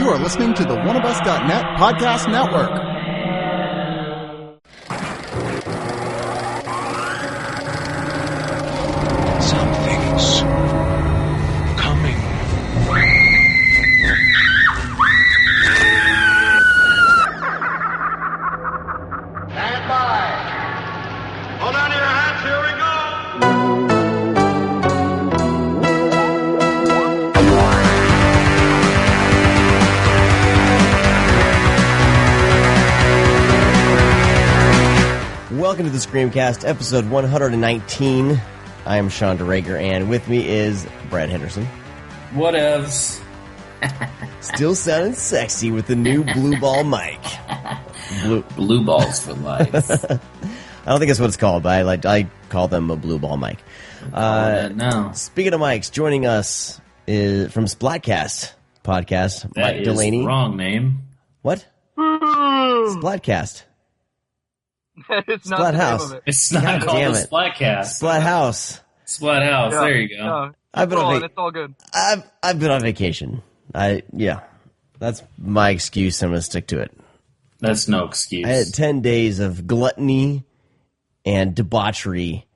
You are listening to the oneofus.net podcast network. Something's coming. Stand by. Hold on to your hats. Here we go. Welcome to the ScreamCast, episode 119. I am Sean DeRager, and with me is Brad Henderson. Whatevs. Still sounding sexy with the new blue ball mic. Blue balls for life. I don't think that's what it's called, but I call them a blue ball mic. No. Speaking of mics, joining us is from Splatcast Podcast, That Mike is Delaney. wrong name. What? Splatcast. It's not the name Splathouse. of it. It's not God called damn the it. Splatcast. Splathouse. Splathouse. Yeah, There you go. yeah. I've been on It's all good. I've been on vacation. That's my excuse. I'm gonna stick to it. That's no excuse. I had 10 days of gluttony and debauchery.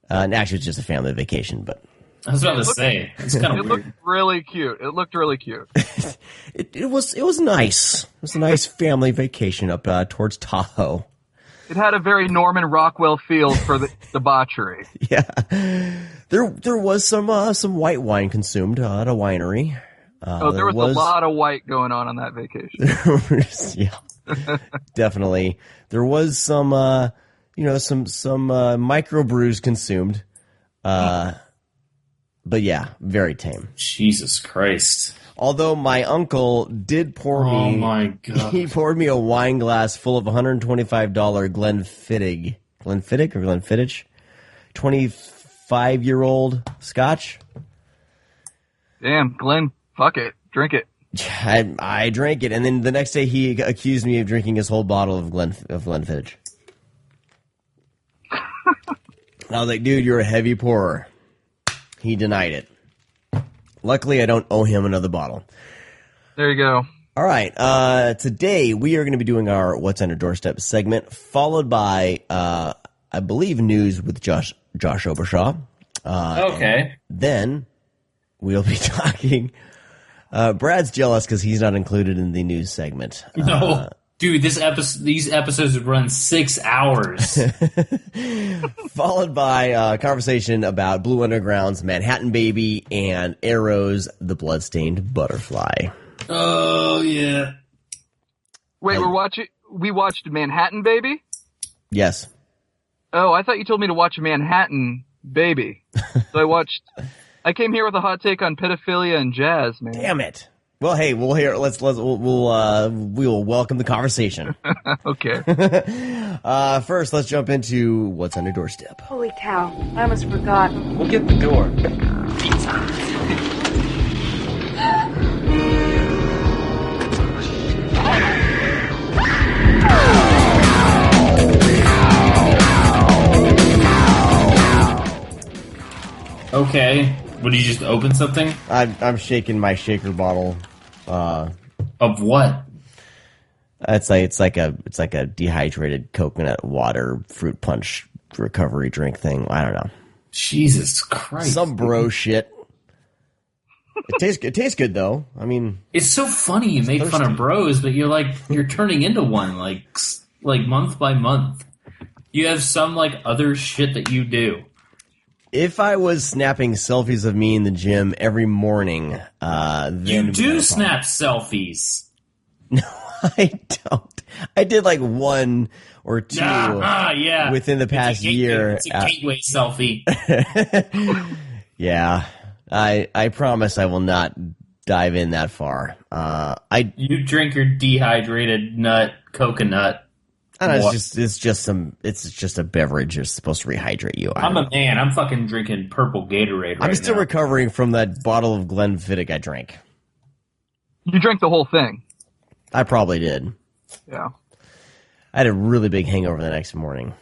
And actually, it's just a family vacation, but I was about to say. It's kind It of looked weird. really cute. It looked really cute. it was nice. It was a nice family vacation up towards Tahoe. It had a very Norman Rockwell feel for the debauchery. Yeah, there was some white wine consumed at a winery. There was a lot of white going on that vacation. Yeah, definitely. There was some microbrews consumed. But yeah, very tame. Jesus Christ. Although my uncle did pour me, Oh my God. he poured me a wine glass full of $125 Glenfiddich, 25-year-old Scotch. Damn, Glenn, fuck it. Drink it. I drank it, and then the next day he accused me of drinking his whole bottle of Glenfiddich. And I was like, dude, you're a heavy pourer. He denied it. Luckily, I don't owe him another bottle. There you go. All right. Today, we are going to be doing our What's on Your Doorstep segment, followed by, I believe, news with Josh Obershaw. Okay. Then, we'll be talking. Brad's jealous because he's not included in the news segment. No. Dude, these episodes would run 6 hours. Followed by a conversation about Blue Underground's Manhattan Baby and Arrow's The Bloodstained Butterfly. Oh, yeah. Wait, we watched Manhattan Baby? Yes. Oh, I thought you told me to watch Manhattan Baby. So I came here with a hot take on pedophilia and jazz, man. Damn it. Well, hey, we'll welcome the conversation. Okay. First, let's jump into What's on Your Doorstep. Holy cow, I almost forgot. We'll get the door. Okay. Would you just open something? I'm shaking my shaker bottle. Of what? It's like a dehydrated coconut water fruit punch recovery drink thing. I don't know. Jesus Christ. Some bro shit. It tastes good though. I mean, It's so funny you make fun of bros, but you're turning into one like month by month. You have some other shit that you do. if I was snapping selfies of me in the gym every morning, then You do snap selfies. No, I don't. I did like one or two Yeah. within the past year. It's a gateway selfie. Yeah, I promise I will not dive in that far. You drink your dehydrated nut coconut. I don't know, it's just a beverage. It's supposed to rehydrate you. I'm a man. I'm fucking drinking purple Gatorade right I'm still now. recovering from that bottle of Glenfiddich I drank. You drank the whole thing. I probably did. Yeah. I had a really big hangover the next morning.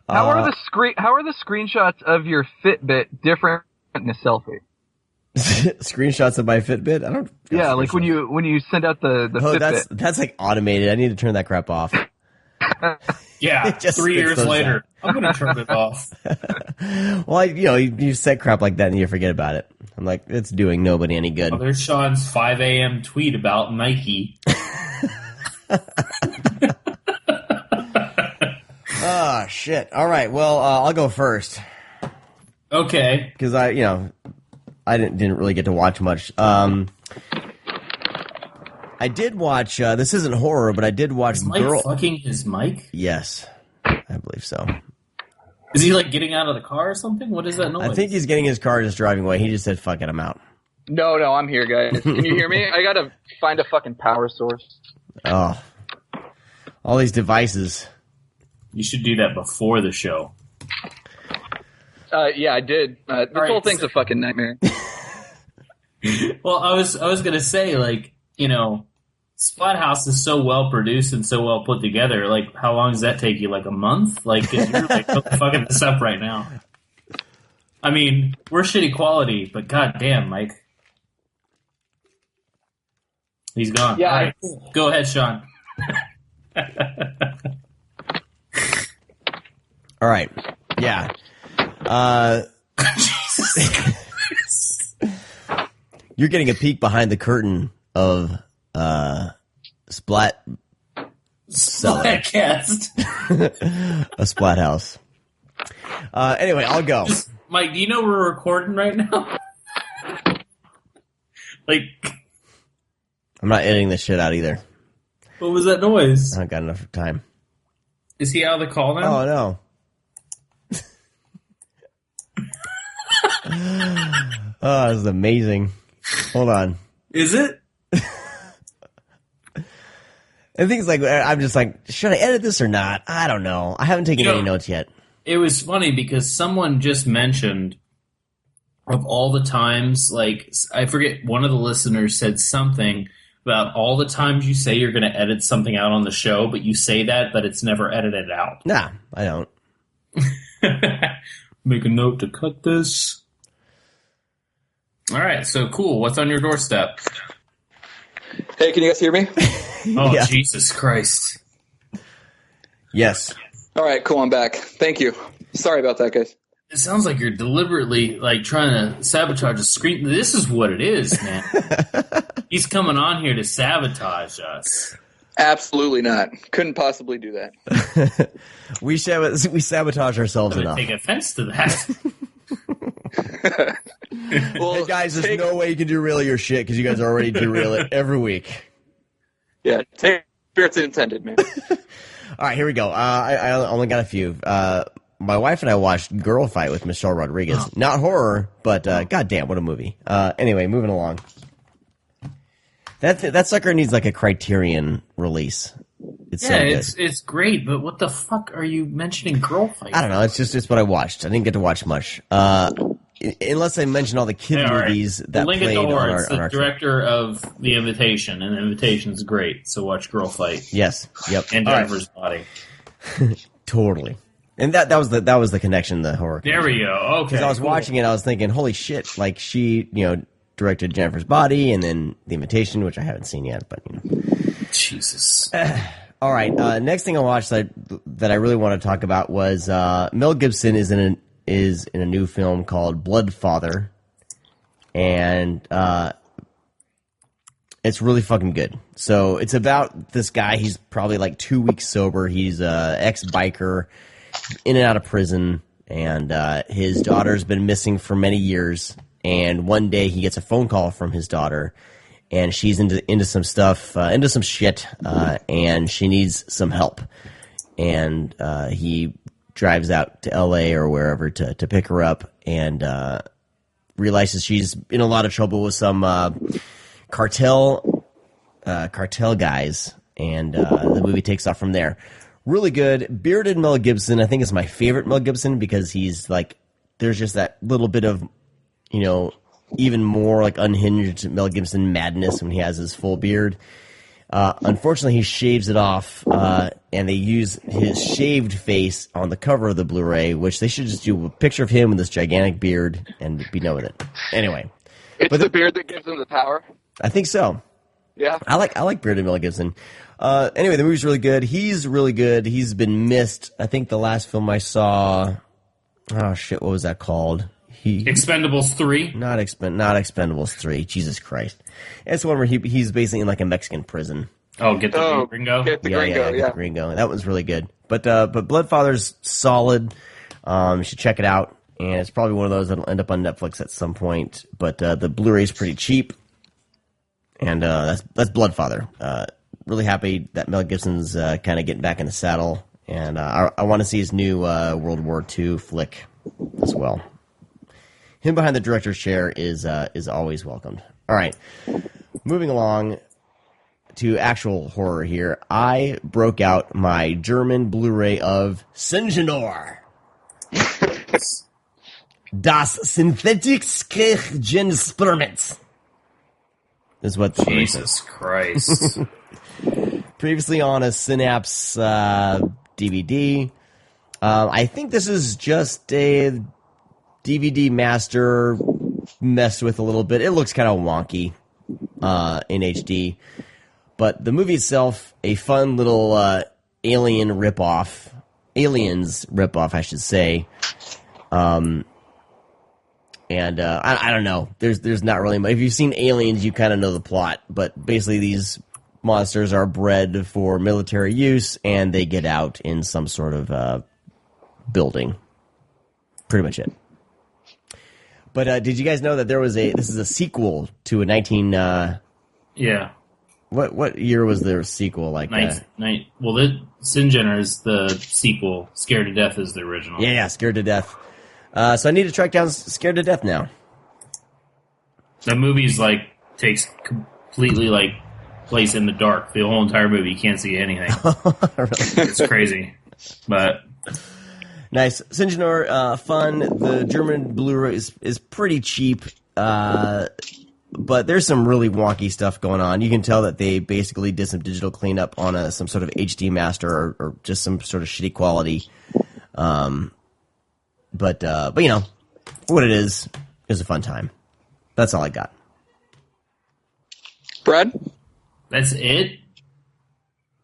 How are the screenshots of your Fitbit different than a selfie? Screenshots of my Fitbit? I don't. Yeah, like when you send out the Fitbit. That's like automated. I need to turn that crap off. Yeah, 3 years later, I'm going to turn it off. Well, you set crap like that and you forget about it. I'm like, it's doing nobody any good. Oh, there's Sean's 5 a.m. tweet about Nike. Oh, shit. All right. Well, I'll go first. Okay. Because I didn't really get to watch much. I did watch, this isn't horror, but I did watch Is Mike fucking his mic? Yes. I believe so. Is he like getting out of the car or something? What is that noise? I think he's getting his car just driving away. He just said, fuck it, I'm out. No, I'm here, guys. Can you hear me? I gotta find a fucking power source. Oh. All these devices. You should do that before the show. Yeah, I did. This whole thing's a fucking nightmare. Well, I was gonna say, like, Splathouse is so well produced and so well put together. Like, how long does that take you? Like a month? Like, 'cause you're like fucking this up right now. I mean, we're shitty quality, but goddamn, Mike, he's gone. Yeah. All right, go ahead, Sean. All right. Yeah. You're getting a peek behind the curtain of Splat Splatcast. a Splathouse. Anyway, I'll go. Mike, do you know we're recording right now? Like, I'm not editing this shit out either. what was that noise? I don't got enough time. Is he out of the call now? Oh no. Oh, this is amazing. Hold on. Is it? And things like, I'm just like, should I edit this or not? I don't know. I haven't taken any notes yet. It was funny because someone just mentioned of all the times, like, I forget, one of the listeners said something about all the times you say you're going to edit something out on the show, but you say that, but it's never edited out. Nah, I don't. Make a note to cut this. All right, so cool. What's on your doorstep? Hey, can you guys hear me? Oh, Yeah. Jesus Christ. Yes. All right, cool. I'm back. Thank you. Sorry about that, guys. It sounds like you're deliberately, like, trying to sabotage the screen. This is what it is, man. He's coming on here to sabotage us. Absolutely not. Couldn't possibly do that. we sabotage ourselves I'm going enough. to take offense to that. Well, Hey guys, there's no way you can derail your shit because you guys already derail it every week. Yeah, take spirits intended, man. All right, here we go. I only got a few. My wife and I watched Girl Fight with Michelle Rodriguez. Oh. Not horror, but goddamn, what a movie. Anyway, moving along. That sucker needs like a Criterion release. It's so good. it's great, but what the fuck are you mentioning Girl Fight? I don't know. It's what I watched. I didn't get to watch much. Unless I mention all the kid Yeah, all right. movies that Link played at the on It's the our director of The Invitation, and The Invitation's great, so watch Girl Fight. Yes. Yep. And All right. Jennifer's Body. Totally. And that was the connection, the horror. There we go. Okay. Because I was cool. watching it, I was thinking, holy shit! Like she, directed Jennifer's Body, and then The Invitation, which I haven't seen yet, but Jesus. All right. Next thing I watched that I really want to talk about was Mel Gibson is in a new film called Bloodfather, and it's really fucking good. So it's about this guy. He's probably like 2 weeks sober. He's a ex-biker, in and out of prison, and his daughter's been missing for many years. And one day he gets a phone call from his daughter, and she's into some stuff, into some shit, and she needs some help. And he drives out to L.A. or wherever to pick her up, and realizes she's in a lot of trouble with some cartel guys, and the movie takes off from there. Really good. Bearded Mel Gibson, I think, is my favorite Mel Gibson because he's like, there's just that little bit of, even more like unhinged Mel Gibson madness when he has his full beard. Unfortunately, he shaves it off, and they use his shaved face on the cover of the Blu-ray, which they should just do a picture of him with this gigantic beard and be done with it. Anyway, It's the beard that gives him the power. I think so. Yeah. I like bearded Mel Gibson. Anyway, the movie's really good. He's really good. He's been missed. I think the last film I saw, oh shit, what was that called? Expendables 3? Not Expendables 3. Jesus Christ. It's the one where he's basically in like a Mexican prison. Oh, Get the Gringo? Get the Gringo, Get the Gringo. That was really good. But Bloodfather's solid. You should check it out. And it's probably one of those that'll end up on Netflix at some point. But the Blu-ray's pretty cheap. And that's Bloodfather. Really happy that Mel Gibson's kind of getting back in the saddle. And I want to see his new World War II flick as well. Him behind the director's chair is always welcomed. All right. Moving along to actual horror here. I broke out my German Blu-ray of Singenor. Das Synthetische is what Jesus Christ. Previously on a Synapse DVD. I think this is just a DVD master messed with a little bit. It looks kind of wonky in HD. But the movie itself, a fun little Aliens ripoff, I should say. And I don't know. There's not really much. If you've seen Aliens, you kind of know the plot. But basically, these monsters are bred for military use, and they get out in some sort of building. Pretty much it. But did you guys know that this is a sequel to a 19... yeah. What year was their sequel like that? Well, the Singener is the sequel. Scared to Death is the original. Yeah, Scared to Death. So I need to track down Scared to Death now. The movie's takes completely place in the dark. The whole entire movie, you can't see anything. It's crazy, but nice. Singenor, fun. The German Blu-ray is pretty cheap, but there's some really wonky stuff going on. You can tell that they basically did some digital cleanup on some sort of HD master or just some sort of shitty quality. But you know, what it is a fun time. That's all I got. Brad? That's it?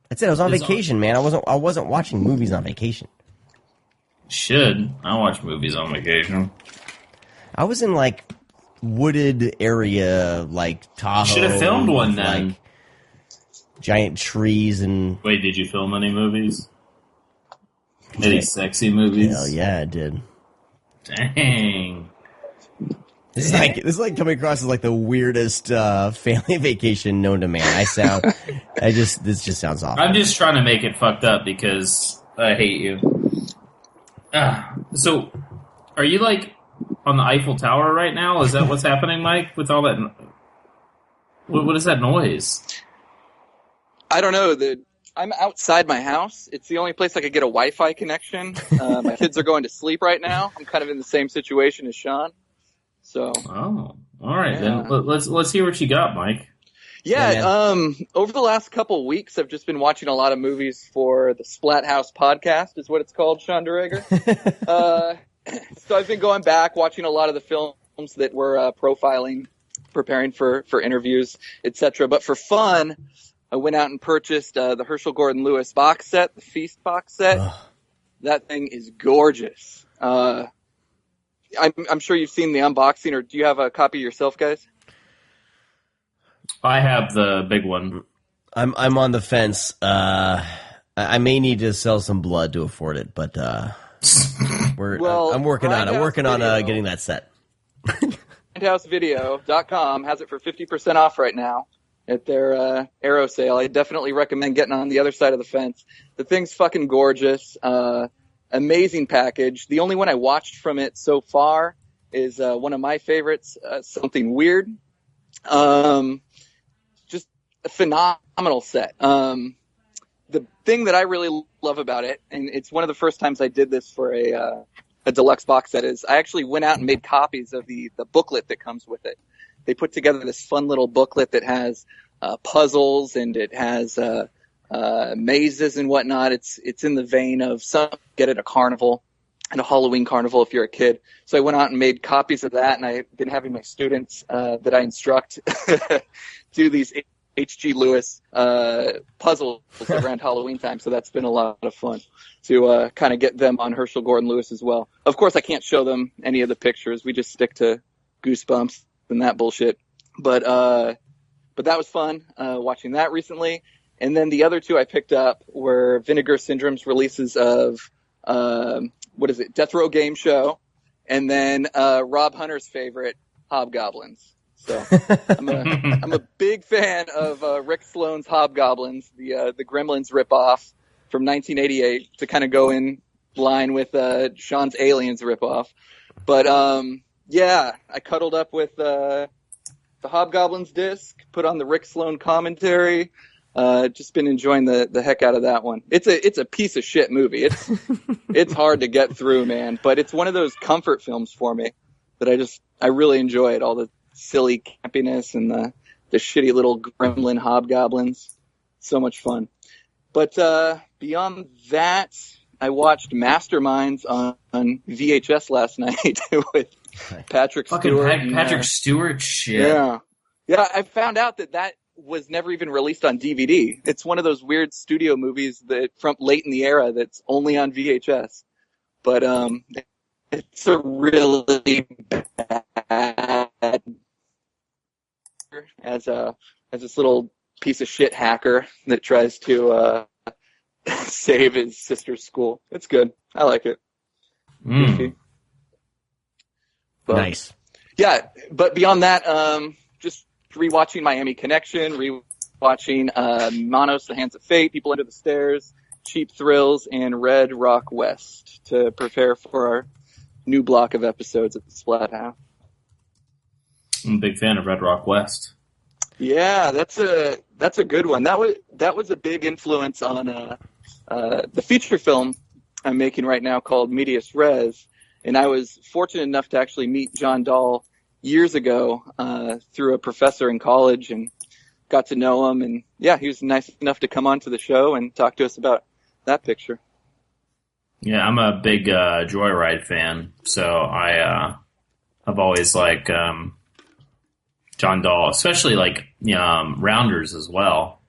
That's it. I was on vacation, man. I wasn't watching movies on vacation. I watch movies on vacation. I was in wooded area like Tahoe. Should have filmed one then. Giant trees and... Wait, did you film any movies? Any sexy movies? Hell yeah, I did. Dang. This is like coming across as the weirdest family vacation known to man. This just sounds awful. I'm just trying to make it fucked up because I hate you. So, are you on the Eiffel Tower right now? Is that what's happening, Mike? With all that, what is that noise? I don't know. I'm outside my house. It's the only place I could get a Wi-Fi connection. My kids are going to sleep right now. I'm kind of in the same situation as Sean. So. Oh, all right then. Let's hear what you got, Mike. Yeah. Over the last couple of weeks, I've just been watching a lot of movies for the Splathouse Podcast, is what it's called, Sean DeRager. So I've been going back, watching a lot of the films that we're profiling, preparing for interviews, etc. But for fun, I went out and purchased the Herschel Gordon Lewis box set, the Feast box set. That thing is gorgeous. I'm sure you've seen the unboxing, or do you have a copy yourself, guys? I have the big one. I'm on the fence. I may need to sell some blood to afford it, but I'm working on getting that set. Splatthousevideo.com has it for 50% off right now at their Arrow sale. I definitely recommend getting on the other side of the fence. The thing's fucking gorgeous. Amazing package. The only one I watched from it so far is one of my favorites, Something Weird. Just a phenomenal set. The thing that I really love about it, and it's one of the first times I did this for a deluxe box set, is I actually went out and made copies of the booklet that comes with it. They put together this fun little booklet that has puzzles and it has mazes and whatnot. It's in the vein of some get at a carnival. and a Halloween carnival if you're a kid. So I went out and made copies of that, and I've been having my students that I instruct do these H.G. Lewis puzzles around Halloween time. So that's been a lot of fun to kind of get them on Herschel Gordon Lewis as well. Of course, I can't show them any of the pictures. We just stick to Goosebumps and that bullshit. But that was fun watching that recently. And then the other two I picked up were Vinegar Syndrome's releases of Death Row Game Show, and then Rob Hunter's favorite, Hobgoblins. So I'm a big fan of Rick Sloan's Hobgoblins, the Gremlins ripoff from 1988, to kind of go in line with Sean's Aliens ripoff. But yeah, I cuddled up with the Hobgoblins disc, put on the Rick Sloan commentary. Just been enjoying the heck out of that one. It's a piece of shit movie. It's hard to get through, man. But it's one of those comfort films for me that I really enjoy it. All the silly campiness and the shitty little gremlin hobgoblins. So much fun. But beyond that, I watched Masterminds on VHS last night with Patrick Stewart. Patrick Stewart shit. Yeah. Yeah, I found out that was never even released on DVD. It's one of those weird studio movies that from late in the era that's only on VHS. But it's a really bad as this little piece of shit hacker that tries to save his sister's school. It's good. I like it. But, nice. Yeah, but beyond that, just rewatching Miami Connection, rewatching Manos, The Hands of Fate, People Under the Stairs, Cheap Thrills, and Red Rock West to prepare for our new block of episodes at the Splathouse. I'm a big fan of Red Rock West. Yeah, that's a good one. That was a big influence on the feature film I'm making right now called Medias Res, and I was fortunate enough to actually meet John Dahl years ago through a professor in college, and got to know him. And yeah, he was nice enough to come on to the show and talk to us about that picture. Yeah, I'm a big Joyride fan, so I've always liked John Dahl, especially like Rounders as well.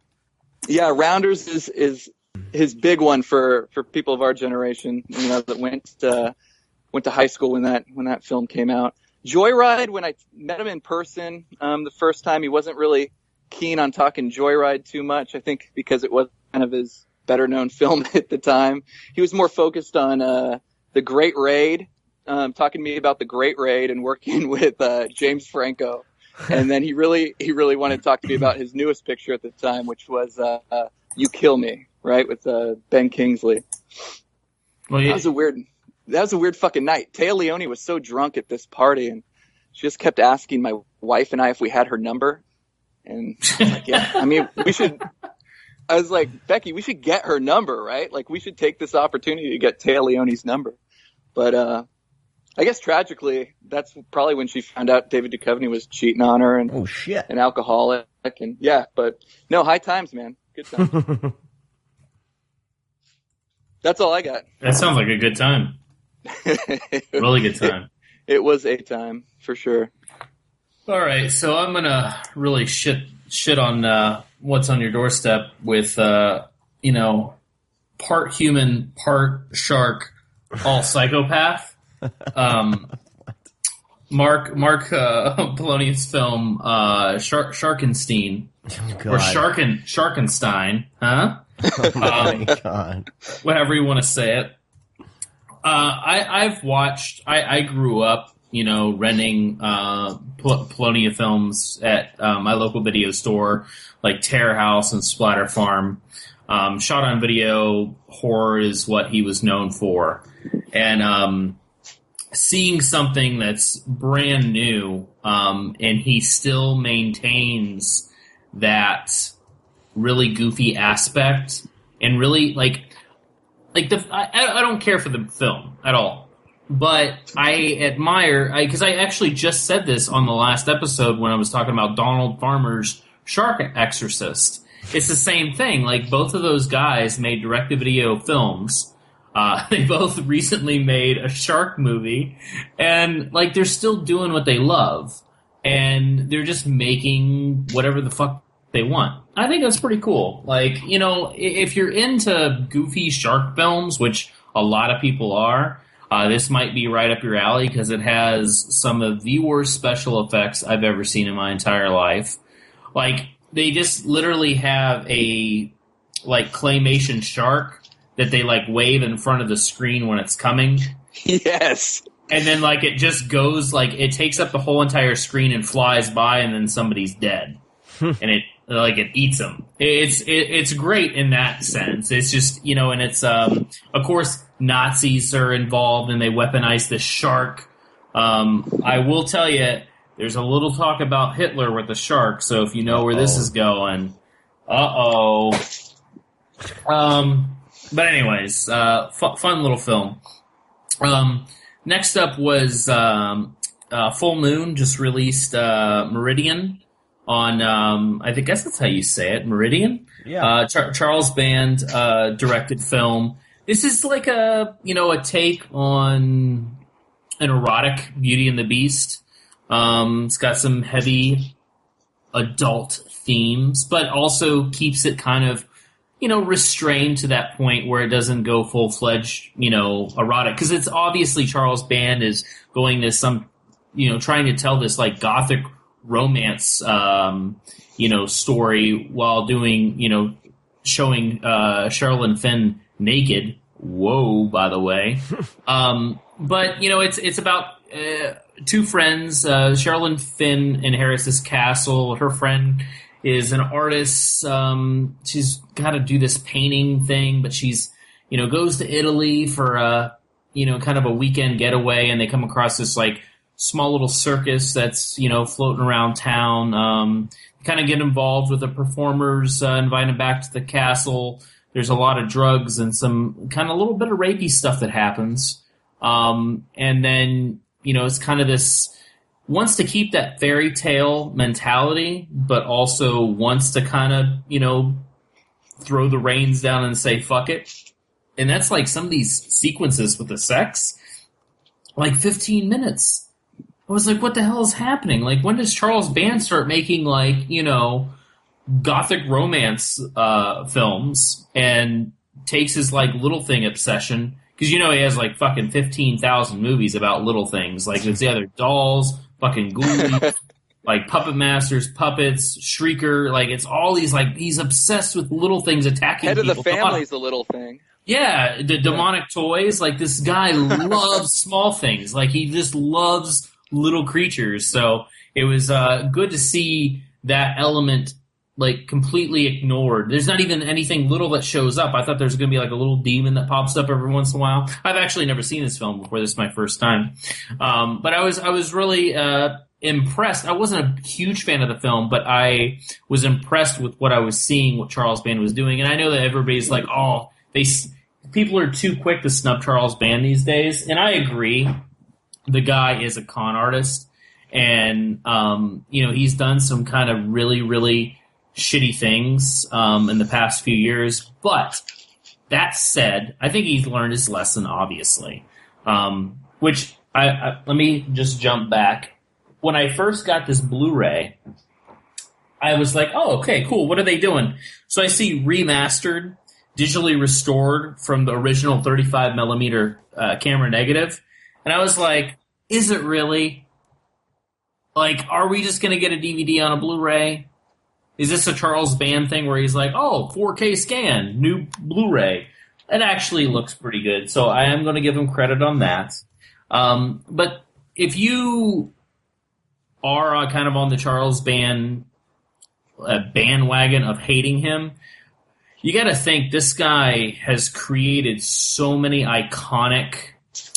Yeah, Rounders is his big one for people of our generation, that went to high school when that film came out. Joyride, when I met him in person the first time, he wasn't really keen on talking Joyride too much, I think because it was kind of his better-known film at the time. He was more focused on The Great Raid, talking to me about The Great Raid and working with James Franco. And then he really wanted to talk to me about his newest picture at the time, which was You Kill Me, right, with Ben Kingsley. Well, yeah. That was a weird fucking night. Téa Leoni was so drunk at this party, and she just kept asking my wife and I if we had her number. And I was like, yeah, I mean, I was like, Becky, we should get her number, right? Like, we should take this opportunity to get Téa Leoni's number. But I guess tragically, that's probably when she found out David Duchovny was cheating on her and oh shit, an alcoholic. And yeah, but no, high times, man, good times. That's all I got. That sounds like a good time. Really good time. It was a time for sure. All right, so I'm gonna really shit on what's on your doorstep with part human, part shark, all psychopath. Mark Polonius' film Sharkenstein or Sharkenstein, huh? Oh my God. Whatever you want to say it. I've watched. I grew up, renting Polonia films at my local video store, like Terror House and Splatter Farm. Shot on video horror is what he was known for, and seeing something that's brand new, and he still maintains that really goofy aspect, and really I don't care for the film at all, but I admire, because I actually just said this on the last episode when I was talking about Donald Farmer's Shark Exorcist. It's the same thing. Like, both of those guys made direct-to-video films, They both recently made a shark movie, and like they're still doing what they love, and they're just making whatever the fuck they want. I think that's pretty cool. Like, you know, if you're into goofy shark films, which a lot of people are, this might be right up your alley because it has some of the worst special effects I've ever seen in my entire life. Like, they just literally have a like claymation shark that they like wave in front of the screen when it's coming. Yes. And then like it just goes like it takes up the whole entire screen and flies by, and then somebody's dead. And it eats them. It's great in that sense. It's just, you know, and it's of course Nazis are involved and they weaponize the shark. I will tell you, there's a little talk about Hitler with the shark, so if you know where this is going, But anyways, fun little film. Next up was Full Moon just released Meridian on, I guess that's how you say it, Meridian? Yeah. Charles Band directed film. This is like a take on an erotic Beauty and the Beast. It's got some heavy adult themes, but also keeps it kind of, restrained to that point where it doesn't go full-fledged, erotic. Because it's obviously Charles Band is going to trying to tell this, like, gothic romance, story while doing, showing Sherilyn Fenn naked. Whoa, by the way. But, it's about two friends. Sherilyn Fenn inherits this castle. Her friend is an artist. She's got to do this painting thing, but she's, goes to Italy for a, kind of a weekend getaway, and they come across this, like, small little circus that's, floating around town. Kind of get involved with the performers, invite them back to the castle. There's a lot of drugs and some kind of little bit of rapey stuff that happens. And then, it's kind of this, wants to keep that fairy tale mentality, but also wants to kind of, throw the reins down and say, fuck it. And that's like some of these sequences with the sex, like 15 minutes. I was like, what the hell is happening? Like, when does Charles Band start making, like, gothic romance films and takes his, like, Little Thing obsession? Because, he has, like, fucking 15,000 movies about little things. Like, there's the other Dolls, fucking Ghoulies, like, Puppet Masters, Puppets, Shrieker. Like, it's all these, like, he's obsessed with little things attacking people. Head of the Family's a little thing. Yeah, the demonic toys. Like, this guy loves small things. Like, he just loves little creatures. So it was good to see that element, like, completely ignored. There's not even anything little that shows up. I thought there's going to be like a little demon that pops up every once in a while. I've actually never seen this film before. This is my first time. But I was really impressed. I wasn't a huge fan of the film, but I was impressed with what I was seeing, what Charles Band was doing. And I know that everybody's like, people are too quick to snub Charles Band these days. And I agree. The guy is a con artist. And, he's done some kind of really, really shitty things in the past few years. But that said, I think he's learned his lesson, obviously. Which let me just jump back. When I first got this Blu-ray, I was like, oh, okay, cool. What are they doing? So I see remastered, digitally restored from the original 35 millimeter camera negative. And I was like, is it really? Like, are we just going to get a DVD on a Blu-ray? Is this a Charles Band thing where he's like, oh, 4K scan, new Blu-ray? It actually looks pretty good, so I am going to give him credit on that. But if you are kind of on the Charles Band bandwagon of hating him, you got to think this guy has created so many iconic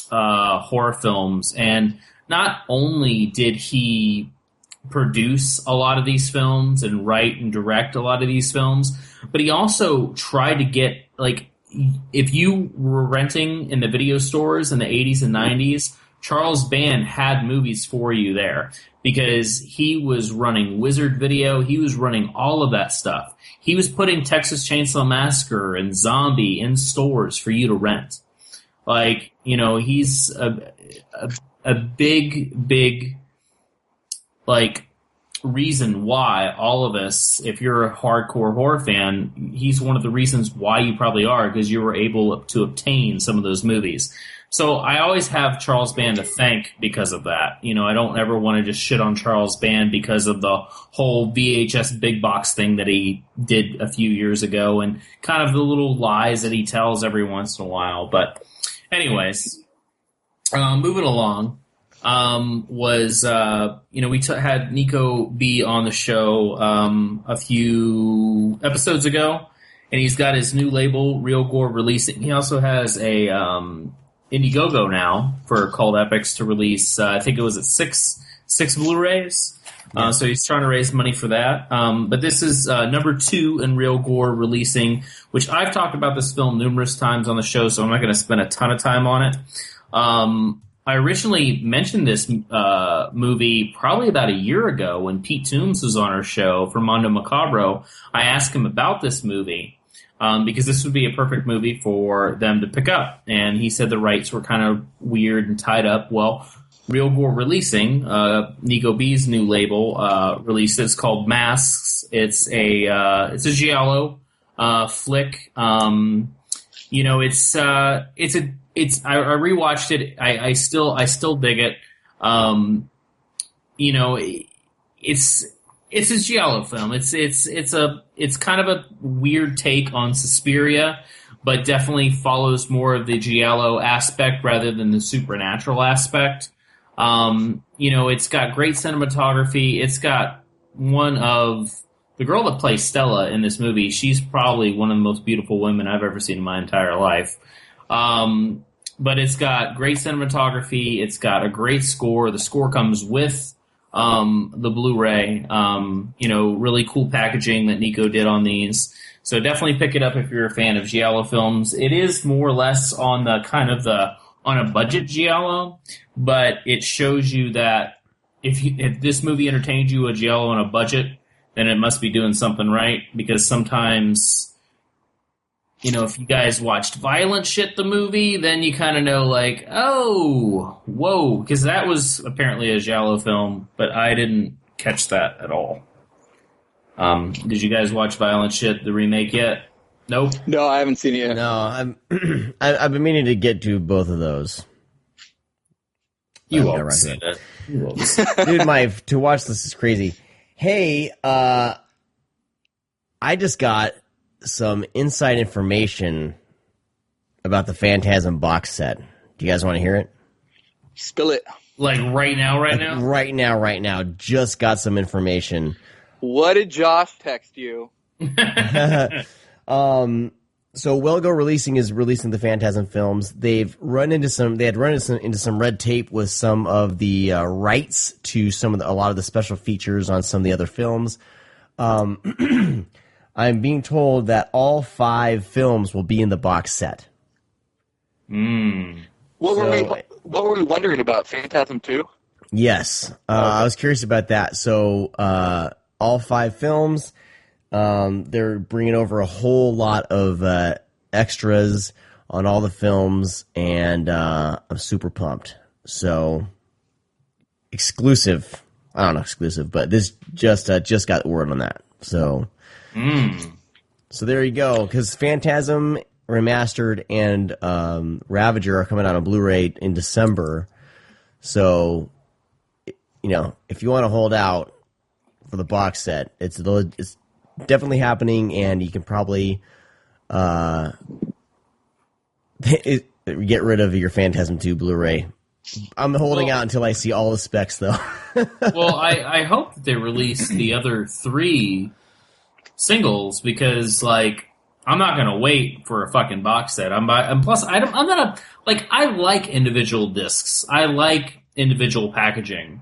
horror films, and not only did he produce a lot of these films and write and direct a lot of these films, but he also tried to get, like, if you were renting in the video stores in the 80s and 90s, Charles Band had movies for you there because he was running Wizard Video. He was running all of that stuff. He was putting Texas Chainsaw Massacre and Zombie in stores for you to rent. Like, he's a big, like, reason why all of us, if you're a hardcore horror fan, he's one of the reasons why you probably are, because you were able to obtain some of those movies. So I always have Charles Band to thank because of that. I don't ever want to just shit on Charles Band because of the whole VHS big box thing that he did a few years ago and kind of the little lies that he tells every once in a while. But anyways, moving along, we had Nico B on the show a few episodes ago, and he's got his new label, Real Gore, releasing. He also has a Indiegogo now for Cult Epics to release, I think it was at six Blu-rays. So he's trying to raise money for that. But this is number 2 in Real Gore releasing, which I've talked about this film numerous times on the show, so I'm not going to spend a ton of time on it. I originally mentioned this movie probably about a year ago when Pete Toombs was on our show for Mondo Macabro. I asked him about this movie. Because this would be a perfect movie for them to pick up. And he said the rights were kind of weird and tied up. Well, Real Gore releasing, Nico B's new label, released this called Masks. It's a giallo, flick. I rewatched it. I still dig it. It's a giallo film. It's kind of a weird take on Suspiria, but definitely follows more of the giallo aspect rather than the supernatural aspect. It's got great cinematography. It's got one of the girl that plays Stella in this movie. She's probably one of the most beautiful women I've ever seen in my entire life. But it's got great cinematography. It's got a great score. The score comes with the Blu-ray, really cool packaging that Nico did on these. So definitely pick it up if you're a fan of giallo films. It is more or less on the kind of on a budget giallo, but it shows you that if this movie entertained you a giallo on a budget, then it must be doing something right, because sometimes, if you guys watched Violent Shit, the movie, then you kind of know, like, oh, whoa, because that was apparently a giallo film, but I didn't catch that at all. Did you guys watch Violent Shit, the remake, yet? Nope. No, I haven't seen it yet. No, I've been meaning to get to both of those. You won't see it. Dude, to watch this is crazy. Hey, I just got some inside information about the Phantasm box set. Do you guys want to hear it? Spill it. Like right now? Right now. Just got some information. What did Josh text you? So Well-Go Releasing is releasing the Phantasm films. They had run into some red tape with some of the rights to a lot of the special features on some of the other films. I'm being told that all 5 films will be in the box set. What were we wondering about? Phantasm 2? Yes. I was curious about that. So all 5 films, they're bringing over a whole lot of extras on all the films, and I'm super pumped. So exclusive. I don't know exclusive, but this just got word on that. So there you go. Because Phantasm Remastered and Ravager are coming out on Blu-ray in December. So, if you want to hold out for the box set, it's definitely happening, and you can probably get rid of your Phantasm 2 Blu-ray. I'm holding out until I see all the specs, though. Well, I hope that they release the other 3 singles, because, I'm not going to wait for a fucking box set. Plus, I'm not I like individual discs. I like individual packaging.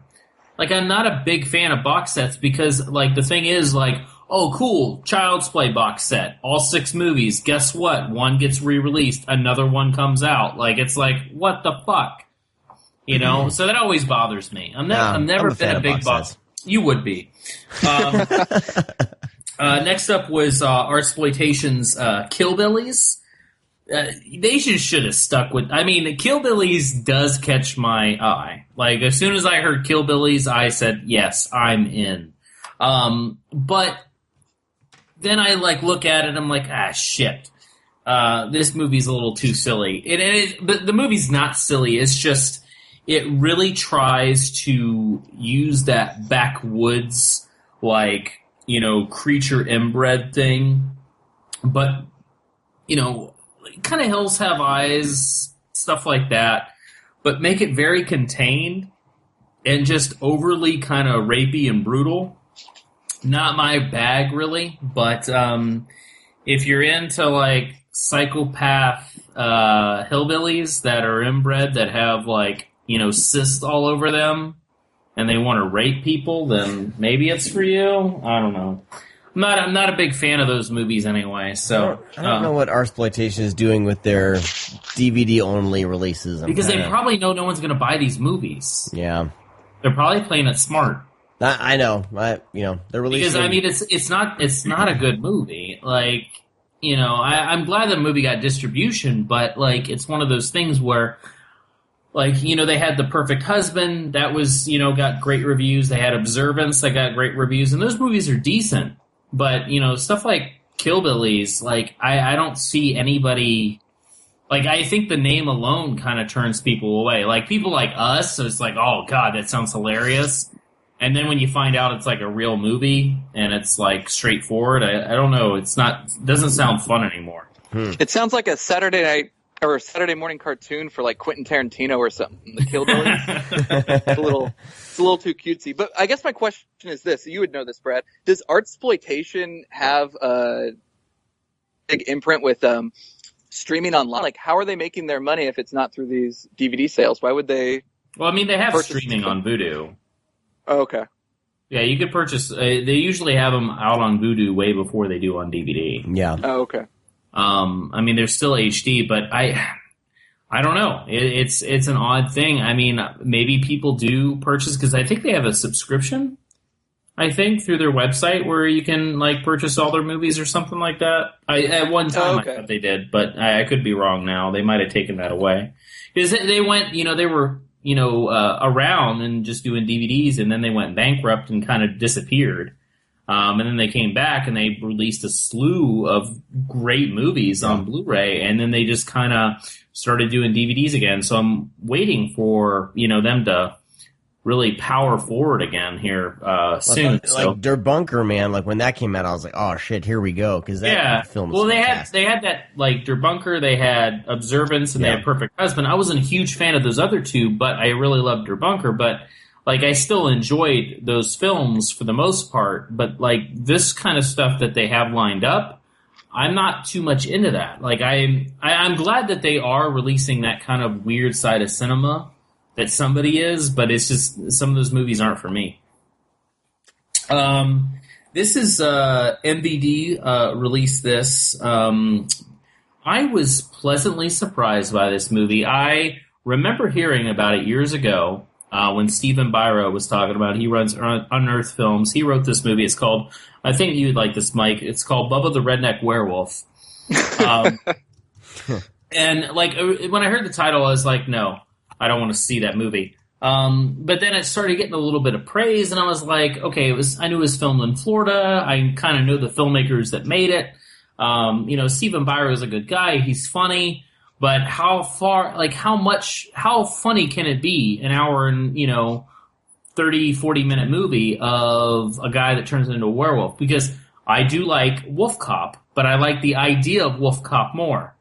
I'm not a big fan of box sets because, the thing is, oh, cool, Child's Play box set, all 6 movies. Guess what? One gets re-released, another one comes out. It's what the fuck? So that always bothers me. I've never been a big box. You would be. Next up was Artsploitation's Killbillies. they should have stuck with. I mean, Killbillies does catch my eye. Like as soon as I heard Killbillies, I said yes, I'm in. But then I like look at it, I'm like, shit. This movie's a little too silly. But the movie's not silly. It's just it really tries to use that backwoods creature inbred thing, but kind of hills have eyes, stuff like that, but make it very contained and just overly kind of rapey and brutal. Not my bag, really, but if you're into like psychopath hillbillies that are inbred that have cysts all over them and they want to rape people, then maybe it's for you. I don't know. I'm not a big fan of those movies anyway. So I don't know what Arsploitation is doing with their DVD only releases. Because they probably know no one's going to buy these movies. Yeah, they're probably playing it smart. I know. They're releasing because it's not a good movie. I'm glad the movie got distribution, but it's one of those things where. They had The Perfect Husband, that was, got great reviews. They had Observance, that got great reviews. And those movies are decent. But, stuff like Killbillies, I don't see anybody... I think the name alone kind of turns people away. People like us, so it's oh, God, that sounds hilarious. And then when you find out it's, a real movie, and it's, straightforward, I don't know. It doesn't sound fun anymore. It sounds like a Saturday night... or a Saturday morning cartoon for Quentin Tarantino or something. The Killbillies. It's a little too cutesy. But I guess my question is this: you would know this, Brad. Does Artsploitation have a big imprint with streaming online? How are they making their money if it's not through these DVD sales? Why would they? Well, I mean, they have streaming on Vudu. Oh, okay. Yeah, you could purchase. They usually have them out on Vudu way before they do on DVD. Yeah. Oh, okay. I mean, they're still HD, but I don't know. It's an odd thing. I mean, maybe people do purchase because I think they have a subscription. I think through their website where you can purchase all their movies or something like that. At one time I thought they did, but I could be wrong now. They might have taken that away because they went. They were around and just doing DVDs, and then they went bankrupt and kind of disappeared. And then they came back and they released a slew of great movies on Blu-ray, and then they just kind of started doing DVDs again. So I'm waiting for them to really power forward again here soon. Der Bunker, man. When that came out, I was like, oh shit, here we go. Because that film was fantastic. they had that Der Bunker, they had Observance, and they had Perfect Husband. I wasn't a huge fan of those other two, but I really loved Der Bunker. But I still enjoyed those films for the most part, but this kind of stuff that they have lined up, I'm not too much into that. I'm glad that they are releasing that kind of weird side of cinema that somebody is, but it's just some of those movies aren't for me. This is MVD released this. I was pleasantly surprised by this movie. I remember hearing about it years ago. When Stephen Biro was talking about it. He runs Unearthed Films. He wrote this movie. It's called, I think you'd like this, Mike. It's called Bubba the Redneck Werewolf. And when I heard the title, I was like, no, I don't want to see that movie. But then it started getting a little bit of praise, and I was like, okay, I knew it was filmed in Florida. I kind of know the filmmakers that made it. Stephen Biro is a good guy. He's funny. But how funny can it be? An hour and, 30, 40-minute movie of a guy that turns into a werewolf? Because I do like Wolf Cop, but I like the idea of Wolf Cop more.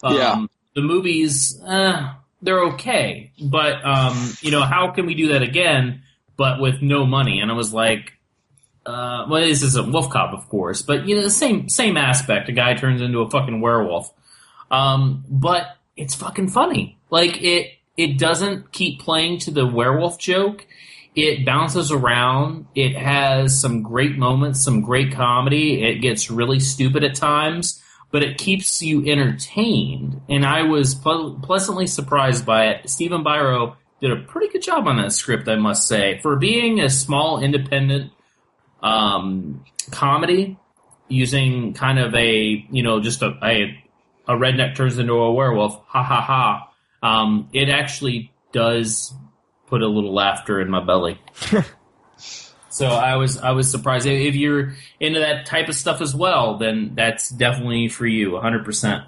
The movies, they're okay. But, how can we do that again, but with no money? And I was like, this isn't Wolf Cop, of course. But, the same aspect. A guy turns into a fucking werewolf. But it's fucking funny. It doesn't keep playing to the werewolf joke. It bounces around. It has some great moments, some great comedy. It gets really stupid at times, but it keeps you entertained. And I was pleasantly surprised by it. Stephen Biro did a pretty good job on that script, I must say. For being a small, independent comedy, using kind of a a redneck turns into a werewolf, ha ha ha, it actually does put a little laughter in my belly. So I was surprised. If you're into that type of stuff as well, then that's definitely for you, 100%.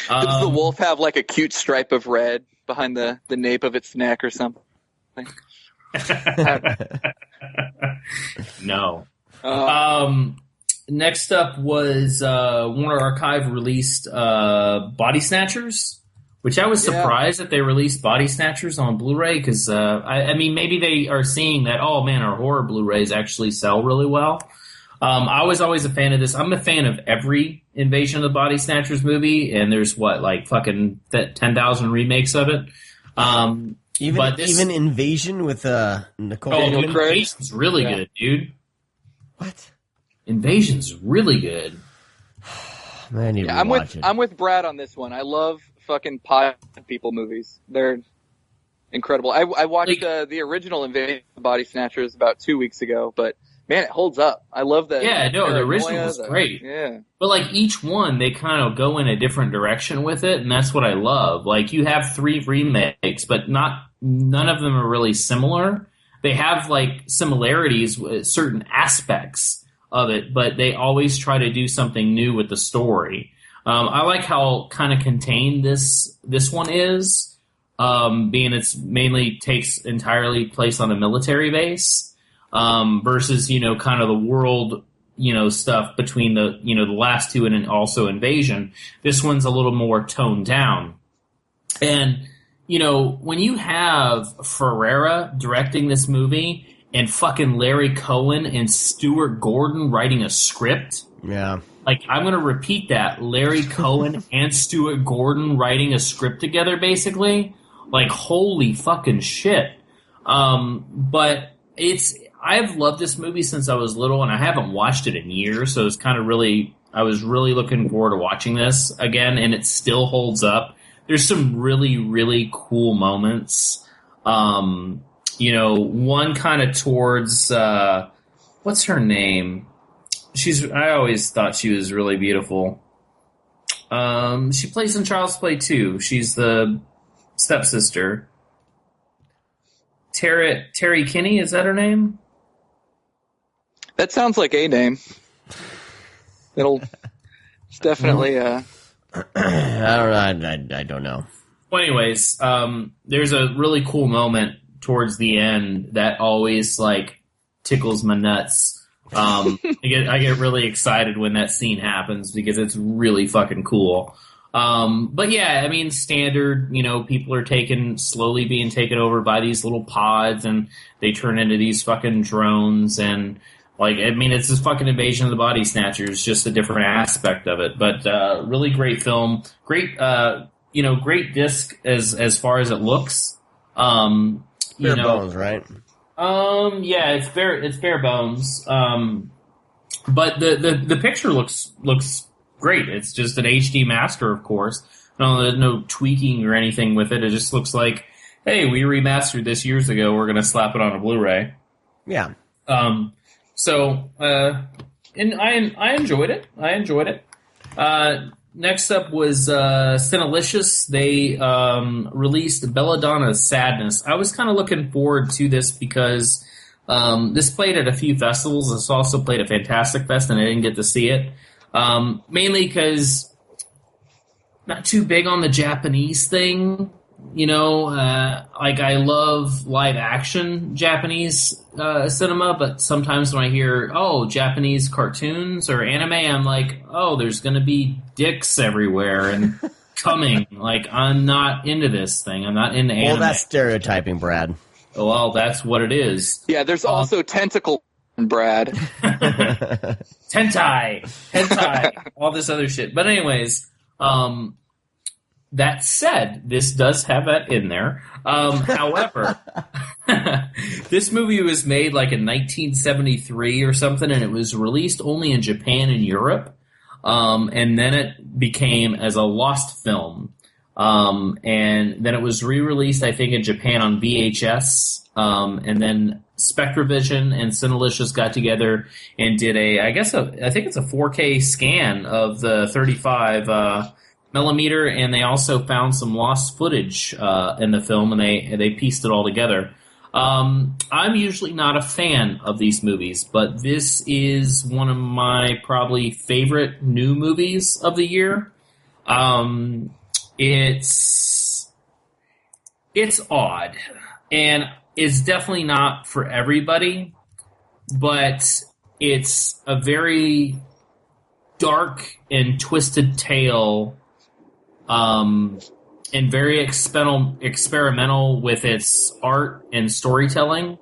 Does the wolf have like a cute stripe of red behind the nape of its neck or something? No. Next up was Warner Archive released Body Snatchers, which I was surprised that they released Body Snatchers on Blu-ray because, I mean, maybe they are seeing that, oh man, our horror Blu-rays actually sell really well. I was always a fan of this. I'm a fan of every Invasion of the Body Snatchers movie, and there's like fucking 10,000 remakes of it. Even Invasion with Nicole. Oh, Invasion's really good, dude. What? Invasion's really good. Man, I need to watch it. I'm with Brad on this one. I love fucking pod people movies. They're incredible. I watched the original Invasion of the Body Snatchers about 2 weeks ago, but man, it holds up. I love that. Yeah, no, the original was great. Yeah. But like each one, they kind of go in a different direction with it, and that's what I love. Like you have 3 remakes, but none of them are really similar. They have like similarities with certain aspects of it, but they always try to do something new with the story. I like how kind of contained this one is, being it's mainly takes entirely place on a military base. Versus, kind of the world, stuff between the last two and also Invasion. This one's a little more toned down. And, when you have Ferrera directing this movie and fucking Larry Cohen and Stuart Gordon writing a script. Yeah. Like, I'm going to repeat that. Larry Cohen and Stuart Gordon writing a script together, basically. Like, holy fucking shit. But I've loved this movie since I was little, and I haven't watched it in years, so it's kind of I was really looking forward to watching this again, and it still holds up. There's some really, really cool moments. One kind of towards, what's her name? I always thought she was really beautiful. She plays in Child's Play 2. She's the stepsister. Terry Kinney, is that her name? That sounds like a name. It's definitely I don't know. Well, anyways, there's a really cool moment towards the end that always like tickles my nuts. I get really excited when that scene happens because it's really fucking cool. But yeah, I mean, standard, people are slowly being taken over by these little pods, and they turn into these fucking drones, and it's this fucking Invasion of the Body Snatchers, just a different aspect of it. But really great film, great disc as far as it looks. Bare bones, right? Yeah, it's bare bones. But the picture looks great. It's just an HD master, of course. There's no tweaking or anything with it. It just looks like, hey, we remastered this years ago. We're going to slap it on a Blu-ray. Yeah. So and I enjoyed it. Next up was Cinelicious. They released Belladonna's Sadness. I was kind of looking forward to this because this played at a few festivals. This also played at Fantastic Fest, and I didn't get to see it. Mainly because not too big on the Japanese thing, I love live action Japanese cinema, but sometimes when I hear, Japanese cartoons or anime, I'm like, there's going to be dicks everywhere and coming. I'm not into this thing. I'm not into anime. Well, that's stereotyping, Brad. Well, that's what it is. Yeah, there's also tentacle, Brad. Hentai, all this other shit. But anyways, that said, this does have that in there. However, this movie was made in 1973 or something, and it was released only in Japan and Europe. And then it became as a lost film. And then it was re-released, I think, in Japan on VHS. And then Spectravision and Cinelicious got together and did I think it's a 4K scan of the 35 millimeter, and they also found some lost footage in the film, and they pieced it all together. I'm usually not a fan of these movies, but this is one of my probably favorite new movies of the year. It's odd, and it's definitely not for everybody, but it's a very dark and twisted tale, and very experimental with its art and storytelling,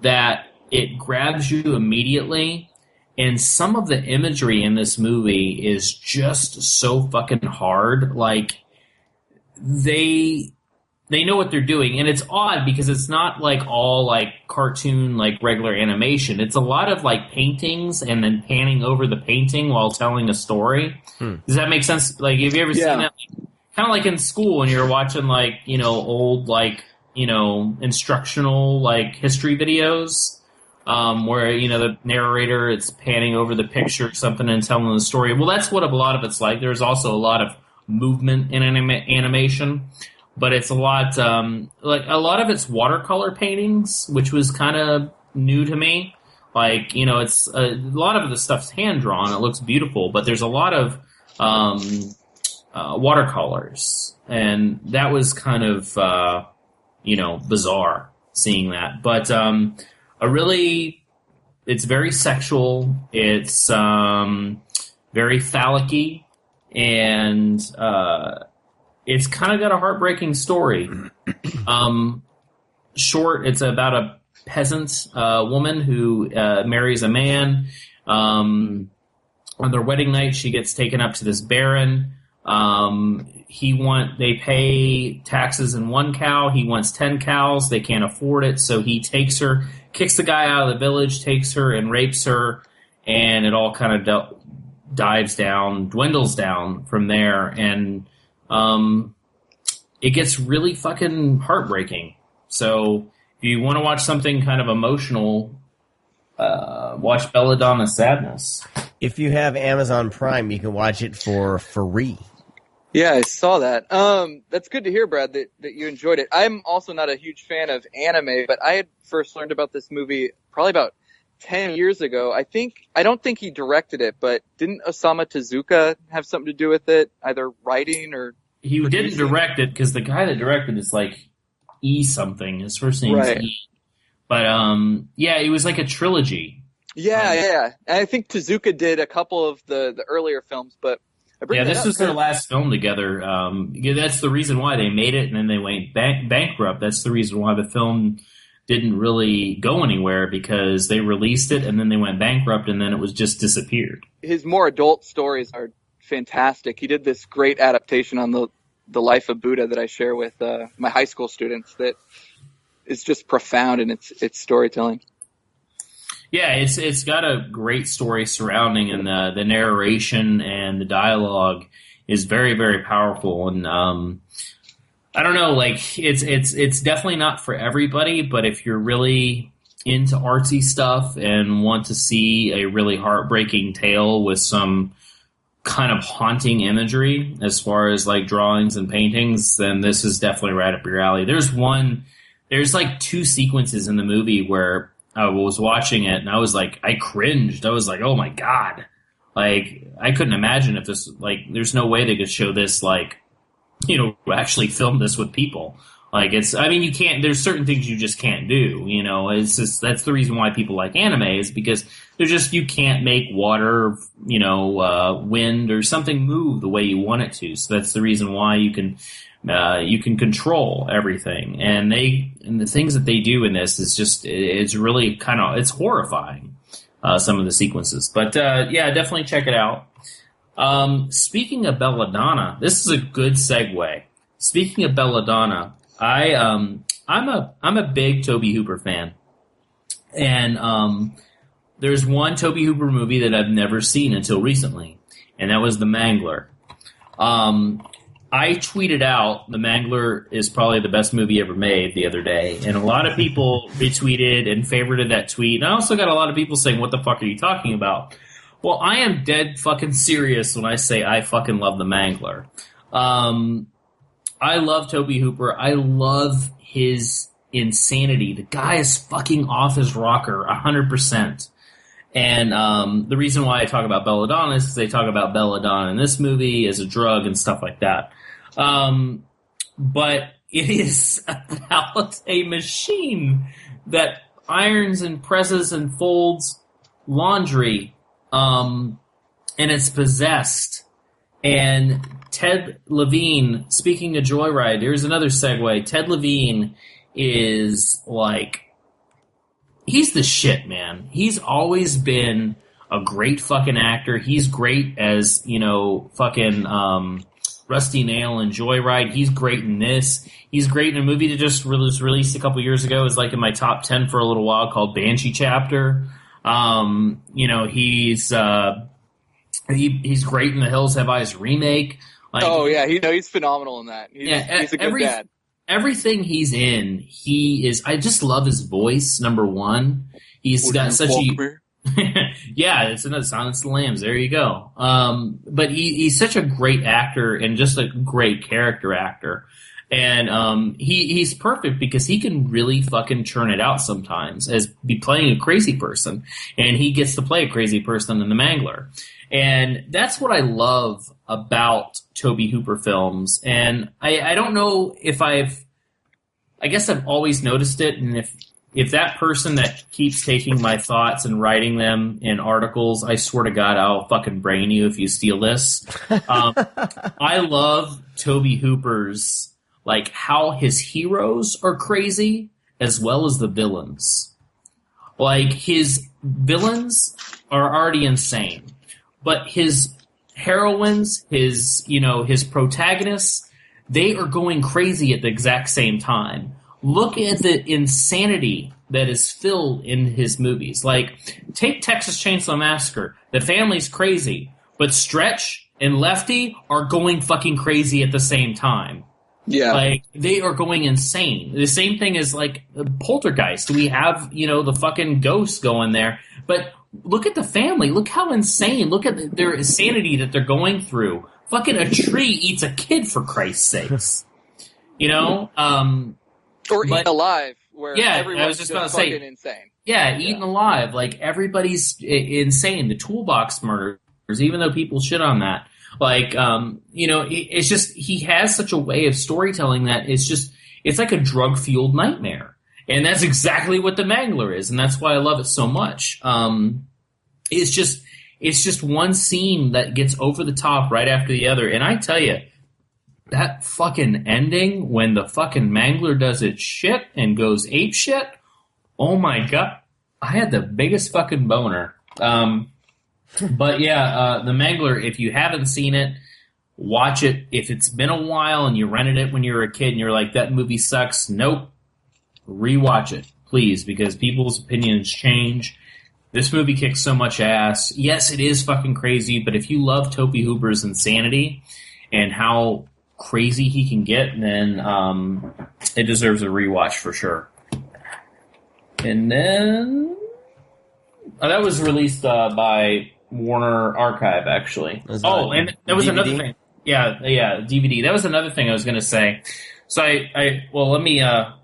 that it grabs you immediately. And some of the imagery in this movie is just so fucking hard. Like, they know what they're doing. And it's odd because it's not like all like cartoon, like regular animation. It's a lot of like paintings and then panning over the painting while telling a story. Does that make sense? Like, have you ever seen that? Kind of like in school when you're watching like, old like, instructional like history videos, where, the narrator is panning over the picture or something and telling the story. Well, that's what a lot of it's like. There's also a lot of movement in animation, but it's a lot, like a lot of it's watercolor paintings, which was kind of new to me. Like, it's a lot of the stuff's hand drawn. It looks beautiful, but there's a lot of, watercolors, and that was kind of bizarre seeing that. But it's very sexual. It's very phallic-y, and it's kind of got a heartbreaking story. Short, it's about a peasant woman who marries a man. On their wedding night, she gets taken up to this baron. They pay taxes in one cow. He wants 10 cows. They can't afford it. So he takes her, kicks the guy out of the village, takes her and rapes her. And it all kind of dwindles down from there. And, it gets really fucking heartbreaking. So if you want to watch something kind of emotional, watch Belladonna's Sadness. If you have Amazon Prime, you can watch it for free. Yeah, I saw that. That's good to hear, Brad, that you enjoyed it. I'm also not a huge fan of anime, but I had first learned about this movie probably about 10 years ago. I don't think he directed it, but didn't Osamu Tezuka have something to do with it, either writing or He producing? didn't direct it because the guy that directed is like E something. His first name is E. But it was like a trilogy. Yeah. And I think Tezuka did a couple of the earlier films, but this was their last film together. That's the reason why they made it, and then they went bankrupt. That's the reason why the film didn't really go anywhere, because they released it and then they went bankrupt, and then it was just disappeared. His more adult stories are fantastic. He did this great adaptation on the life of Buddha that I share with my high school students that is just profound in its storytelling. Yeah, it's got a great story surrounding, and the narration and the dialogue is very, very powerful. And I don't know, like it's definitely not for everybody, but if you're really into artsy stuff and want to see a really heartbreaking tale with some kind of haunting imagery as far as like drawings and paintings, then this is definitely right up your alley. There's like two sequences in the movie where I was watching it and I was like, I cringed. I was like, oh my God. Like, I couldn't imagine if this, like, there's no way they could show this, like, actually film this with people. Like, you can't, there's certain things you just can't do, it's just, that's the reason why people like anime, is because you can't make water, wind or something move the way you want it to. So that's the reason why you can control everything. And the things that they do in this is just, it's really it's horrifying, some of the sequences. But, definitely check it out. Speaking of Belladonna, this is a good segue. Speaking of Belladonna, I'm a big Tobe Hooper fan. And, there's one Tobe Hooper movie that I've never seen until recently, and that was The Mangler. I tweeted out The Mangler is probably the best movie ever made the other day, and a lot of people retweeted and favorited that tweet. And I also got a lot of people saying, what the fuck are you talking about? Well, I am dead fucking serious when I say I fucking love The Mangler. I love Tobe Hooper. I love his insanity. The guy is fucking off his rocker 100%. And the reason why I talk about belladonna is because they talk about belladonna in this movie as a drug and stuff like that. But it is about a machine that irons and presses and folds laundry, and it's possessed. And Ted Levine, speaking of Joyride, here's another segue. Ted Levine is like, he's the shit, man. He's always been a great fucking actor. He's great as, fucking Rusty Nail in Joyride. He's great in this. He's great in a movie that just was released a couple years ago. It was like in my top 10 for a little while called Banshee Chapter. He's great in the Hills Have Eyes remake. Like, he's phenomenal in that. He's a good dad. Everything he's in, I just love his voice, number one. He's got such a... yeah, it's another Silence of the Lambs. There you go. But he's such a great actor and just a great character actor. And he's perfect because he can really fucking churn it out sometimes as be playing a crazy person. And he gets to play a crazy person in The Mangler. And that's what I love about Tobe Hooper films. And I don't know if I guess I've always noticed it. And if that person that keeps taking my thoughts and writing them in articles, I swear to God, I'll fucking brain you if you steal this. I love Tobe Hooper's, like, how his heroes are crazy as well as the villains. Like, his villains are already insane. But his heroines, his protagonists, they are going crazy at the exact same time. Look at the insanity that is filled in his movies. Like, take Texas Chainsaw Massacre. The family's crazy, but Stretch and Lefty are going fucking crazy at the same time. Yeah. Like, they are going insane. The same thing as, like, Poltergeist. We have, the fucking ghosts going there. But look at the family. Look how insane. Look at their insanity that they're going through. Fucking a tree eats a kid, for Christ's sakes. Or Eaten Alive, where I was just about to say, insane. Yeah, Eaten Alive. Like, everybody's insane. The Toolbox Murders, even though people shit on that. Like, it's just, he has such a way of storytelling that it's like a drug-fueled nightmare. And that's exactly what The Mangler is, and that's why I love it so much. It's just one scene that gets over the top right after the other. And I tell you, that fucking ending when the fucking Mangler does its shit and goes ape shit, oh my God, I had the biggest fucking boner. But yeah, The Mangler, if you haven't seen it, watch it. If it's been a while and you rented it when you were a kid and you're like, that movie sucks, nope. Rewatch it, please, because people's opinions change. This movie kicks so much ass. Yes, it is fucking crazy, but if you love Tobe Hooper's insanity and how crazy he can get, then it deserves a rewatch for sure. And then that was released by Warner Archive, actually. And there was another thing. Yeah, DVD. That was another thing I was going to say. So let me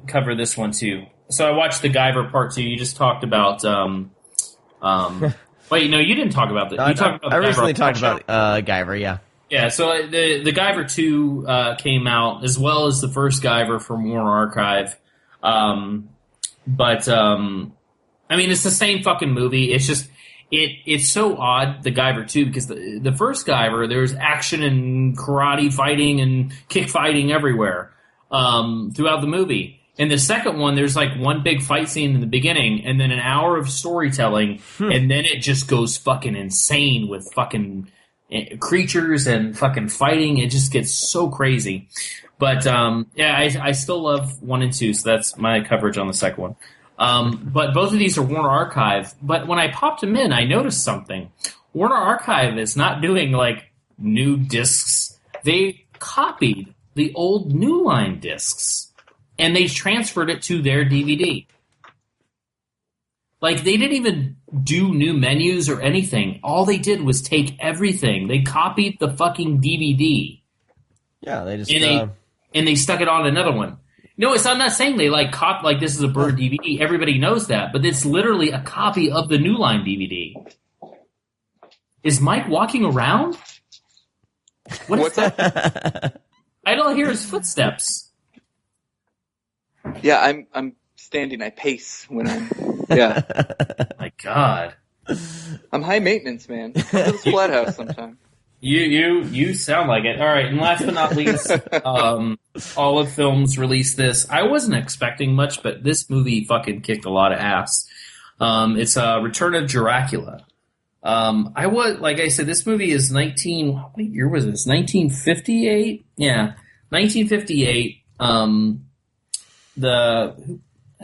cover this one too. So I watched The Guyver Part 2. You just talked about wait, no, you didn't talk about that. I recently talked about Guyver, yeah. Yeah, so the Guyver 2 came out, as well as the first Guyver from Warner Archive. But it's the same fucking movie. It's just, it's so odd, the Guyver 2, because the first Guyver, there's action and karate fighting and kick fighting everywhere throughout the movie. In the second one, there's like one big fight scene in the beginning, and then an hour of storytelling, and then it just goes fucking insane with fucking creatures and fucking fighting. It just gets so crazy. But I still love 1 and 2, so that's my coverage on the second one. But both of these are Warner Archive. But when I popped them in, I noticed something. Warner Archive is not doing like new discs. They copied the old New Line discs, and they transferred it to their DVD. Like, they didn't even do new menus or anything. All they did was take everything. They copied the fucking DVD. Yeah, they just... And they stuck it on another one. No, I'm not saying they, like, this is a Bird DVD. Everybody knows that. But it's literally a copy of the New Line DVD. Is Mike walking around? What's that? I don't hear his footsteps. Yeah, I'm standing. I pace when I'm... Yeah. My God. I'm high maintenance, man. Come to the Splathouse sometime. You sound like it. All right, and last but not least, Olive Films released this. I wasn't expecting much, but this movie fucking kicked a lot of ass. It's Return of Dracula. Like I said, this movie is what year was this? 1958? Yeah, 1958.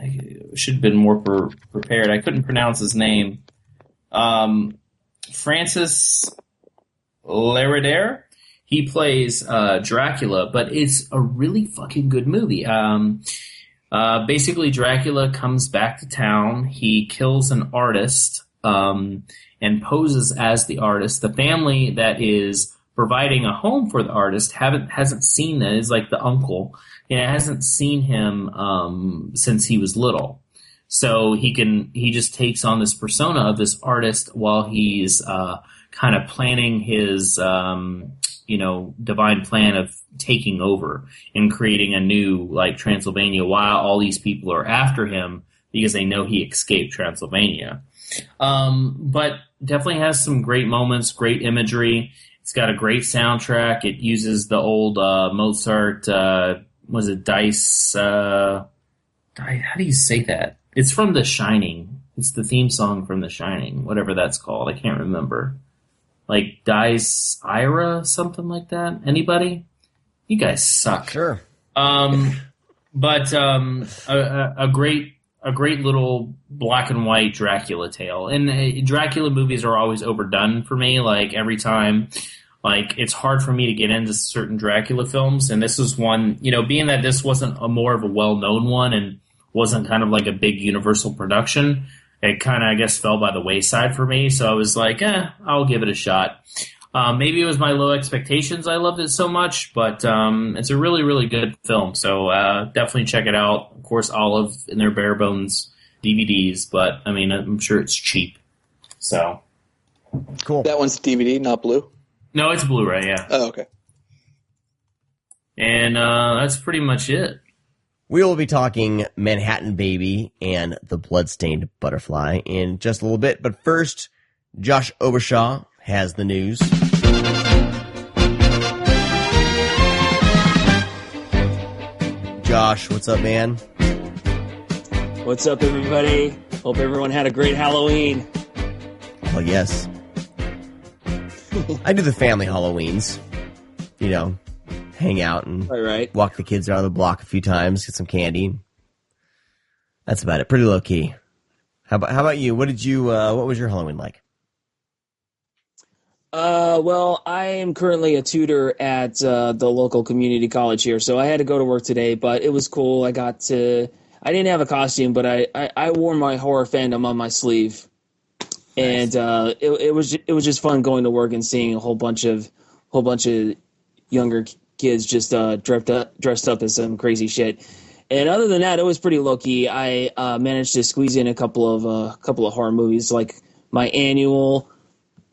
I should have been more prepared. I couldn't pronounce his name. Francis Leridaire. He plays Dracula, but it's a really fucking good movie. Basically, Dracula comes back to town. He kills an artist and poses as the artist. The family that is providing a home for the artist hasn't seen it. It's like the uncle. And hasn't seen him since he was little. So he just takes on this persona of this artist while he's kind of planning his divine plan of taking over and creating a new like Transylvania while all these people are after him because they know he escaped Transylvania. But definitely has some great moments, great imagery. It's got a great soundtrack. It uses the old Mozart was it Dice? How do you say that? It's from The Shining. It's the theme song from The Shining, whatever that's called. I can't remember. Like Dice Ira, something like that. Anybody? You guys suck. Sure. But a great little black and white Dracula tale. And Dracula movies are always overdone for me. Like every time. Like, it's hard for me to get into certain Dracula films, and this is one, being that this wasn't more of a well-known one and wasn't kind of like a big Universal production, it kind of, I guess, fell by the wayside for me, so I was like, I'll give it a shot. Maybe it was my low expectations I loved it so much, but it's a really, really good film, so definitely check it out. Of course, Olive in their bare bones DVDs, but, I mean, I'm sure it's cheap, so. Cool. That one's DVD, not blue? No, it's Blu-ray, yeah. Oh, okay. And that's pretty much it. We will be talking Manhattan Baby and the Bloodstained Butterfly in just a little bit. But first, Josh Obershaw has the news. Josh, what's up, man? What's up, everybody? Hope everyone had a great Halloween. Well, yes. I do the family Halloweens, hang out and walk the kids out of the block a few times, get some candy. That's about it. Pretty low key. How about you? What was your Halloween like? Well, I am currently a tutor at the local community college here, so I had to go to work today, but it was cool. I didn't have a costume, but I wore my horror fandom on my sleeve. And it was just fun going to work and seeing a whole bunch of younger kids just dressed up as some crazy shit. And other than that, it was pretty low key. I managed to squeeze in a couple of horror movies, like my annual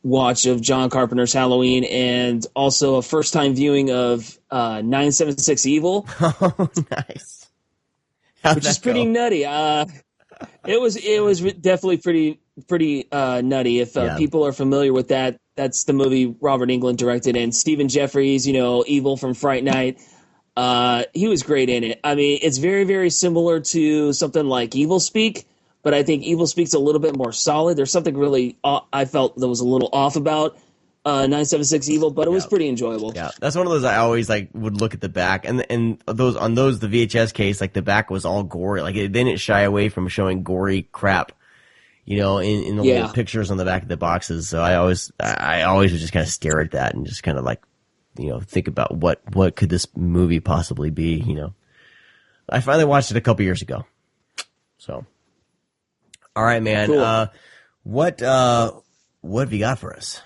watch of John Carpenter's Halloween, and also a first time viewing of 976 Evil. Oh, nice. Which is pretty nutty. It was definitely pretty nutty. If people are familiar with that, that's the movie Robert Englund directed, and Stephen Jeffries, Evil from Fright Night. He was great in it. I mean, it's very, very similar to something like Evil Speak, but I think Evil Speak's a little bit more solid. There's something really I felt that was a little off about 976 Evil, but it was pretty enjoyable. Yeah, that's one of those I always would look at the back, and the VHS case, the back was all gory. They didn't shy away from showing gory crap, in the little pictures on the back of the boxes. So I always would just kind of stare at that and just kind of think about what could this movie possibly be. I finally watched it a couple years ago, so. All right, man. Cool. What have you got for us?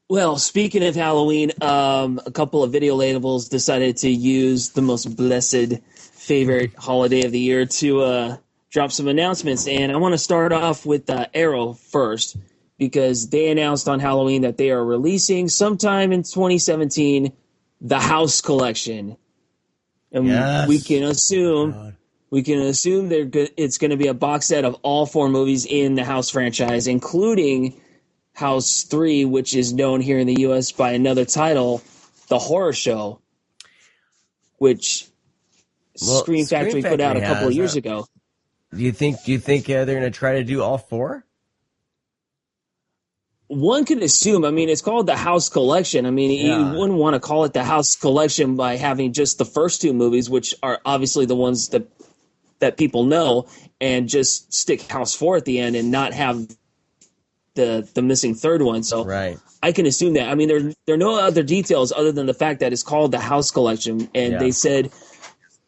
Well, speaking of Halloween, a couple of video labels decided to use the most blessed favorite holiday of the year to drop some announcements. And I want to start off with Arrow first, because they announced on Halloween that they are releasing sometime in 2017 the House Collection. And Yes. we can assume it's going to be a box set of all 4 movies in the House franchise, including House 3, which is known here in the U.S. by another title, The Horror Show, which Scream Factory put out a couple of years ago. Do you think they're going to try to do all 4? One could assume. I mean, it's called the House Collection. I mean, you wouldn't want to call it the House Collection by having just the first 2 movies, which are obviously the ones that people know, and just stick House 4 at the end and not have the missing third one. So right. I can assume that. I mean, there are no other details other than the fact that it's called the House Collection, and they said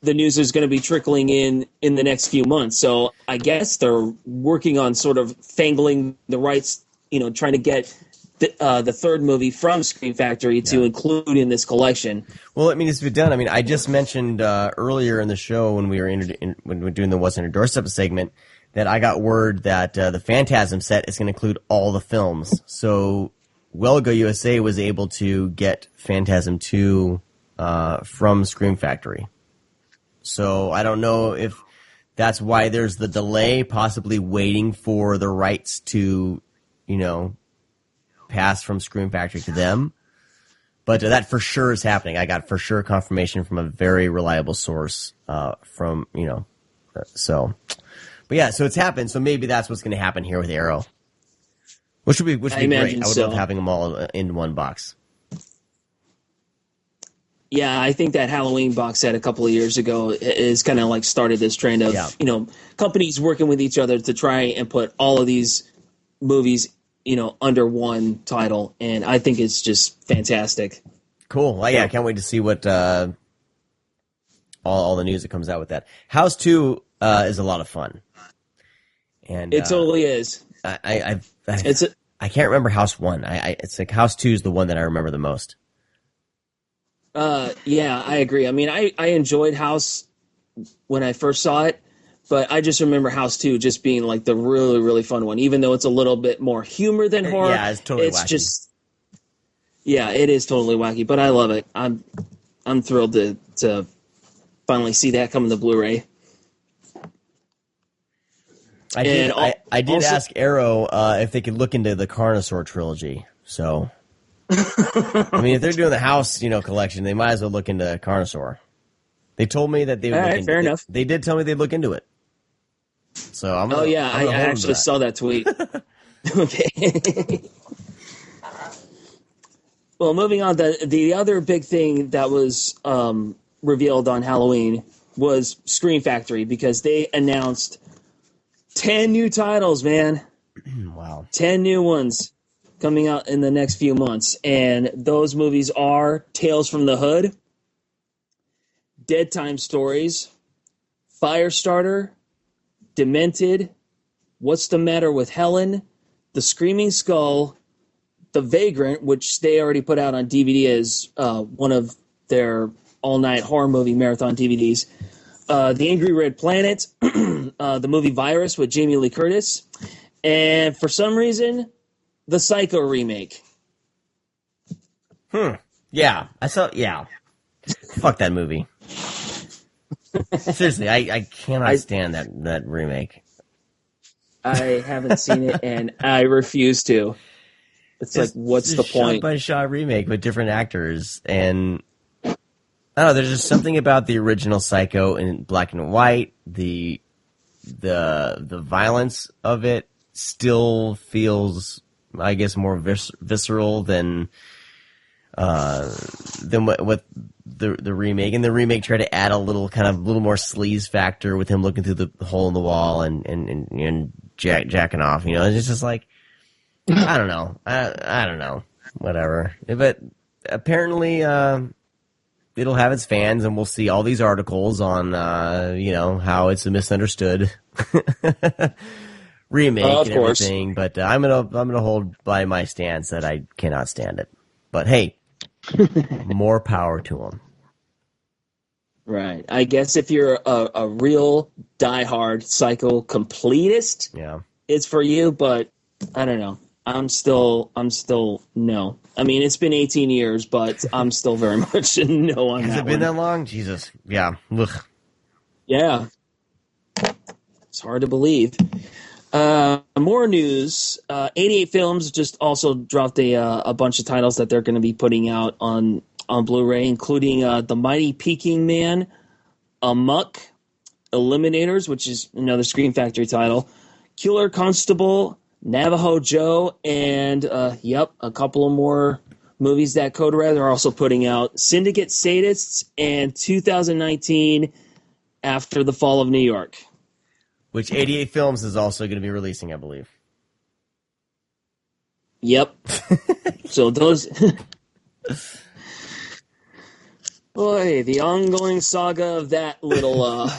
the news is going to be trickling in the next few months. So I guess they're working on sort of fangling the rights, trying to get the third movie from Scream Factory to include in this collection. Well, it needs to be done. I mean, I just mentioned earlier in the show when we were when we were doing the What's on Your Doorstep segment that I got word that the Phantasm set is going to include all the films. So Well Go USA was able to get Phantasm 2 from Scream Factory. So I don't know if that's why there's the delay, possibly waiting for the rights to, pass from Scream Factory to them. But that for sure is happening. I got for sure confirmation from a very reliable source so. But yeah, so it's happened. So maybe that's what's going to happen here with Arrow, which would be great. I would love having them all in one box. Yeah, I think that Halloween box set a couple of years ago is kind of like started this trend of companies working with each other to try and put all of these movies under one title, and I think it's just fantastic. Cool. Well, yeah, I can't wait to see what all the news that comes out with that. House 2 is a lot of fun. And it totally is. I can't remember House 1. It's like House 2 is the one that I remember the most. Yeah, I agree. I mean, I enjoyed House when I first saw it, but I just remember House 2 just being like the really, really fun one, even though it's a little bit more humor than horror. Yeah, it's totally wacky. It is totally wacky, but I love it. I'm thrilled to finally see that come in the Blu-ray. I did ask Arrow if they could look into the Carnosaur trilogy. So, I mean, if they're doing the House, collection, they might as well look into Carnosaur. They told me that they would look into it. Fair enough. They did tell me they'd look into it. So I actually saw that tweet. Okay. Well, moving on, the other big thing that was revealed on Halloween was Scream Factory, because they announced 10 new titles, man. Wow. 10 new ones coming out in the next few months. And those movies are Tales from the Hood, Dead Time Stories, Firestarter, Demented, What's the Matter with Helen, The Screaming Skull, The Vagrant, which they already put out on DVD as one of their all-night horror movie marathon DVDs, The Angry Red Planet, the movie Virus with Jamie Lee Curtis, and for some reason, the Psycho remake. Yeah, I saw. Yeah, fuck that movie. Seriously, I cannot stand that remake. I haven't seen it, and I refuse to. It's like, what's the point? Shot-by-shot remake with different actors, and I don't know. There's just something about the original Psycho in black and white. The violence of it still feels, I guess, more visceral than what the remake. And the remake tried to add a little more sleaze factor with him looking through the hole in the wall and jacking off. It's just like, I don't know. I don't know. Whatever. But apparently, it'll have its fans, and we'll see all these articles on how it's a misunderstood remake and everything. But I'm gonna hold by my stance that I cannot stand it. But hey, more power to them. Right. I guess if you're a real diehard Psycho completist, yeah, it's for you. But I don't know. I'm still no. I mean, it's been 18 years, but I'm still very much a no on that. Has it been that long? Jesus. Yeah. Ugh. Yeah. It's hard to believe. More news. 88 Films just also dropped a bunch of titles that they're going to be putting out on Blu-ray, including The Mighty Peking Man, Amok, Eliminators, which is another Scream Factory title, Killer Constable, Navajo Joe, and a couple of more movies that Code Red are also putting out. Syndicate Sadists and 2019 After the Fall of New York. Which 88 Films is also going to be releasing, I believe. Yep. So those... Boy, the ongoing saga of that little...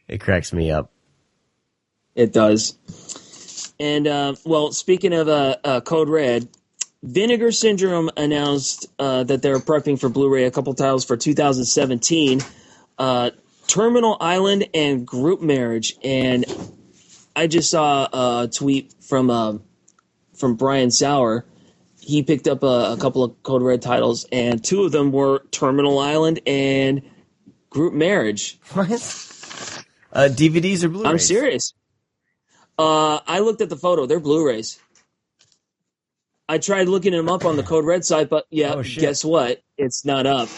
It cracks me up. It does. And, speaking of Code Red, Vinegar Syndrome announced that they're prepping for Blu-ray a couple titles for 2017, Terminal Island and Group Marriage. And I just saw a tweet from Brian Sauer. He picked up a couple of Code Red titles, and two of them were Terminal Island and Group Marriage. What? DVDs or Blu-rays? I'm serious. I looked at the photo. They're Blu-rays. I tried looking them up on the Code Red site, but guess what? It's not up.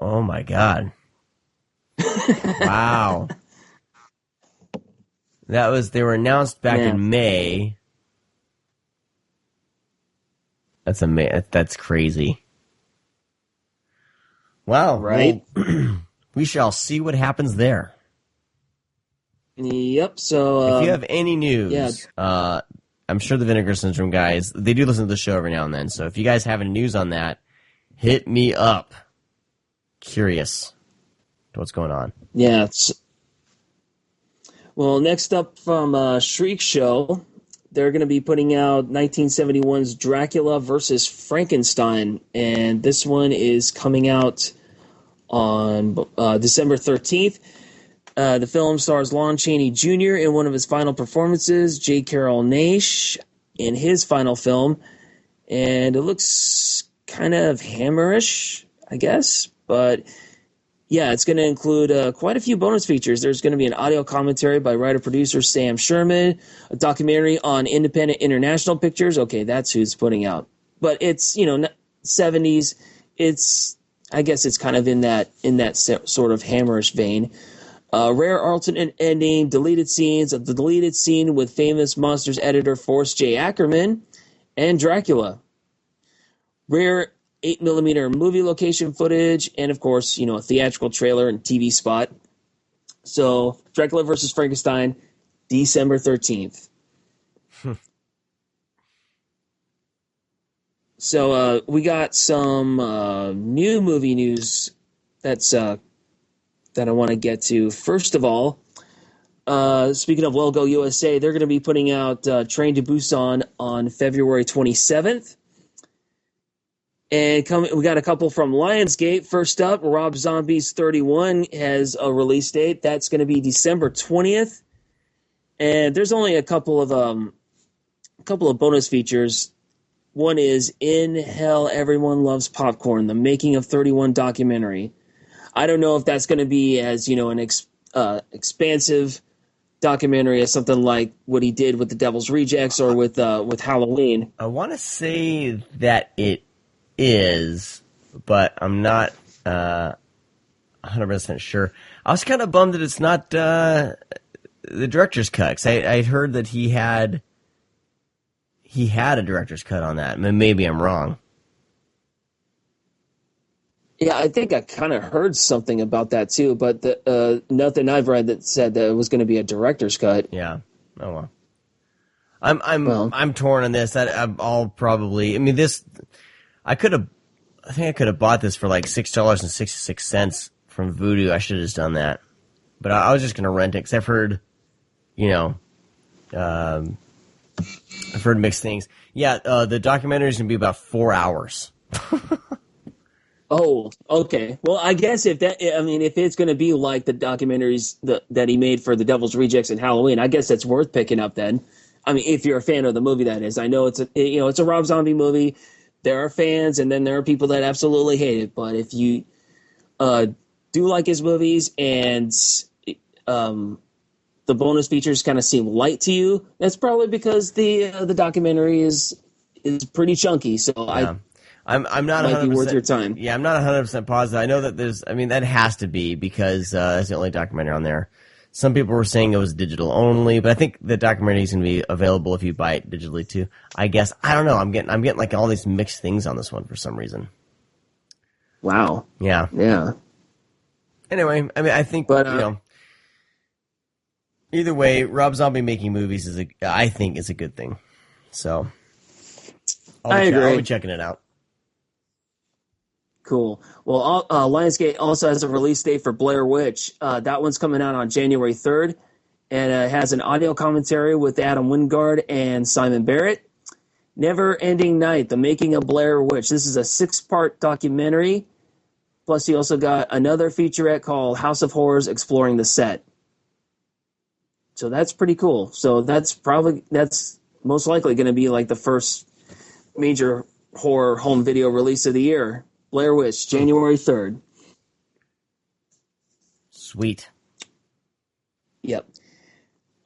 Oh my God. Wow. They were announced back in May. That's crazy. Wow. Right? Well, we shall see what happens there. Yep. So if you have any news, I'm sure the Vinegar Syndrome guys, they do listen to the show every now and then. So if you guys have any news on that, hit me up. Curious to what's going on. Yeah. Well, next up from Shriek Show, they're going to be putting out 1971's Dracula versus Frankenstein, and this one is coming out on December 13th. The film stars Lon Chaney Jr. in one of his final performances, J. Carroll Naish in his final film, and it looks kind of hammerish, I guess, but yeah, it's going to include quite a few bonus features. There's going to be an audio commentary by writer-producer Sam Sherman, a documentary on Independent International Pictures. Okay, that's who's putting out. But it's, 70s. I guess it's kind of in that sort of hammerish vein. Rare alternate ending, deleted scenes, the deleted scene with famous Monsters editor Forrest J. Ackerman, and Dracula. Rare 8mm movie location footage, and of course, a theatrical trailer and TV spot. So, Dracula vs. Frankenstein, December 13th. So, we got some new movie news that I want to get to. First of all, speaking of Logo USA, they're going to be putting out Train to Busan on February 27th. And we got a couple from Lionsgate. First up, Rob Zombie's 31 has a release date. That's going to be December 20th. And there's only a couple of bonus features. One is In Hell Everyone Loves Popcorn, the Making of 31 documentary. I don't know if that's going to be as, an expansive documentary as something like what he did with The Devil's Rejects or with Halloween. I want to say that it is, but I'm not 100% sure. I was kind of bummed that it's not the director's cut, 'cause I heard that he had a director's cut on that. Maybe I'm wrong. Yeah, I think I kind of heard something about that too, but nothing I've read that said that it was going to be a director's cut. Yeah. Oh well. I'm torn on this. I'll probably. I mean, this. I think I could have bought this for like $6.66 from Vudu. I should have just done that, but I was just gonna rent it because I've heard, I've heard mixed things. Yeah, the documentary is gonna be about 4 hours. Oh, okay. Well, I guess if it's going to be like the documentaries that he made for The Devil's Rejects and Halloween, I guess that's worth picking up then. I mean, if you're a fan of the movie, that is. I know it's a Rob Zombie movie. There are fans, and then there are people that absolutely hate it. But if you do like his movies and the bonus features kind of seem light to you, that's probably because the documentary is pretty chunky. So yeah. I'm not 100%, might be worth your time. Yeah, I'm not 100% positive. I know that that has to be because that's the only documentary on there. Some people were saying it was digital only, but I think the documentary is going to be available if you buy it digitally too. I guess. I don't know. I'm getting like all these mixed things on this one for some reason. Wow. Yeah. Yeah. Anyway, I mean, I think, either way, Rob Zombie making movies I think is a good thing. So I agree. I'll be checking it out. Cool. Well, Lionsgate also has a release date for Blair Witch. That one's coming out on January 3rd, and it has an audio commentary with Adam Wingard and Simon Barrett. Never Ending Night, The Making of Blair Witch. This is a 6-part documentary. Plus, you also got another featurette called House of Horrors Exploring the Set. So that's pretty cool. So that's most likely going to be like the first major horror home video release of the year. Blair Witch, January 3rd. Sweet. Yep.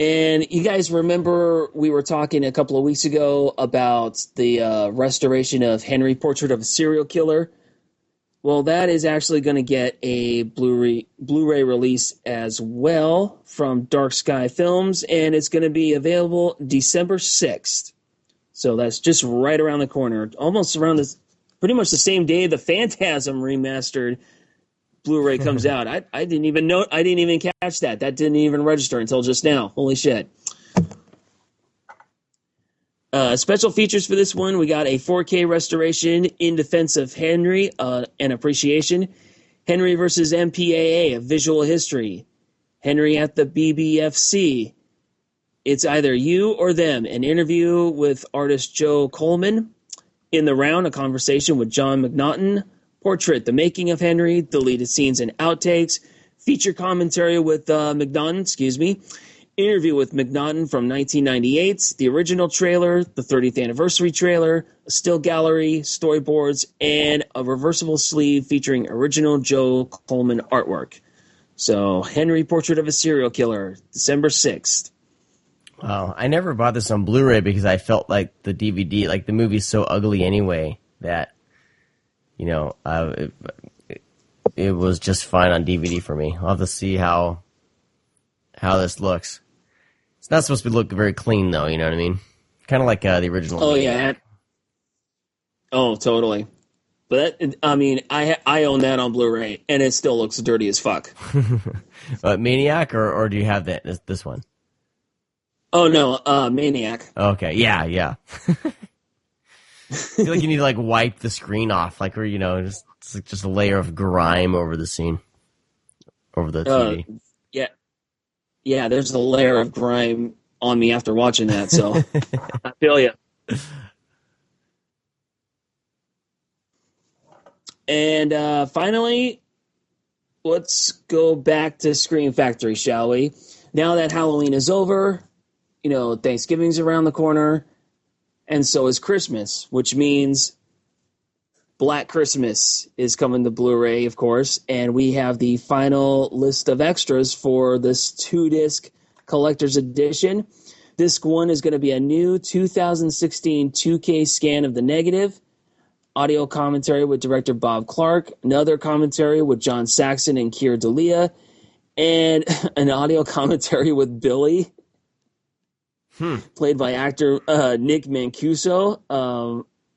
And you guys remember we were talking a couple of weeks ago about the restoration of Henry, Portrait of a Serial Killer. Well, that is actually going to get a Blu-ray release as well from Dark Sky Films, and it's going to be available December 6th. So that's just right around the corner, almost around this. Pretty much the same day the Phantasm remastered Blu-ray comes out. I didn't even know. I didn't even catch that. That didn't even register until just now. Holy shit. Special features for this one. We got a 4K restoration in defense of Henry, an appreciation. Henry versus MPAA, a visual history. Henry at the BBFC. It's either you or them. An interview with artist Joe Coleman. In the Round, a conversation with John McNaughton. Portrait, The Making of Henry, deleted scenes and outtakes. Feature commentary with McNaughton, Interview with McNaughton from 1998. The original trailer, the 30th anniversary trailer, a still gallery, storyboards, and a reversible sleeve featuring original Joe Coleman artwork. So, Henry, Portrait of a Serial Killer, December 6th. Wow, I never bought this on Blu-ray because I felt like the DVD, like the movie's so ugly anyway that, it was just fine on DVD for me. I'll have to see how this looks. It's not supposed to look very clean though, you know what I mean? Kind of like the original. Oh yeah. Oh, totally. But I own that on Blu-ray and it still looks dirty as fuck. Maniac or do you have this one? Oh, no, Maniac. Okay, yeah. I feel like you need to, wipe the screen off, just a layer of grime over the scene, over the TV. Yeah, there's a layer of grime on me after watching that, so I feel you. And finally, let's go back to Scream Factory, shall we? Now that Halloween is over... Thanksgiving's around the corner, and so is Christmas, which means Black Christmas is coming to Blu-ray, of course, and we have the final list of extras for this 2-disc collector's edition. Disc 1 is going to be a new 2016 2K scan of the negative, audio commentary with director Bob Clark, another commentary with John Saxon and Keir Dalia, and an audio commentary with Billy, played by actor Nick Mancuso.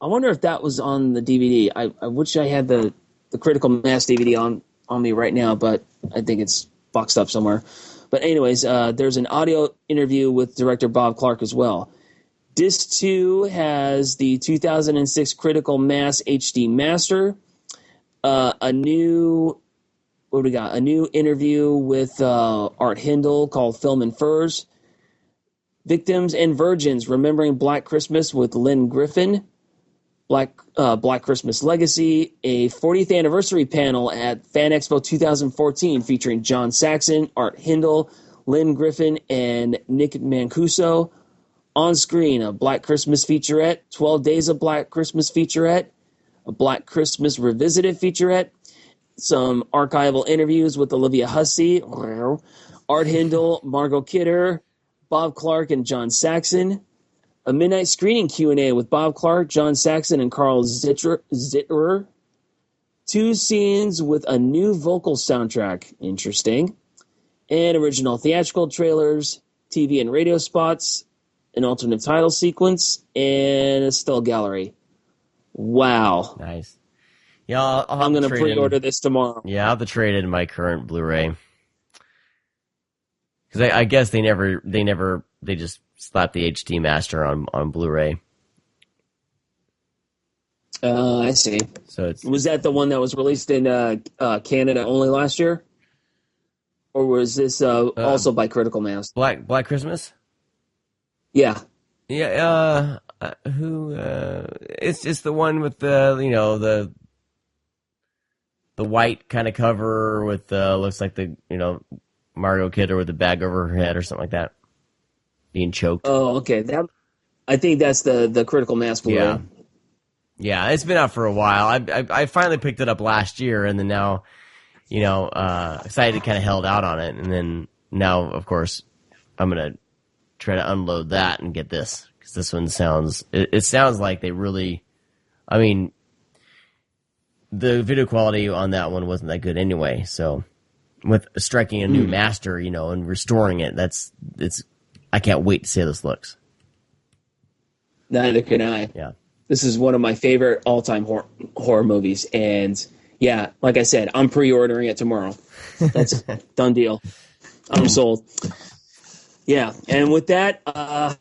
I wonder if that was on the DVD. I wish I had the Critical Mass DVD on me right now, but I think it's boxed up somewhere. But anyways, there's an audio interview with director Bob Clark as well. Disc 2 has the 2006 Critical Mass HD Master. A new interview with Art Hindle called Film and Furs. Victims and Virgins, Remembering Black Christmas with Lynn Griffin. Black Christmas Legacy, a 40th anniversary panel at Fan Expo 2014 featuring John Saxon, Art Hindle, Lynn Griffin, and Nick Mancuso. On Screen, a Black Christmas featurette, 12 Days of Black Christmas featurette, a Black Christmas Revisited featurette, some archival interviews with Olivia Hussey, Art Hindle, Margot Kidder, Bob Clark, and John Saxon. A midnight screening Q&A with Bob Clark, John Saxon, and Carl Zitterer. 2 scenes with a new vocal soundtrack. Interesting. And original theatrical trailers, TV and radio spots, an alternate title sequence, and a still gallery. Wow. Nice. Yeah, I'm going to pre-order this tomorrow. Yeah, I'll have to trade in my current Blu-ray. Because I guess they just slapped the HD master on Blu-ray. I see. So was that the one that was released in Canada only last year? Or was this also by Critical Mass? Black Christmas? Yeah. Yeah, it's the one with the white kind of cover with looks like Margot Kidder with the bag over her head or something like that, being choked. Oh, okay. I think that's the Critical Mass Blu-ray. Yeah, it's been out for a while. I finally picked it up last year, and then now, excited kind of held out on it, and then now, of course, I'm gonna try to unload that and get this, because this one sounds like they really, I mean, the video quality on that one wasn't that good anyway. So with striking a new master, and restoring it, I can't wait to see how this looks. Neither can I. Yeah. This is one of my favorite all-time horror movies. And yeah, like I said, I'm pre-ordering it tomorrow. That's a done deal. I'm sold. Yeah. And with that, I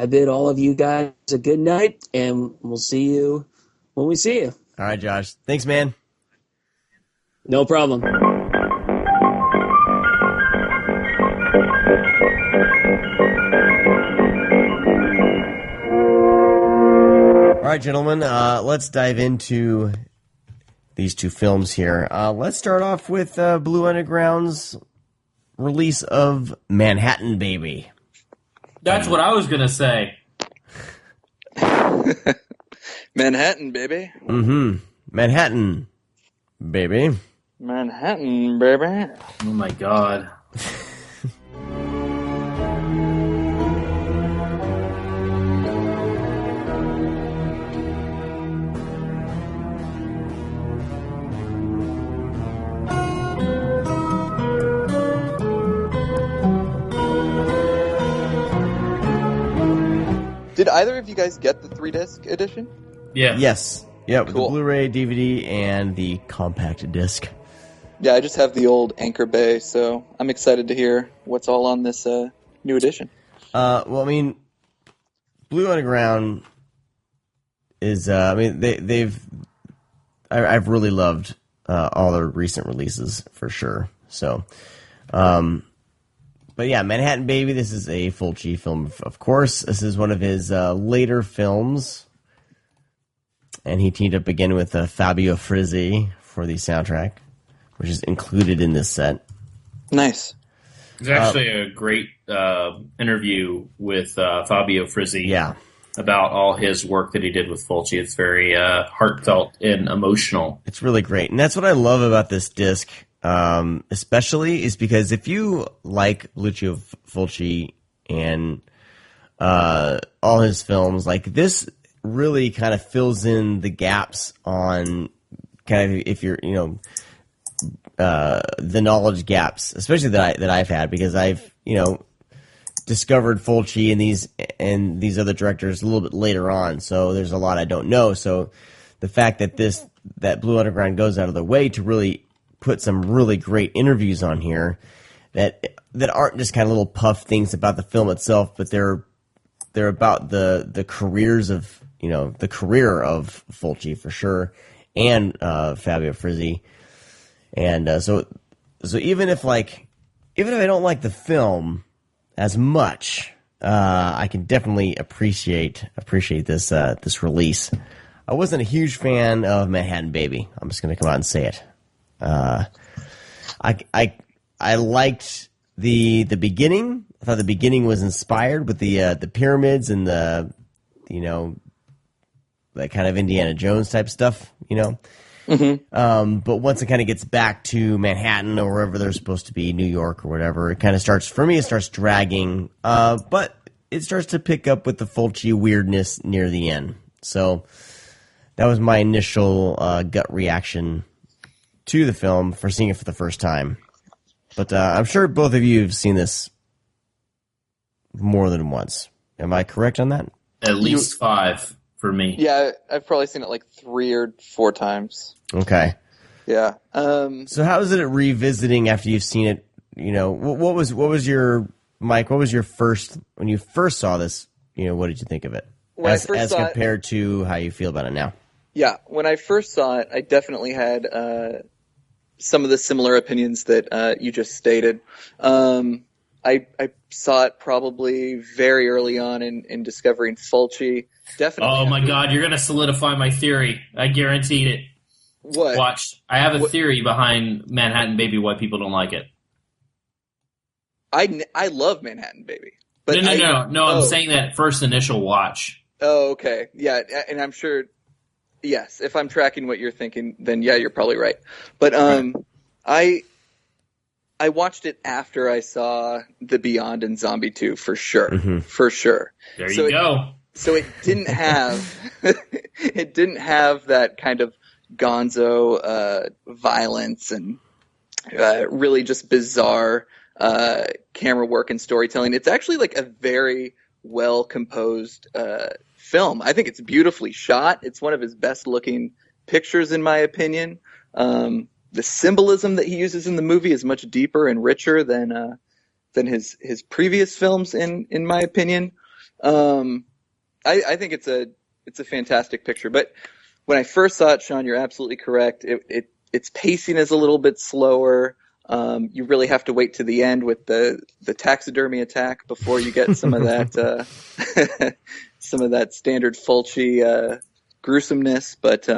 bid all of you guys a good night, and we'll see you when we see you. All right, Josh. Thanks, man. No problem. All right, gentlemen, let's dive into these 2 films here. Let's start off with Blue Underground's release of Manhattan Baby. That's what I was going to say. Manhattan, baby. Mm-hmm. Manhattan Baby. Manhattan, baby. Oh, my God. Did either of you guys get the 3-disc edition? Yeah. Yes. Yeah, with Cool. the Blu-ray, DVD, and the compact disc. Yeah, I just have the old Anchor Bay, so I'm excited to hear what's all on this new edition. Well, I mean, Blue Underground is, I've really loved all their recent releases for sure. So, but yeah, Manhattan Baby, this is a Fulci film, of course. This is one of his later films. And he teamed up again with Fabio Frizzi for the soundtrack, which is included in this set. Nice. It's actually a great interview with Fabio Frizzi. Yeah. About all his work that he did with Fulci. It's very heartfelt and emotional. It's really great. And that's what I love about this disc, especially, is because if you like Lucio Fulci and all his films, like this really kind of fills in the gaps on kind of, if you're, the knowledge gaps, especially that I've had, because I've, discovered Fulci and these other directors a little bit later on. So there's a lot I don't know. So the fact that Blue Underground goes out of their way to really put some really great interviews on here that aren't just kind of little puff things about the film itself, but they're they're about the careers of the career of Fulci for sure, and Fabio Frizzi, and so even if I don't like the film as much, I can definitely appreciate this release. I wasn't a huge fan of Manhattan Baby. I'm just going to come out and say it. I liked the beginning. I thought the beginning was inspired with the pyramids and the that kind of Indiana Jones type stuff, Mm-hmm. But once it kind of gets back to Manhattan or wherever they're supposed to be, New York or whatever, it kind of starts dragging. But it starts to pick up with the Fulci weirdness near the end. So that was my initial gut reaction to the film for seeing it for the first time. But I'm sure both of you have seen this more than once. Am I correct on that? At least 5 for me. Yeah, I've probably seen it like 3 or 4 times. Okay. Yeah. So how is it revisiting after you've seen it? What was your Mike? What was your when you first saw this? What did you think of it as compared to how you feel about it now? Yeah, when I first saw it, I definitely had some of the similar opinions that you just stated. I saw it probably very early on in discovering Fulci. Definitely. Oh my God, you're gonna solidify my theory. I guaranteed it. What? Watch. I have a theory behind Manhattan Baby, why people don't like it. I love Manhattan Baby. But No. I'm saying that first initial watch. Oh, okay. Yeah, and I'm sure, yes, if I'm tracking what you're thinking, then yeah, you're probably right. But I watched it after I saw The Beyond and Zombie 2 for sure. Mm-hmm. For sure. There you go. So it didn't have that kind of gonzo violence and really just bizarre camera work and storytelling. It's actually like a very well composed film. I think it's beautifully shot. It's one of his best looking pictures, in my opinion. The symbolism that he uses in the movie is much deeper and richer than his previous films, in my opinion. I think it's a fantastic picture. But when I first saw it, Sean, you're absolutely correct. Its pacing is a little bit slower. You really have to wait to the end with the taxidermy attack before you get some of that some of that standard Fulci gruesomeness. But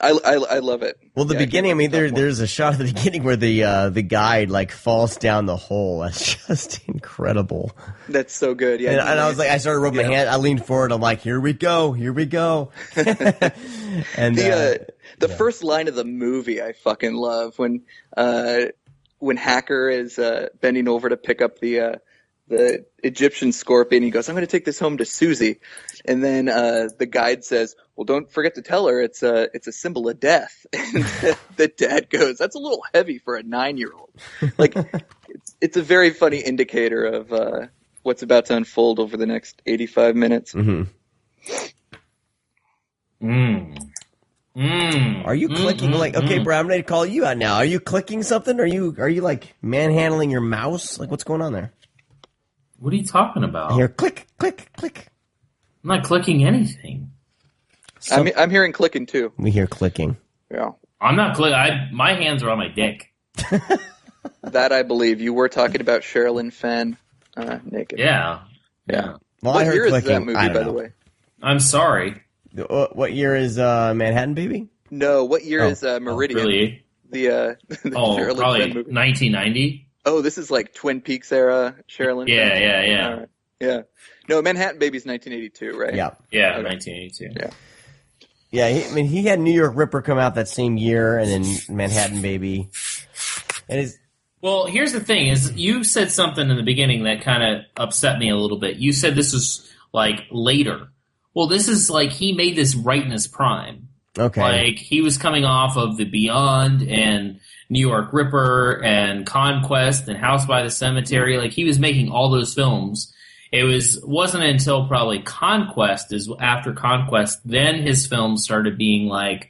I love it. Well, the beginning. I mean, there's a shot at the beginning where the guide like falls down the hole. That's just incredible. That's so good. Yeah, and I was like, I started rubbing my hand. I leaned forward. I'm like, here we go. And the first line of the movie I fucking love when Hacker is bending over to pick up the Egyptian scorpion. He goes, I'm going to take this home to Susie. And then the guide says, well, don't forget to tell her it's a symbol of death. And the dad goes, that's a little heavy for a 9-year-old. Like, it's a very funny indicator of what's about to unfold over the next 85 minutes. Mm-hmm. Are you clicking okay, bro? I'm ready to call you out now. Are you clicking something? Are you like manhandling your mouse? Like, what's going on there? What are you talking about? I hear click, click, click. I'm not clicking anything. I'm hearing clicking too. We hear clicking. Yeah. I'm not clicking. My hands are on my dick. That I believe. You were talking about Sherilyn Fenn naked. Yeah. Well, what I heard year clicking. is that movie, by the way? I'm sorry. What year is Manhattan Baby? No, what year is Meridian? Really? The Sherilyn probably Fenn movie. 1990. Oh, this is like Twin Peaks era Sherilyn Fenn? Yeah. All right. Yeah. No, Manhattan Baby's 1982, right? Yeah. Yeah, Okay. 1982. Yeah. Yeah, he had New York Ripper come out that same year, and then Manhattan Baby. And Well, here's the thing: is you said something in the beginning that kind of upset me a little bit. You said this was like later. Well, this is like he made this right in his prime. okay. Like he was coming off of The Beyond and New York Ripper and Conquest and House by the Cemetery. Like he was making all those films. It wasn't until probably Conquest then his films started being like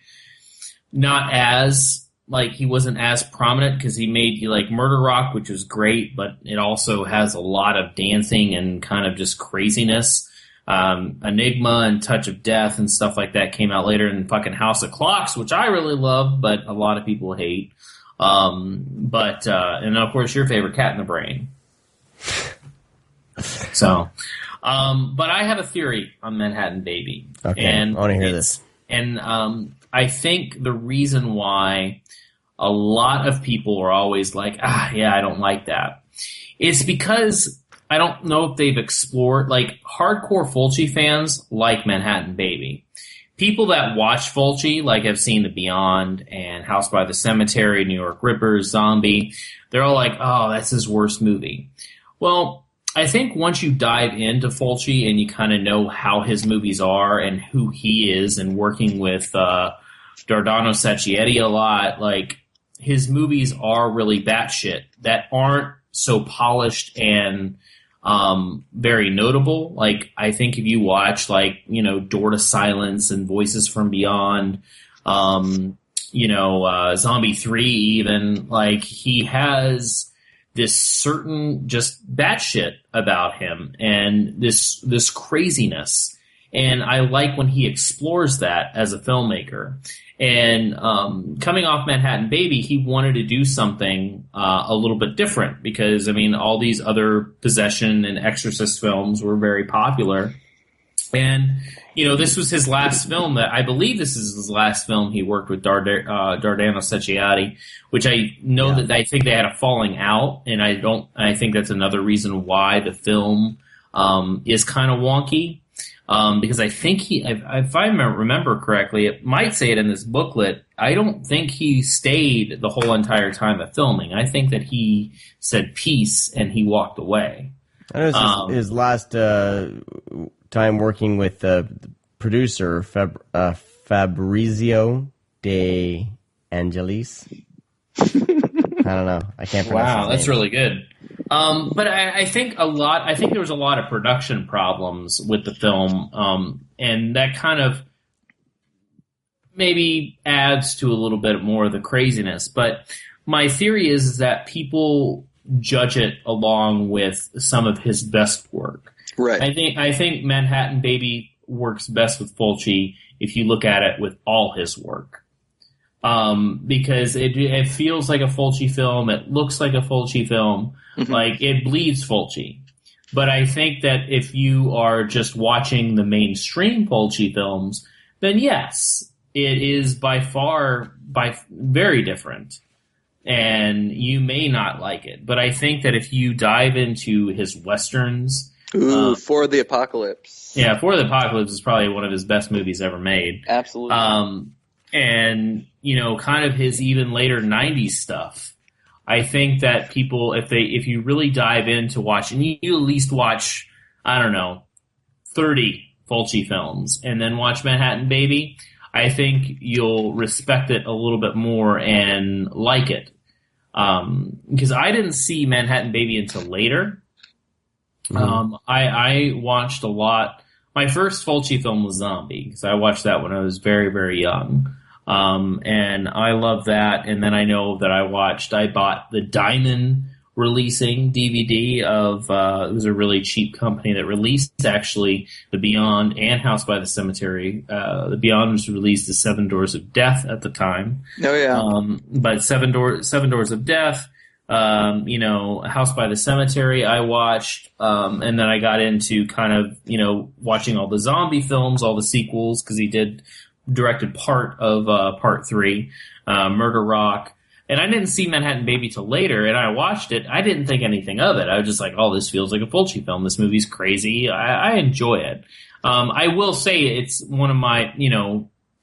not as like he wasn't as prominent because he made like Murder Rock, which was great, but it also has a lot of dancing and kind of just craziness. Enigma and Touch of Death and stuff like that came out later, in fucking House of Clocks, which I really love, but a lot of people hate. And of course your favorite, Cat in the Brain. So, but I have a theory on Manhattan Baby. Okay, and I want to hear this. And I think the reason why a lot of people are always like, I don't like that, is because I don't know if they've explored, like, hardcore Fulci fans like Manhattan Baby. People that watch Fulci, like, have seen The Beyond and House by the Cemetery, New York Rippers, Zombie. They're all like, oh, that's his worst movie. Well, I think once you dive into Fulci and you kind of know how his movies are and who he is, and working with Giordano Sacchietti a lot, like, his movies are really batshit that aren't so polished and very notable. Like, I think if you watch, like, Door to Silence and Voices from Beyond, Zombie 3 even, like, he has this certain just batshit about him and this craziness. And I like when he explores that as a filmmaker. And coming off Manhattan Baby, he wanted to do something a little bit different because, I mean, all these other possession and exorcist films were very popular. And, this was his last film. I believe this is his last film he worked with Giordano Sacchietti, which I know that I think they had a falling out. And I think that's another reason why the film is kind of wonky. Because I think if I remember correctly, it might say it in this booklet, I don't think he stayed the whole entire time of filming. I think that he said peace and he walked away. I know his last time working with the producer, Fabrizio De Angelis. I don't know. I can't pronounce his name. That's really good. But I think there was a lot of production problems with the film, and that kind of maybe adds to a little bit more of the craziness. But my theory is that people judge it along with some of his best work. Right. I think Manhattan Baby works best with Fulci if you look at it with all his work. Because it feels like a Fulci film, it looks like a Fulci film, like it bleeds Fulci. But I think that if you are just watching the mainstream Fulci films, then yes, it is by very different. And you may not like it. But I think that if you dive into his westerns... For the Apocalypse. Yeah, For the Apocalypse is probably one of his best movies ever made. Absolutely. And, kind of his even later 90s stuff. I think that people, if you really dive into watching, you at least watch, 30 Fulci films and then watch Manhattan Baby, I think you'll respect it a little bit more and like it. Because I didn't see Manhattan Baby until later. I watched a lot. My first Fulci film was Zombie, because I watched that when I was very, very young. And I love that. And then I know that I bought the Diamond releasing DVD of, it was a really cheap company that released actually The Beyond and House by the Cemetery. The Beyond was released as Seven Doors of Death at the time. Oh yeah. But Seven Doors of Death, House by the Cemetery I watched, and then I got into kind of, watching all the zombie films, all the sequels, because he directed part of part 3, Murder Rock. And I didn't see Manhattan Baby till later, and I watched it. I didn't think anything of it. I was just like, oh, this feels like a Fulci film. This movie's crazy. I enjoy it. I will say it's one of my,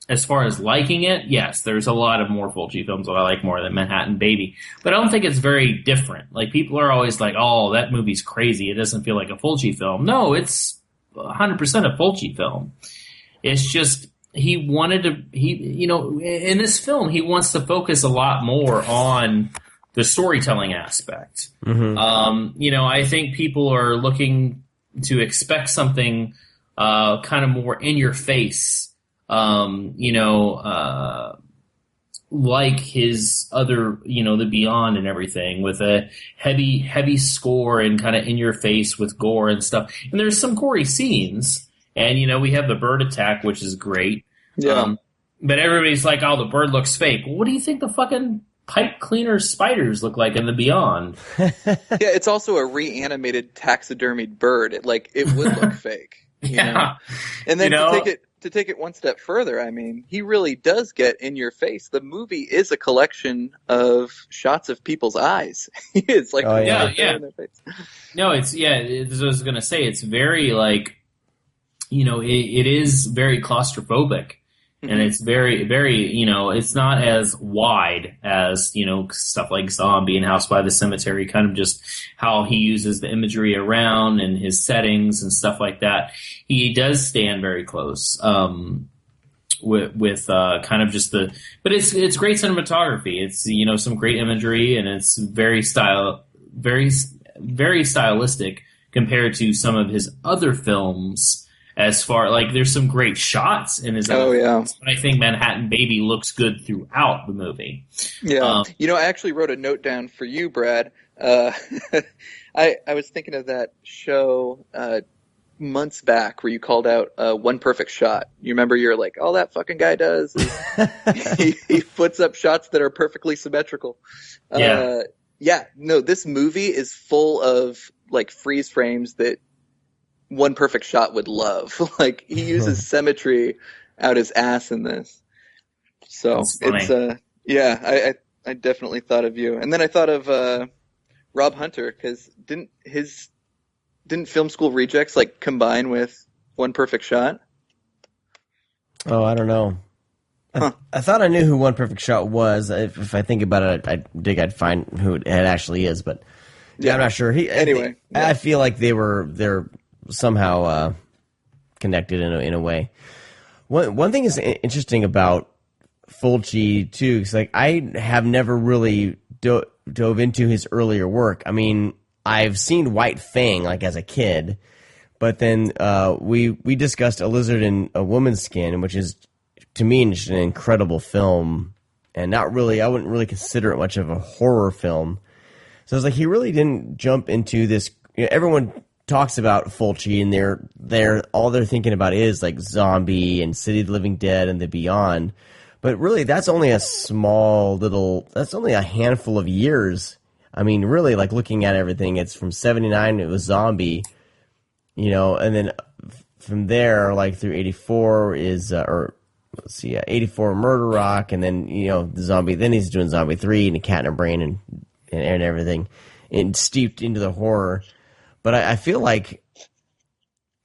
as far as liking it, yes, there's a lot of more Fulci films that I like more than Manhattan Baby. But I don't think it's very different. Like, people are always like, oh, that movie's crazy. It doesn't feel like a Fulci film. No, it's 100% a Fulci film. It's just... in this film, he wants to focus a lot more on the storytelling aspect. Mm-hmm. I think people are looking to expect something kind of more in your face, like his other, The Beyond and everything, with a heavy score and kind of in your face with gore and stuff. And there's some gory scenes, and we have the bird attack, which is great. Yeah. But everybody's like, "Oh, the bird looks fake." Well, what do you think the fucking pipe cleaner spiders look like in The Beyond? Yeah, it's also a reanimated taxidermied bird. It would look fake. You know? And then to take it one step further, I mean, he really does get in your face. The movie is a collection of shots of people's eyes. It's like, in their face. No, as I was going to say, it's very it is very claustrophobic. And it's very, very, it's not as wide as, stuff like Zombie and House by the Cemetery, kind of just how he uses the imagery around and his settings and stuff like that. He does stand very close, with kind of just but it's great cinematography. It's, some great imagery, and it's very very stylistic compared to some of his other films. As far there's some great shots in his other films, but I think Manhattan Baby looks good throughout the movie. Yeah, I actually wrote a note down for you, Brad. I was thinking of that show months back where you called out One Perfect Shot. You remember? You're like, all that fucking guy does is he puts up shots that are perfectly symmetrical. This movie is full of freeze frames that One Perfect Shot would love. He uses symmetry out his ass in this. So it's I definitely thought of you. And then I thought of Rob Hunter, because didn't Film School Rejects combine with One Perfect Shot? Oh, I don't know. I thought I knew who One Perfect Shot was. If I think about it, I'd find who it actually is, but I'm not sure. I feel like they're somehow connected in a way. One thing is interesting about Fulci too, because I have never really dove into his earlier work. I mean, I've seen White Fang as a kid, but then we discussed A Lizard in a Woman's Skin, which is to me just an incredible film, and I wouldn't really consider it much of a horror film. So I was he really didn't jump into this. Everyone talks about Fulci, and they're all they're thinking about is Zombie and City of the Living Dead and The Beyond. But really, that's only a that's only a handful of years. I mean, really, looking at everything, it's from 79, it was Zombie, and then from there, through 84 is, 84 Murder Rock, and then, the Zombie, then he's doing Zombie 3 and Cat in a Brain and everything, and steeped into the horror. But I feel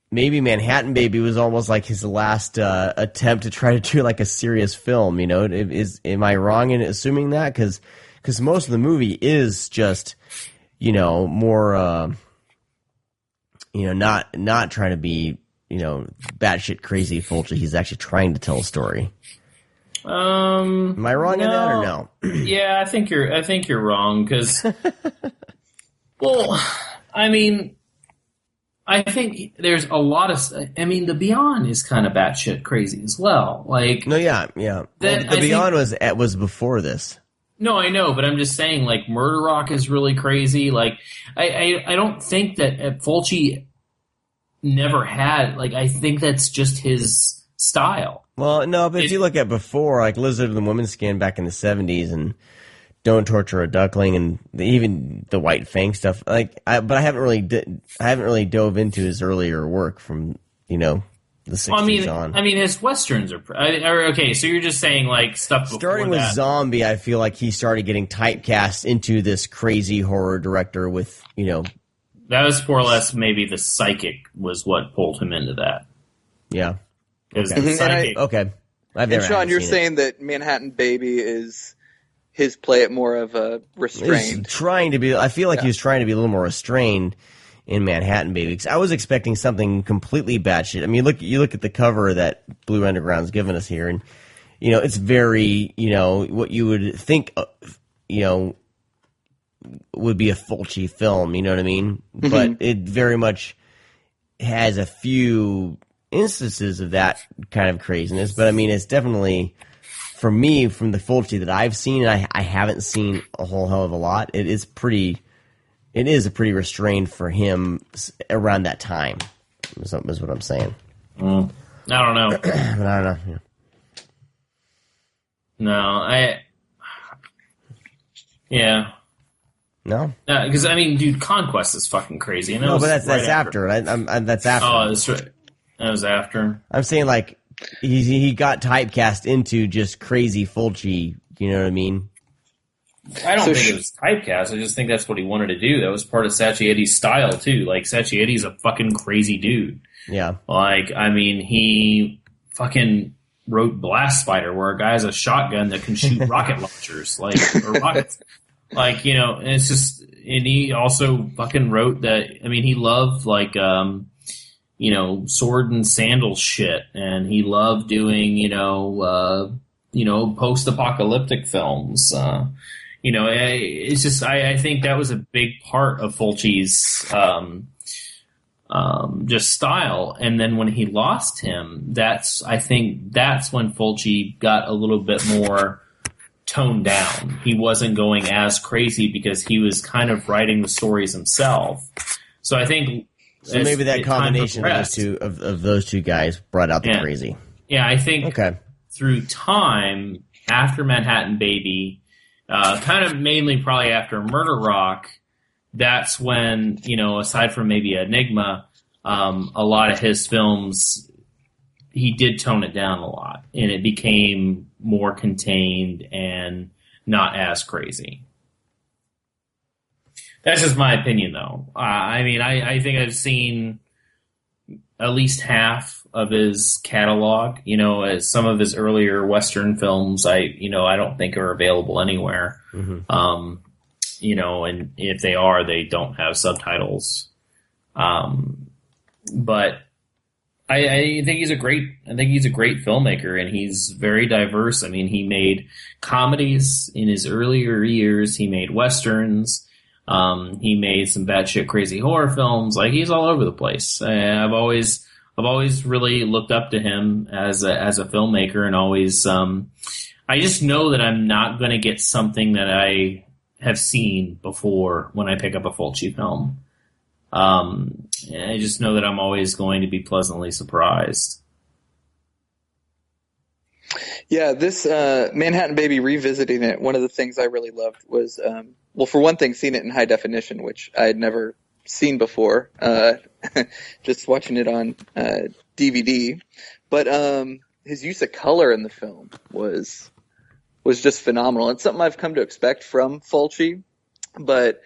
maybe Manhattan Baby was almost his last attempt to try to do a serious film. Am I wrong in assuming that? Because most of the movie is just more not trying to be batshit crazy Fulci. He's actually trying to tell a story. Am I wrong in that or no? Yeah, I think you're wrong because. Well, I mean, I think there's a lot of. I mean, The Beyond is kind of batshit crazy as well. No, yeah. The Beyond was before this. No, I know, but I'm just saying, Murder Rock is really crazy. I don't think that Fulci never had. I think that's just his style. Well, no, but if you look at before, Lizard in the Woman's Skin back in the 70s, and Don't Torture a Duckling, and even the White Fang stuff. But I haven't really dove into his earlier work from the 60s on. I mean, his westerns are okay. So you're just saying stuff before starting with that. Zombie. I feel like he started getting typecast into this crazy horror director with That was more or less maybe The Psychic was what pulled him into that. Yeah. Okay. Okay. And Sean, you're saying that Manhattan Baby is his play at more of a restrained. I feel like he was trying to be a little more restrained in Manhattan Baby, because I was expecting something completely batshit. I mean, you look at the cover that Blue Underground's given us here, and it's very what you would think would be a Fulci film. You know what I mean? Mm-hmm. But it very much has a few instances of that kind of craziness. But I mean, it's definitely for me, from the Fulci that I've seen, and I haven't seen a whole hell of a lot, it is a pretty restrained for him around that time, is what I'm saying. I don't know. But I don't know. Yeah. No, yeah. No? Because, I mean, dude, Conquest is fucking crazy. And No, but that's right after. That's after. Oh, that's right. That was after. I'm saying, like, he got typecast into just crazy Fulci, you know what I mean? I don't think it was typecast. I just think that's what he wanted to do. That was part of Sacchietti's style, too. Like, Sacchietti's a fucking crazy dude. Yeah. Like, I mean, he fucking wrote Blast Spider, where a guy has a shotgun that can shoot rocket launchers, like, or rockets. Like, you know, and it's just, and he also fucking wrote that, I mean, he loved, like, you know, sword and sandal shit, and he loved doing, post-apocalyptic films. You know, it's just, I think that was a big part of Fulci's, just style. And then when he lost him, I think that's when Fulci got a little bit more toned down. He wasn't going as crazy because he was kind of writing the stories himself. So I think maybe that combination of those two guys brought out the crazy. Yeah, I think through time, after Manhattan Baby, kind of mainly probably after Murder Rock, that's when, you know, aside from maybe Enigma, a lot of his films, he did tone it down a lot, and it became more contained and not as crazy. That's just my opinion, though. I mean, I think I've seen at least half of his catalog. You know, as some of his earlier Western films, I don't think are available anywhere. Mm-hmm. You know, and if they are, they don't have subtitles. But I think he's a great filmmaker, and he's very diverse. I mean, he made comedies in his earlier years. He made Westerns. He made some batshit crazy horror films. Like, he's all over the place. I've always really looked up to him as a filmmaker, and always, I just know that I'm not going to get something that I have seen before when I pick up a Fulci film. I just know that I'm always going to be pleasantly surprised. Yeah, this Manhattan Baby, revisiting it, one of the things I really loved was, well, for one thing, seeing it in high definition, which I had never seen before, just watching it on DVD. But his use of color in the film was just phenomenal. It's something I've come to expect from Fulci, but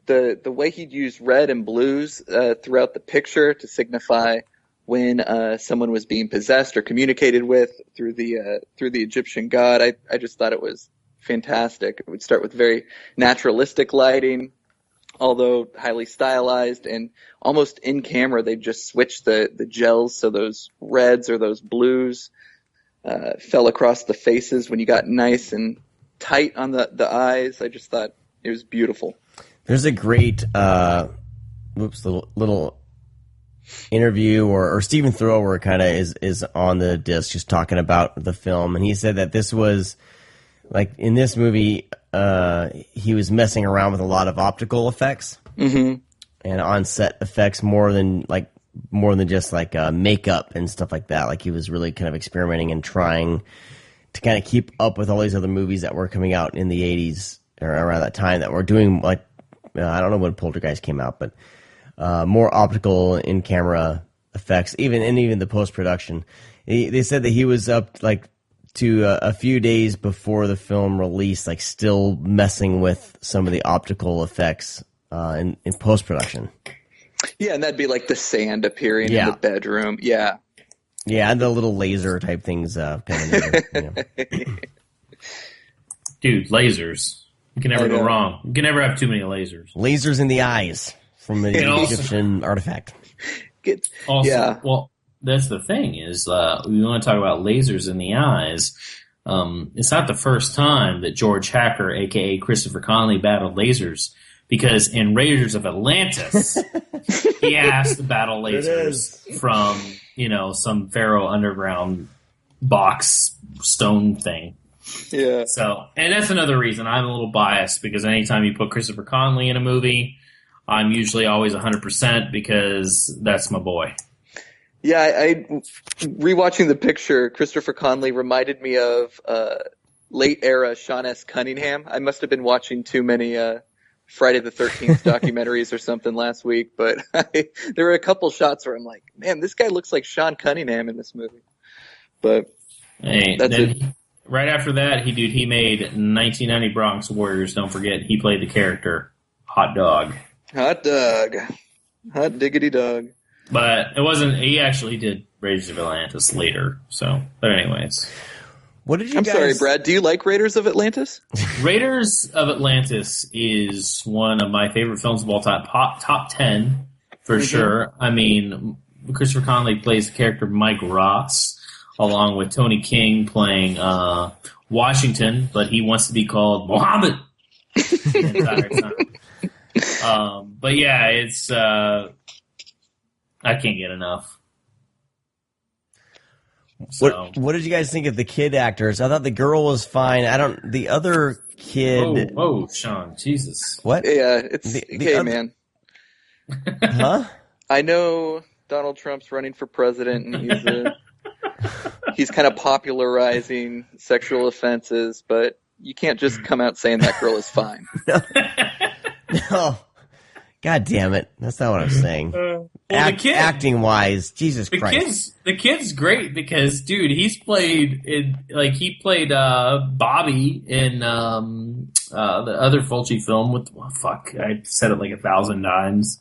the way he'd use red and blues throughout the picture to signify when someone was being possessed or communicated with through the Egyptian god, I just thought it was fantastic. It would start with very naturalistic lighting, although highly stylized, and almost in camera they'd just switch the gels so those reds or those blues fell across the faces when you got nice and tight on the eyes. I just thought it was beautiful. There's a great little interview or Stephen Thrower kind of is on the disc just talking about the film, and he said that this was, like, in this movie, he was messing around with a lot of optical effects and on-set effects more than just like makeup and stuff like that. Like, he was really kind of experimenting and trying to kind of keep up with all these other movies that were coming out in the 80s or around that time that were doing, like, I don't know when Poltergeist came out, but more optical in-camera effects, even the post-production. They said that he was up, like, to a few days before the film release, like, still messing with some of the optical effects in post-production. Yeah, and that'd be like the sand appearing in the bedroom. Yeah. Yeah, and the little laser type things kind of Dude, lasers. You can never go wrong. You can never have too many lasers. Lasers in the eyes from the Egyptian artifact. Well, that's the thing is, we want to talk about lasers in the eyes. It's not the first time that George Hacker, a.k.a. Christopher Connolly, battled lasers, because in Raiders of Atlantis, he asked to battle lasers from, some Pharaoh underground box stone thing. Yeah. So, and that's another reason I'm a little biased, because anytime you put Christopher Conley in a movie, I'm usually always 100% because that's my boy. Yeah, I rewatching the picture, Christopher Conley reminded me of late era Sean S. Cunningham. I must have been watching too many Friday the 13th documentaries or something last week, but there were a couple shots where I'm like, man, this guy looks like Sean Cunningham in this movie. But that's it. Right after that, he made 1990 Bronx Warriors. Don't forget, he played the character Hot Dog. Hot dog. Hot diggity dog. But it wasn't. He actually did Raiders of Atlantis later. So, but anyways, what did you? I'm guys... sorry, Brad. Do you like Raiders of Atlantis? Raiders of Atlantis is one of my favorite films of all time. Top 10 for sure. I mean, Christopher Conley plays the character Mike Ross, along with Tony King playing Washington, but he wants to be called Mohammed the entire time. But yeah, it's. I can't get enough. So. What did you guys think of the kid actors? I thought the girl was fine. The other kid. Whoa, Sean, Jesus. What? Yeah, it's man. Huh? I know Donald Trump's running for president, and he's kind of popularizing sexual offenses, but you can't just come out saying that girl is fine. No. God damn it. That's not what I'm saying. Acting wise, Jesus Christ. The kid's great because, dude, he played Bobby in the other Fulci film with, I said it like 1,000 times.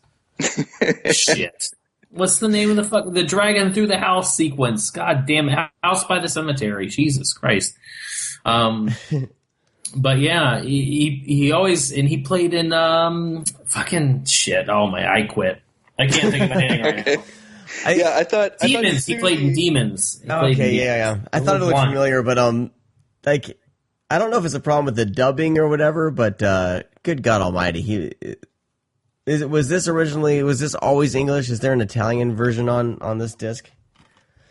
Shit. What's the name of the dragon through the house sequence? God damn it. House by the Cemetery. Jesus Christ. But yeah, he always, and he played in fucking shit. Oh my, I quit. I can't think of anything right now. I thought Demons. He played in Demons. Yeah. I thought it looked familiar, but I don't know if it's a problem with the dubbing or whatever. But good God Almighty, was this always English? Is there an Italian version on this disc?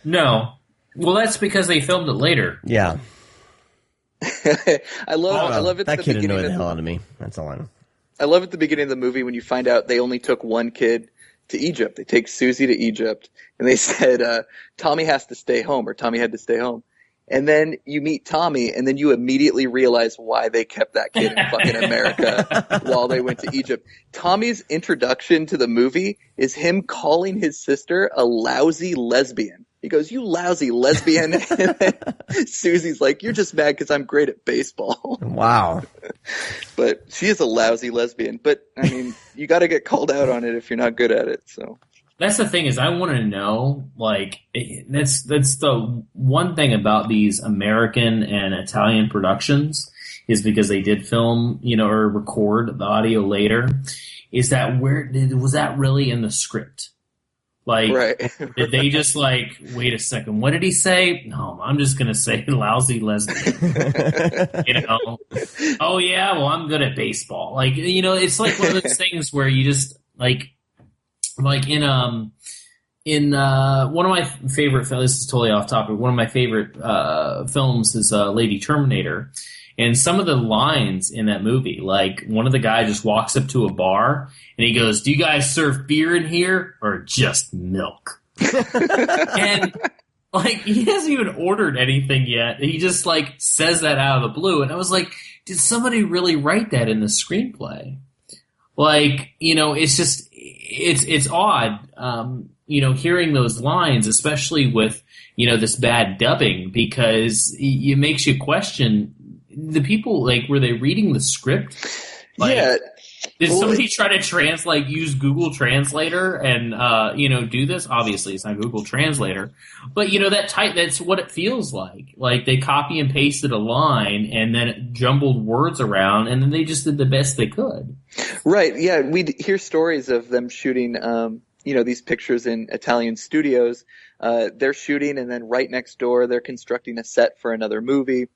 No. Well, that's because they filmed it later. Yeah. I love it. That kid annoyed the hell out of me. That's all I know. I love at the beginning of the movie when you find out they only took one kid to Egypt. They take Susie to Egypt, and they said Tommy has to stay home, or Tommy had to stay home. And then you meet Tommy, and then you immediately realize why they kept that kid in fucking America while they went to Egypt. Tommy's introduction to the movie is him calling his sister a lousy lesbian. He goes, "You lousy lesbian." And then Susie's like, "You're just mad because I'm great at baseball." Wow. But she is a lousy lesbian. But, I mean, you got to get called out on it if you're not good at it. So that's the thing is I want to know, like, that's the one thing about these American and Italian productions is because they did film, or record the audio later, is that was that really in the script? Like, right. Did they just wait a second, what did he say? No, I'm just going to say lousy lesbian. Oh yeah, well, I'm good at baseball. It's like one of those things where you just, in one of my favorite films, this is totally off topic, one of my favorite films is Lady Terminator. And some of the lines in that movie, one of the guys just walks up to a bar and he goes, "Do you guys serve beer in here or just milk?" And he hasn't even ordered anything yet. He just says that out of the blue. And I was like, did somebody really write that in the screenplay? It's just, it's odd, hearing those lines, especially with, this bad dubbing, because it makes you question the people, were they reading the script? Yeah. Did somebody try to use Google Translator and, do this? Obviously, it's not Google Translator. But, that's what it feels like. They copy and pasted a line and then it jumbled words around and then they just did the best they could. Right. Yeah. We hear stories of them shooting, these pictures in Italian studios. They're shooting and then right next door they're constructing a set for another movie.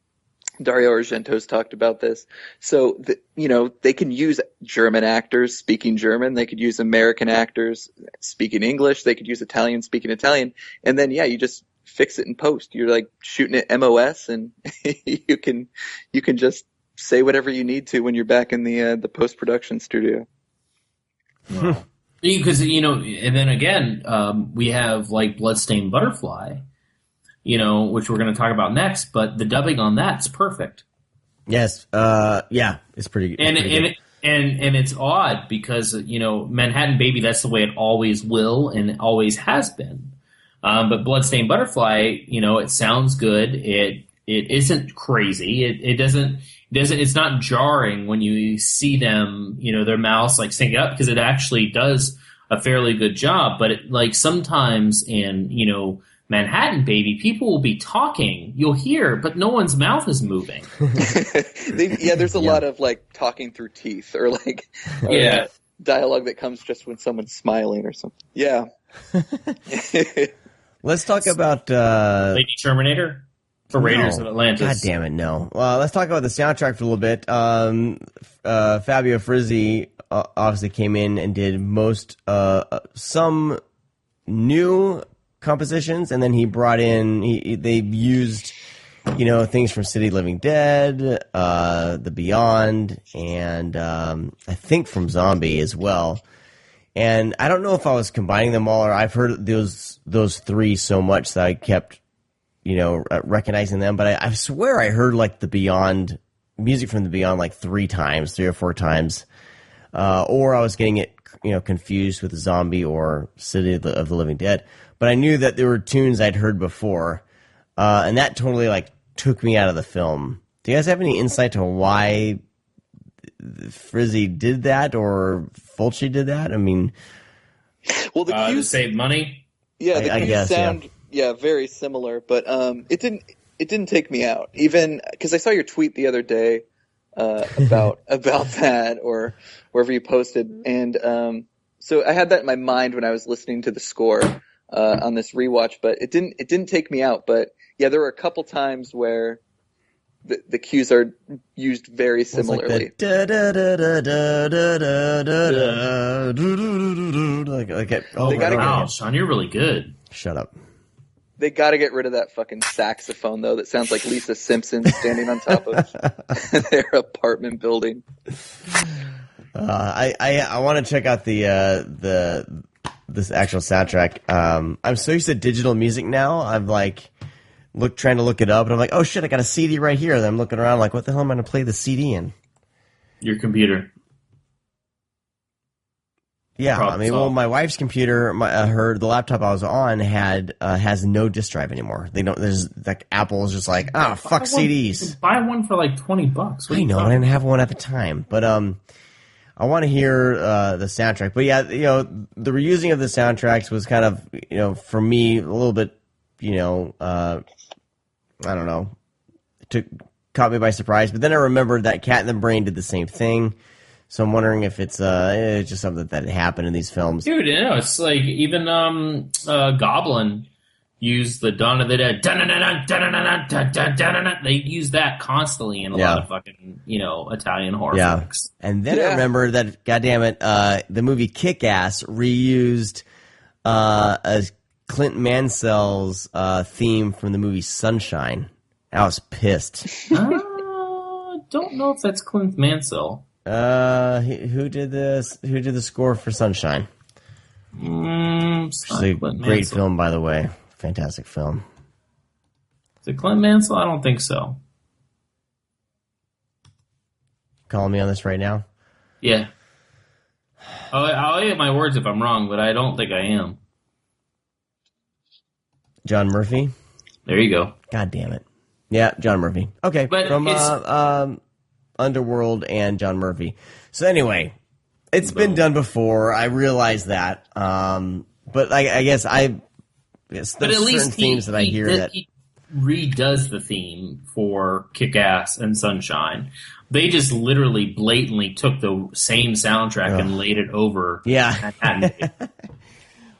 Dario Argento's talked about this. So, they can use German actors speaking German. They could use American actors speaking English. They could use Italian speaking Italian. And then, you just fix it in post. You're like shooting it MOS, and you can just say whatever you need to when you're back in the post production studio. Because and then again, we have like Bloodstained Butterfly, which we're going to talk about next. But the dubbing on that's perfect. Yes, it's pretty. Good. And it's odd because Manhattan Baby, that's the way it always will and always has been. But Bloodstained Butterfly, it sounds good. It isn't crazy. It doesn't. It's not jarring when you see them, their mouths like sync up, because it actually does a fairly good job. But sometimes in, Manhattan Baby, people will be talking, you'll hear, but no one's mouth is moving. There's a lot of like talking through teeth or dialogue that comes just when someone's smiling or something. Yeah. Let's talk about Lady Terminator. For Raiders of Atlantis. God damn it, no. Well, let's talk about the soundtrack for a little bit. Fabio Frizzi obviously came in and did some new compositions, and then he brought in, they used, things from City Living Dead, The Beyond, and I think from Zombie as well. And I don't know if I was combining them all, or I've heard those three so much that I kept recognizing them, but I swear I heard like the Beyond music from the Beyond like 3 or 4 times, or I was getting it confused with Zombie or City of the Living Dead. But I knew that there were tunes I'd heard before, and that totally like took me out of the film. Do you guys have any insight to why Frizzi did that or Fulci did that? I mean, well, the cues to save money. Yeah, the I cues guess, sound. Yeah, very similar, but it didn't take me out, even because I saw your tweet the other day about that, or wherever you posted, and so I had that in my mind when I was listening to the score on this rewatch, but it didn't take me out. But yeah, there were a couple times where the cues are used very similarly. Wow, Sean, you're really good. Shut up. They got to get rid of that fucking saxophone, though. That sounds like Lisa Simpson standing on top of their apartment building. I want to check out this actual soundtrack. I'm so used to digital music now. I'm like trying to look it up, and I'm like, oh shit, I got a CD right here. And I'm looking around like, what the hell am I going to play the CD in? Your computer. Yeah, my wife's computer, the laptop I was on has no disk drive anymore. There's like Apple's just like, fuck CDs. Buy one for like $20. I know, I didn't have one at the time, but I want to hear the soundtrack. But yeah, the reusing of the soundtracks was kind of, for me a little bit, I don't know, caught me by surprise. But then I remembered that Cat in the Brain did the same thing. So I'm wondering if it's just something that happened in these films. Dude, it's like even Goblin used the Dawn of the Dead. They use that constantly in a lot of fucking, Italian horror flicks. And then I remember that, goddammit, the movie Kick-Ass reused Clint Mansell's theme from the movie Sunshine. I was pissed. Don't know if that's Clint Mansell. Who did this? Who did the score for Sunshine? It's a great film, by the way. Fantastic film. Is it Clint Mansell? I don't think so. Calling me on this right now? Yeah. I'll eat my words if I'm wrong, but I don't think I am. John Murphy? There you go. God damn it. Yeah, John Murphy. Okay, but from Underworld and John Murphy. So anyway, it's been done before. I realize that. But I guess there's certain themes that I hear that he redoes the theme for Kick-Ass and Sunshine. They just literally blatantly took the same soundtrack and laid it over. Yeah.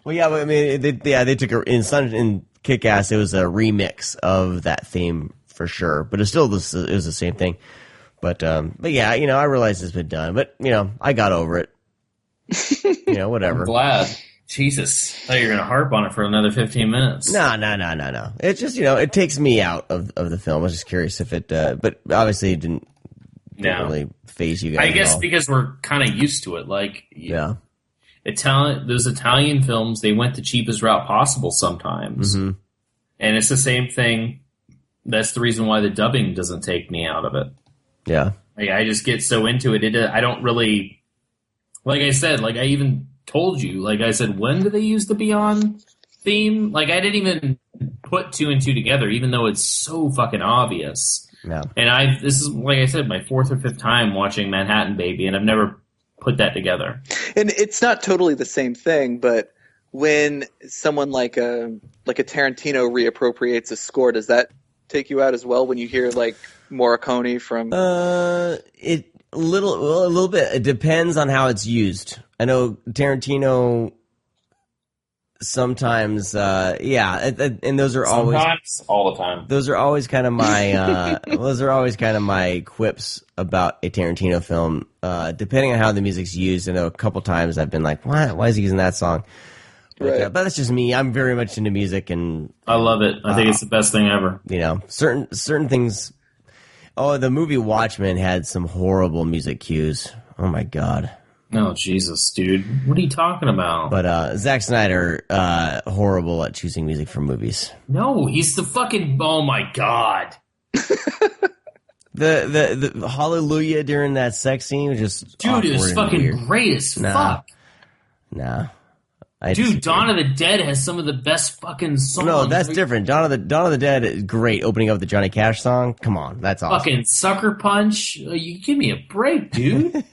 Well, yeah, but I mean, they took in Kick-Ass. It was a remix of that theme for sure, but it was the same thing. But yeah, I realize it's been done, but I got over it. Whatever. I'm glad. Jesus, I thought you were going to harp on it for another 15 minutes. No. It's just, it takes me out of the film. I was just curious if it, but obviously it didn't really phase you guys. I guess at all. because we're kind of used to it. Like, Yeah. Those Italian films, they went the cheapest route possible sometimes. Mm-hmm. And it's the same thing. That's the reason why the dubbing doesn't take me out of it. Yeah. Like, I just get so into it. I don't really, like I said, like I even told you, like I said, when do they use the Beyond theme? Like, I didn't even put two and two together, even though it's so fucking obvious. Yeah. And this is, like I said, my fourth or fifth time watching Manhattan Baby, and I've never put that together. And it's not totally the same thing, but when someone like a Tarantino reappropriates a score, does that take you out as well when you hear like Morricone from? A little bit. It depends on how it's used. I know Tarantino sometimes, and those are Sometimes, all the time. Those are always kind of my quips about a Tarantino film. Depending on how the music's used, I know a couple times I've been like, why is he using that song? But that's just me. I'm very much into music, and I love it. I think it's the best thing ever. Certain things. Oh, the movie Watchmen had some horrible music cues. Oh my god. Oh Jesus, dude! What are you talking about? But Zack Snyder, horrible at choosing music for movies. No, he's the fucking. Oh my god. The Hallelujah during that sex scene was just dude. It was fucking weird. Great as fuck. Nah. Dude, Dawn of the Dead has some of the best fucking songs. No, that's different. Dawn of the Dead is great. Opening up with the Johnny Cash song. Come on, that's awesome. Fucking Sucker Punch. You give me a break, dude.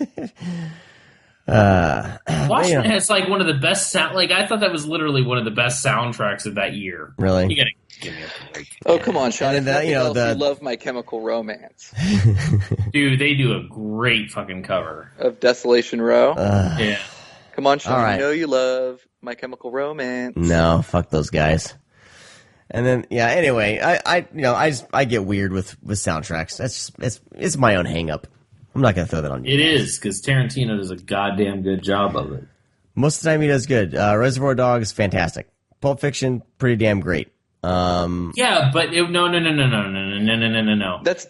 Watchmen has like one of the best sound. Like I thought that was literally one of the best soundtracks of that year. Really? You gotta give me a break. Oh come on, Sean! And You love My Chemical Romance. Dude, they do a great fucking cover of Desolation Row. Yeah. Come on, Sean! All right. You know you love My Chemical Romance. No, fuck those guys. And then anyway, I get weird with soundtracks. It's my own hang up. I'm not gonna throw that on you. It is, because Tarantino does a goddamn good job of it. Most of the time he does good. Reservoir Dogs, fantastic. Pulp Fiction, pretty damn great. Yeah, but no.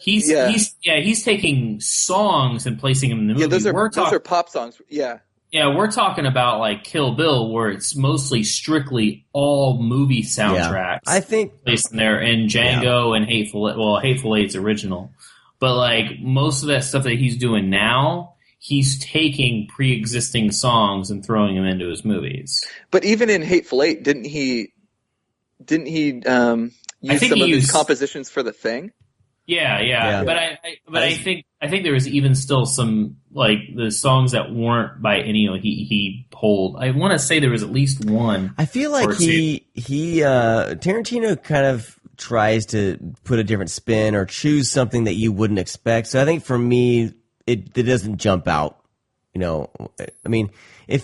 He's taking songs and placing them in the movie. Yeah, those are pop songs. Yeah. Yeah, we're talking about like Kill Bill, where it's mostly strictly all movie soundtracks. Yeah. I think placed in there, and Django and Hateful Eight's original. But like most of that stuff that he's doing now, he's taking pre-existing songs and throwing them into his movies. But even in Hateful Eight, didn't he use some of his compositions for The Thing? Yeah. But I think there was even still some like the songs that weren't by any. He pulled. I want to say there was at least one. I feel like Tarantino kind of tries to put a different spin or choose something that you wouldn't expect. So I think for me, it doesn't jump out. I mean, I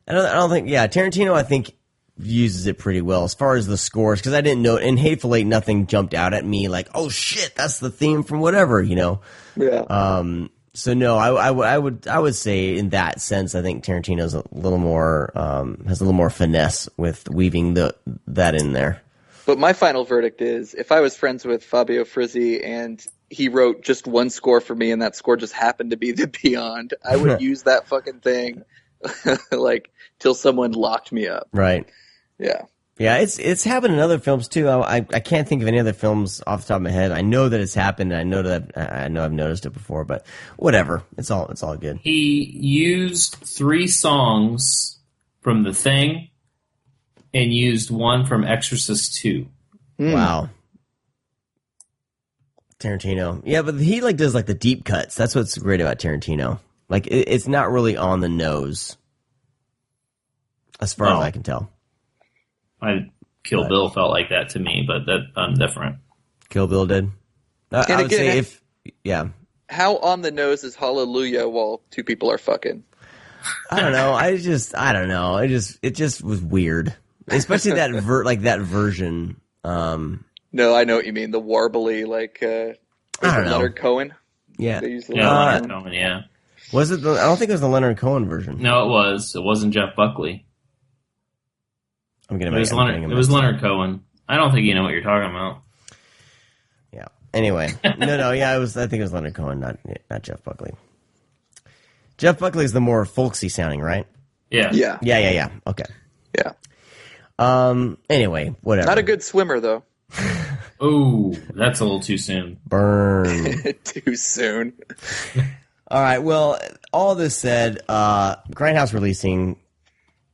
don't think. Yeah, Tarantino, I think uses it pretty well as far as the scores, because I didn't know in Hateful Eight nothing jumped out at me like, oh shit, that's the theme from whatever, Yeah. So no, I would say in that sense I think Tarantino's a little more has a little more finesse with weaving that in there. But my final verdict is, if I was friends with Fabio Frizzi and he wrote just one score for me and that score just happened to be The Beyond, I would use that fucking thing like till someone locked me up. Right. Yeah. Yeah, it's happened in other films too. I can't think of any other films off the top of my head. I know that it's happened. I know I've noticed it before, but whatever. It's all good. He used 3 songs from The Thing and used one from Exorcist 2. Wow. Tarantino. Yeah, but he does the deep cuts. That's what's great about Tarantino. Like it's not really on the nose, as far as I can tell. Kill Bill felt like that to me, but I'm different. Kill Bill did. I would say how on the nose is Hallelujah while two people are fucking? I don't know. I don't know. It just was weird, especially that that version. No, I know what you mean. The warbly, I don't know. Leonard Cohen. Yeah, Leonard Cohen. Yeah. Was it? I don't think it was the Leonard Cohen version. No, it was. It wasn't Jeff Buckley. I'm getting It was Leonard Cohen. I don't think you know what you're talking about. Yeah. Anyway, no, yeah, I think it was Leonard Cohen, not Jeff Buckley. Jeff Buckley is the more folksy sounding, right? Yeah. Yeah. Okay. Yeah. Anyway, whatever. Not a good swimmer, though. Oh, that's a little too soon. Burn. Too soon. All right. Well, all this said, Grindhouse releasing.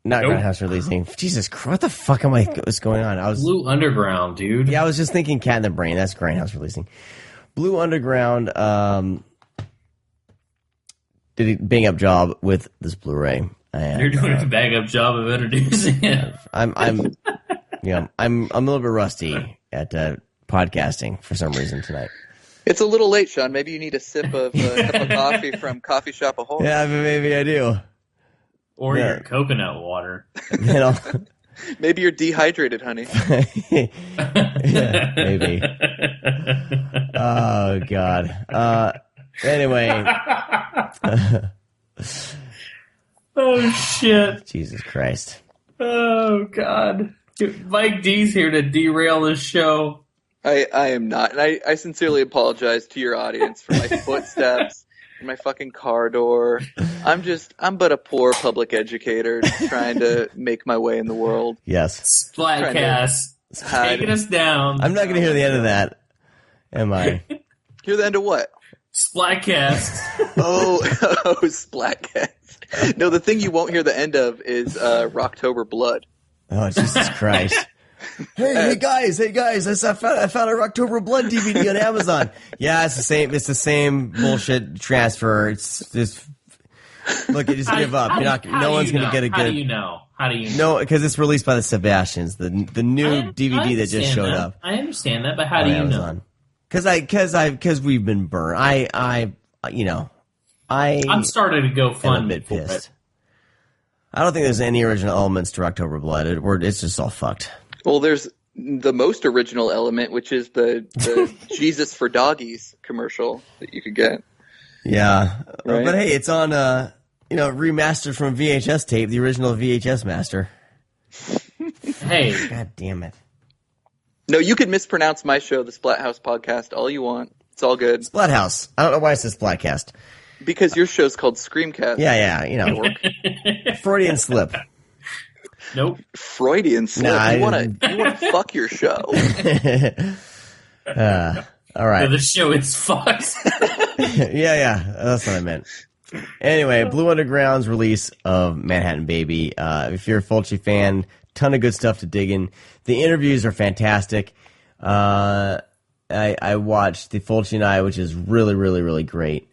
Not Nope. Grindhouse releasing. Jesus Christ, what the fuck what's going on? Blue Underground, dude. Yeah, I was just thinking Cat in the Brain. That's Grindhouse releasing. Blue Underground did a bang up job with this Blu-ray. And, You're doing a bang up job of introducing it. I'm a little bit rusty at podcasting for some reason tonight. It's a little late, Sean. Maybe you need a sip of cup of coffee from Coffee Shop Ahoy. Yeah, maybe I do. Or your coconut water. You know, Maybe you're dehydrated, honey. yeah, maybe. Oh God. Anyway. Oh shit. Jesus Christ. Oh God. Mike D's here to derail this show. I am not. And I sincerely apologize to your audience for my footsteps and my fucking car door. I'm but a poor public educator trying to make my way in the world. Yes. Splatcast taking us down. I'm not going to hear the end of that, am I? Hear the end of what? Splatcast. Oh, Splatcast. No, the thing you won't hear the end of is Rocktober Blood. Oh, Jesus Christ. Hey guys! I found a Rocktober Blood DVD on Amazon. Yeah, it's the same bullshit transfer. Look, just give up. No one's gonna get a good. How do you know? No, because it's released by the Sebastians, the new DVD that just showed up. I understand that, but how do you know? Because we've been burned. I'm starting to go fun. I'm a bit pissed. I don't think there's any original elements to Rocktober Blood. It's just all fucked. Well, there's the most original element, which is the Jesus for Doggies commercial that you could get. Yeah, right? But hey, it's on remastered from VHS tape, the original VHS master. Hey, God damn it! No, you can mispronounce my show, the Splathouse Podcast, all you want. It's all good. Splathouse. I don't know why it says Splatcast. Because your show's called ScreamCast. Yeah, Freudian slip. Nope. Freudian slip. Nah, you want to fuck your show. All right. The show is fucked. Yeah. That's what I meant. Anyway, Blue Underground's release of Manhattan Baby. If you're a Fulci fan, ton of good stuff to dig in. The interviews are fantastic. I watched The Fulci and I, which is really, really, really great.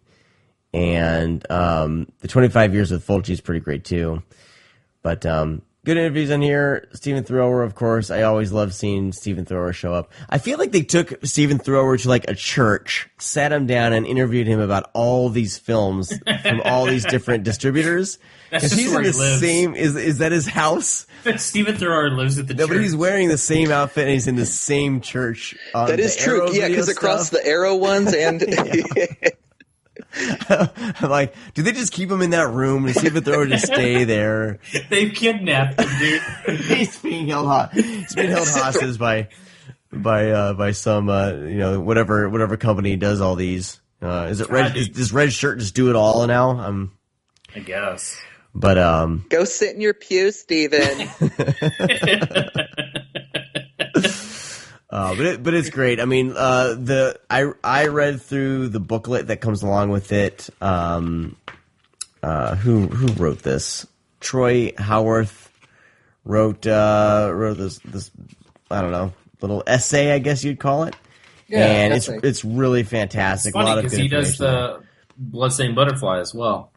And the 25 years with Fulci is pretty great too. But good interviews on here. Stephen Thrower, of course. I always love seeing Stephen Thrower show up. I feel like they took Stephen Thrower to like a church, sat him down, and interviewed him about all these films from all these different distributors. That's just where he lives. Is that his house? Stephen Thrower lives at the church. But he's wearing the same outfit and he's in the same church. That is true. Yeah, because across the Arrow ones and. I'm like, do they just keep him in that room and Stephen Thrower just stay there? They've kidnapped him, dude. He's being held hostage by some whatever company does all these. Is it red? Does Red Shirt just do it all now? I guess. But go sit in your pew, Steven. But it's great. I mean, I read through the booklet that comes along with it. Who wrote this? Troy Howarth wrote this I don't know, little essay, I guess you'd call it. Yeah, and it's really fantastic. It's funny, a lot of good he does the there. Bloodstained Butterfly as well.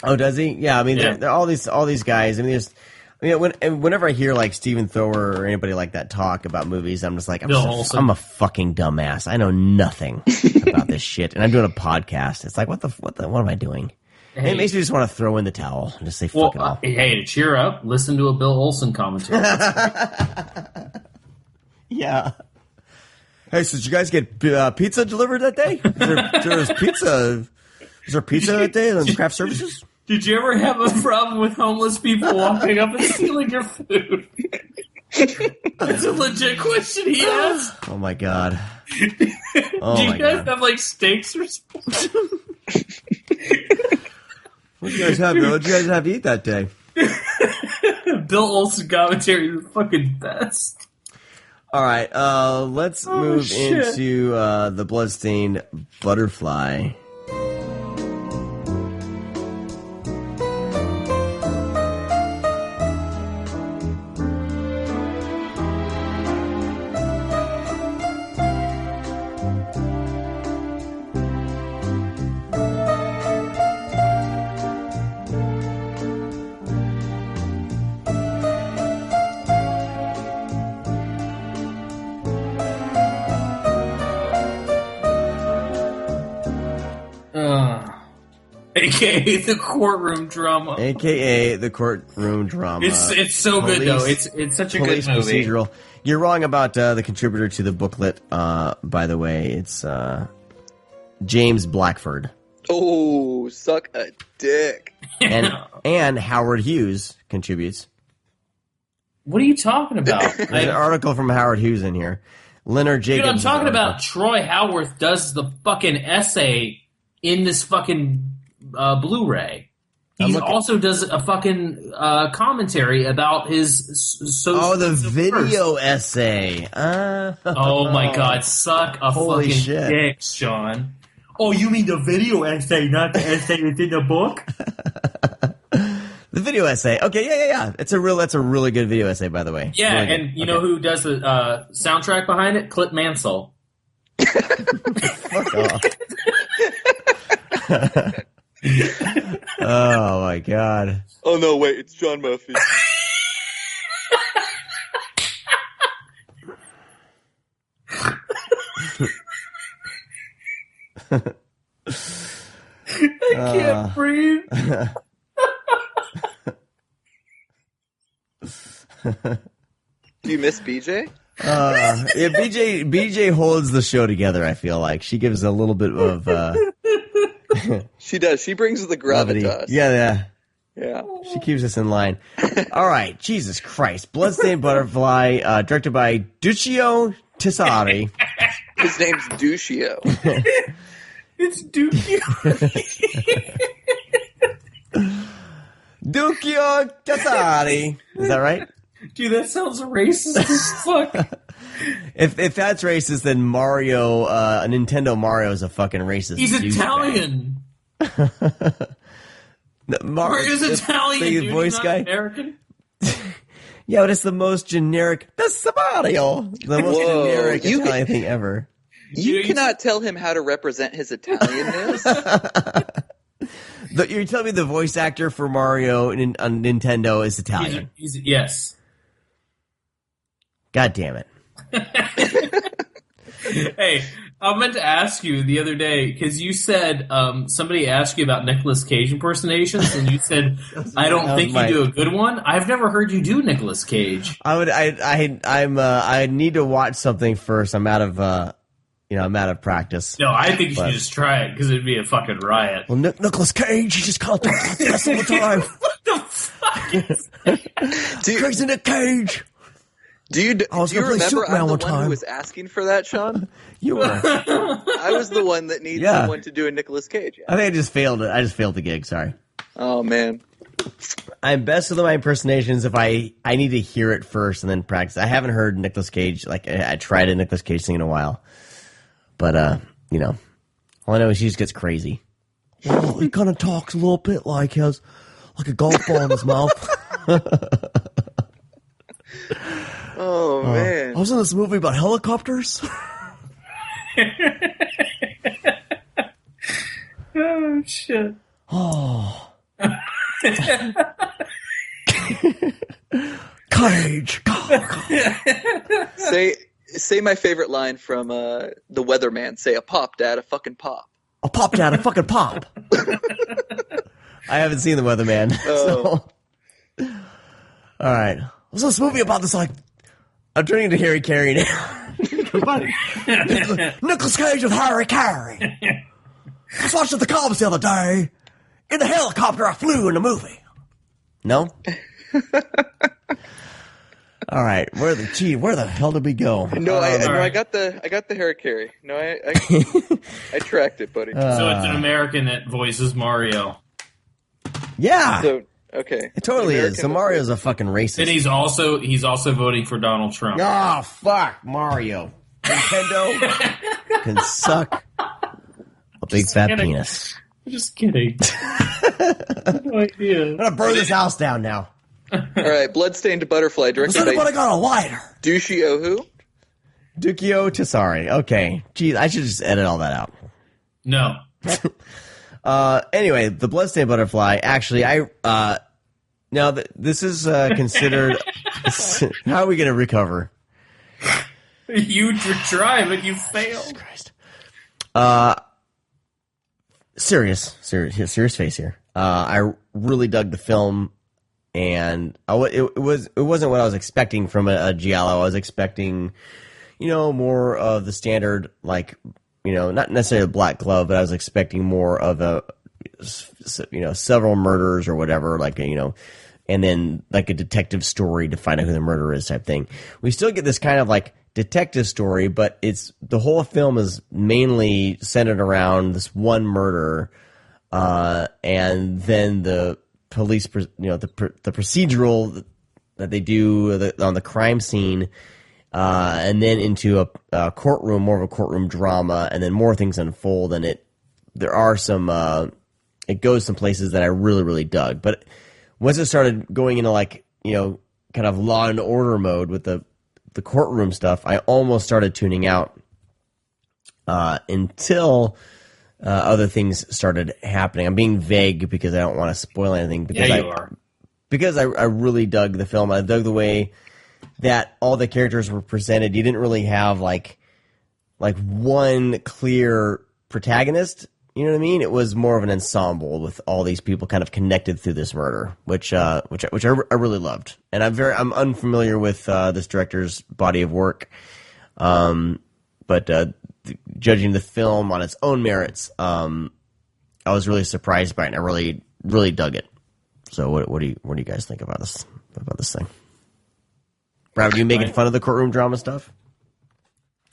Oh, does he? Yeah, I mean, they're all these guys. I mean, whenever I hear like Stephen Thrower or anybody like that talk about movies, I'm just like, I'm a fucking dumbass. I know nothing about this shit, and I'm doing a podcast. It's like, what am I doing? Hey, it makes me just want to throw in the towel and just say, fuck it all. Hey, to cheer up, listen to a Bill Olsen commentary. Yeah. Hey, so did you guys get pizza delivered that day? Is there pizza that day on craft services? Did you ever have a problem with homeless people walking up and stealing your food? That's a legit question he asked. Oh my god. Oh Do you my guys god. have like steaks or something? What did you guys have? What did you guys have to eat that day? Bill Olsen commentary is the fucking best. All right, let's move shit. into the Bloodstained Butterfly. AKA the courtroom drama. AKA the courtroom drama. It's so good though. It's such a good police movie. procedural. You're wrong about the contributor to the booklet. By the way, it's James Blackford Oh, suck a dick. and Howard Hughes contributes. What are you talking about? There's an article from Howard Hughes in here. Leonard Dude, Jacobs. I'm talking about Troy Howarth does the fucking essay in this fucking Blu-ray. He also does a fucking commentary about his the video essay. Oh my god, suck a Holy fucking shit. dick, Sean. Oh, you mean the video essay, not the essay that's in the book? The video essay. Okay, yeah. That's a really good video essay, by the way. Yeah, Really and good. you know who does the soundtrack behind it? Clint Mansell. Fuck off. Oh my god. Oh no, wait, it's John Murphy. I can't breathe. Do you miss BJ? Yeah, BJ holds the show together, I feel like. She gives a little bit of She does. She brings the levity. gravitas. Yeah. Yeah. She keeps us in line. All right, Jesus Christ. Bloodstained Butterfly, directed by Duccio Tessari. His name's Duccio. It's Dookie. Duccio Tessari. Is that right? Dude, that sounds racist as fuck. If that's racist, then Mario, Nintendo Mario is a fucking racist. He's douchebag. Italian. No, Mario's Italian, the dude. voice He's not guy. American. Yeah, but it's the most generic. That's Mario. The most Whoa, generic you Italian thing ever. You cannot tell him how to represent his Italianness. You're telling me the voice actor for Mario on Nintendo is Italian? Yes. God damn it. Hey, I meant to ask you the other day because you said somebody asked you about Nicolas Cage impersonations, and you said, "I don't think you do a good one." I've never heard you do Nicolas Cage. I need to watch something first. I'm out of practice. No, I think you should just try it because it'd be a fucking riot. Well, Nicolas Cage, he just can't talk like this all the time. What the fuck is that? Crazy Nick Cage. Do you I was gonna play remember Superman I'm the one one time. who was asking for that, Sean? You were. I was the one that needs Yeah. someone to do a Nicolas Cage. I think I just failed it. I just failed the gig. Sorry. Oh, man. I'm best with my impersonations if I need to hear it first and then practice. I haven't heard Nicolas Cage. Like I tried a Nicolas Cage thing in a while, but all I know is he just gets crazy. Well, he kind of talks a little bit like he has like a golf ball in his mouth. Oh, man. I was in this movie about helicopters. Oh shit! Oh. Cage. Say my favorite line from The Weatherman. Say, a pop, Dad, a fucking pop. A pop dad, a fucking pop. I haven't seen The Weatherman. So. All right. What's this movie about this, like, I'm turning to Harry Carey now. Nicolas Cage with Harry Carey. I was watching the Cobbs the other day, In the helicopter I flew in the movie. No? All right, where the hell did we go? No, I got the Harikiri. No, I tracked it, buddy. So it's an American that voices Mario. Yeah. So okay, It totally is. So Mario's a fucking racist. And he's also voting for Donald Trump. Oh, fuck, Mario. Nintendo can suck a big fat penis. Just kidding. No idea. I'm gonna burn this house down now. All right, Bloodstained Butterfly, directed by I got a lighter. Dushi Ohu. Dukio Tasari. Okay. Geez, I should just edit all that out. No. Anyway, the Bloodstained Butterfly. Actually, this is considered. How are we going to recover? You try, but you failed. Jesus Christ. Serious face here. I really dug the film, and it wasn't what I was expecting from a giallo. I was expecting, more of the standard, like, not necessarily a Black Glove, but I was expecting more of several murders or whatever, like, and then like a detective story to find out who the murderer is type thing. We still get this kind of like detective story, but the whole film is mainly centered around this one murder, and then the police, the procedural that they do on the crime scene, and then into a courtroom, more of a courtroom drama, and then more things unfold, and there are some, it goes some places that I really, really dug. But once it started going into like, kind of Law and Order mode with the courtroom stuff, I almost started tuning out, until other things started happening. I'm being vague because I don't want to spoil anything. Because you are. Because I really dug the film. I dug the way that all the characters were presented. You didn't really have like one clear protagonist. You know what I mean? It was more of an ensemble with all these people kind of connected through this murder, which I really loved. And I'm unfamiliar with this director's body of work, but judging the film on its own merits, I was really surprised by it, and I really, really dug it. So what do you guys think about this thing? Brad, were you making fun of the courtroom drama stuff?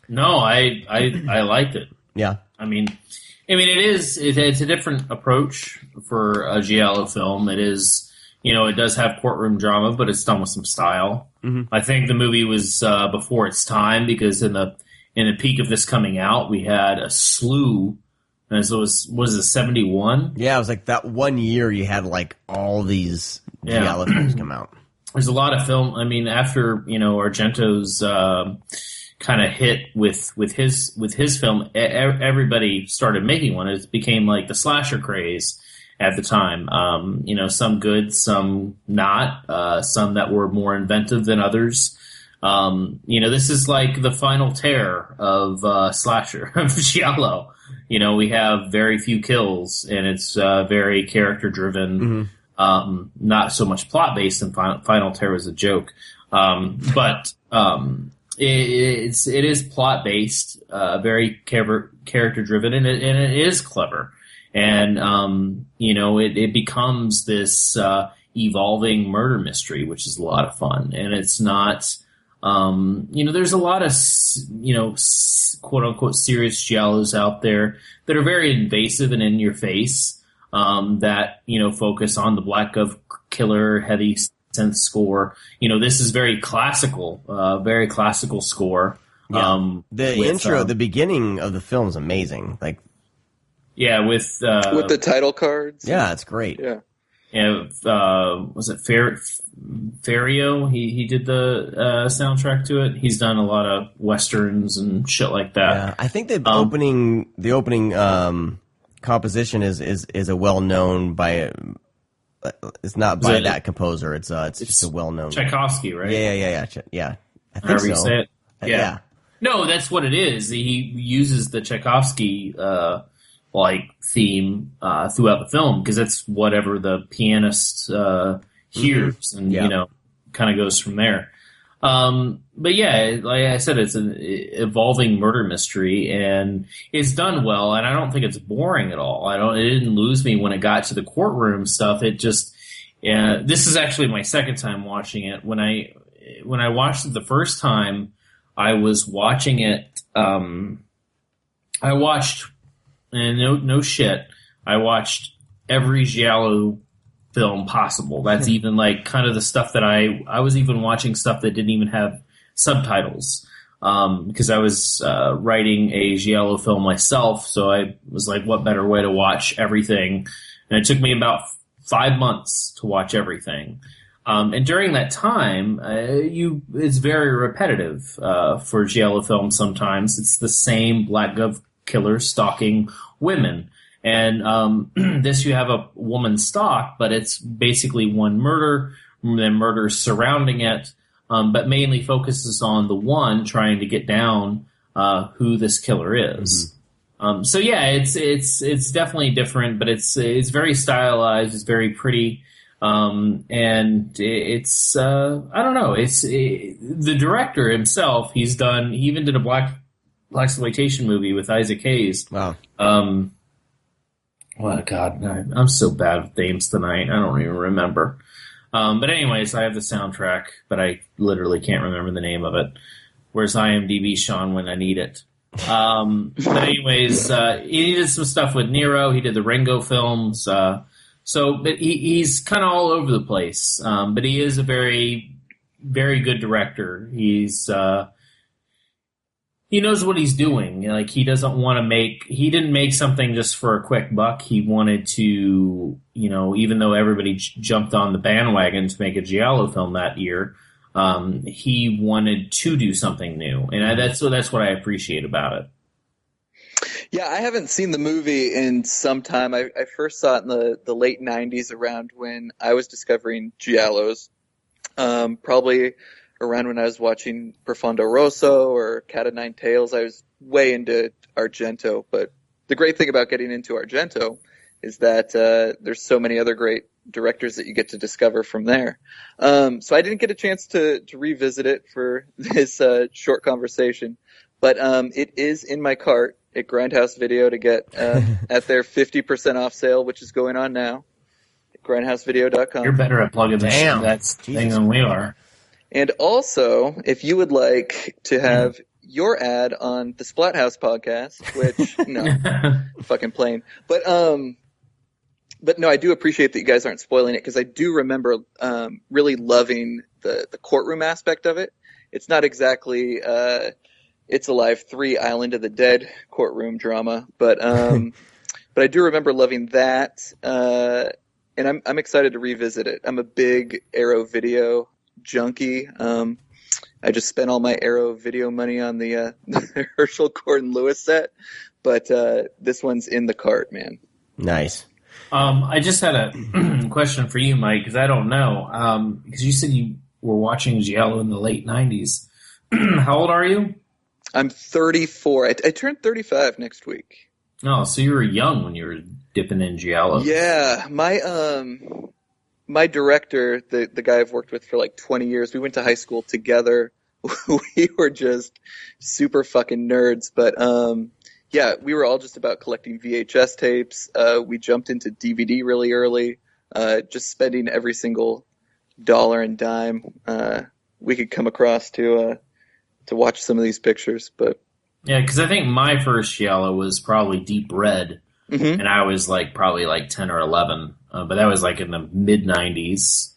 No, I liked it. Yeah. I mean, it's a different approach for a giallo film. It is, it does have courtroom drama, but it's done with some style. Mm-hmm. I think the movie was before its time, because in the peak of this coming out, we had a slew. And so was it 71? Yeah, it was like that one year you had like all these giallo films come out. There's a lot of film. I mean, after Argento's kind of hit with his film, everybody started making one. It became like the slasher craze at the time. Some good, some not. Some that were more inventive than others. This is like the final tear of slasher of giallo. We have very few kills, and it's very character driven. Mm-hmm. Not so much plot based. And Final Tear was a joke, but it is plot based, very character driven, and it is clever. And it becomes this evolving murder mystery, which is a lot of fun. And it's not. There's a lot of, quote unquote serious giallos out there that are very invasive and in your face, that, focus on the Black Glove killer, heavy synth score. This is very classical score. Yeah. The beginning of the film is amazing. Like, yeah, with the title cards. Yeah, it's great. Yeah. Yeah, was it Ferrio? He did the soundtrack to it. He's done a lot of westerns and shit like that. Yeah, I think the opening composition is a well known by. It's not by that composer. It's just a well known Tchaikovsky, right? Yeah. I think However so. You say it. Yeah. No, that's what it is. He uses the Tchaikovsky theme throughout the film, because that's whatever the pianist hears, and kind of goes from there. But yeah, like I said, it's an evolving murder mystery, and it's done well. And I don't think it's boring at all. It didn't lose me when it got to the courtroom stuff. It just, this is actually my second time watching it. When I watched it the first time, I was watching it. I watched, and no shit, I watched every Giallo film possible. That's even like kind of the stuff that I was even watching stuff that didn't even have subtitles, because I was writing a Giallo film myself. So I was like, what better way to watch everything? And it took me about 5 months to watch everything. And during that time, it's very repetitive for Giallo films. Sometimes it's the same black gov killer stalking women. And this, you have a woman stalk, but it's basically one murder, then murders surrounding it, but mainly focuses on the one trying to get down who this killer is. So yeah, it's definitely different, but it's very stylized, it's very pretty, and it's I don't know, the director himself. He even did a blaxploitation movie with Isaac Hayes. Wow. Well, God, I'm so bad with names tonight. I don't even remember. But anyways, I have the soundtrack, but I literally can't remember the name of it. Where's IMDb, Sean, when I need it? But anyways, he did some stuff with Nero. He did the Ringo films. But he's kind of all over the place. But he is a very, very good director. He knows what he's doing. Like, he didn't make something just for a quick buck. He wanted to, even though everybody jumped on the bandwagon to make a Giallo film that year, he wanted to do something new. And that's what I appreciate about it. Yeah, I haven't seen the movie in some time. I first saw it in the late 90s, around when I was discovering Giallos. Probably around when I was watching Profondo Rosso or Cat of Nine Tails. I was way into Argento, but the great thing about getting into Argento is that there's so many other great directors that you get to discover from there. So I didn't get a chance to revisit it for this short conversation, but it is in my cart at Grindhouse Video to get at their 50% off sale, which is going on now at grindhousevideo.com. You're better at plugging that thing than we are. And also, if you would like to have your ad on the Splathouse Podcast, which, no, fucking plain. But no, I do appreciate that you guys aren't spoiling it, because I do remember really loving the courtroom aspect of it. It's not exactly It's Alive 3 Island of the Dead courtroom drama, but I do remember loving that, and I'm excited to revisit it. I'm a big Arrow Video junkie. I just spent all my Arrow Video money on the Herschel Gordon Lewis set, but this one's in the cart, man. Nice. I just had a question for you, Mike, because I don't know. Because you said you were watching Giallo in the late 90s. How old are you? I'm 34. I turned 35 next week. Oh, so you were young when you were dipping in Giallo. Yeah, my director, the guy I've worked with for like 20 years, we went to high school together. We were just super fucking nerds. But yeah, we were all just about collecting VHS tapes. We jumped into DVD really early, just spending every single dollar and dime we could come across to watch some of these pictures. But yeah, because I think my first Giallo was probably Deep Red, and I was probably 10 or 11. But that was in the mid-90s.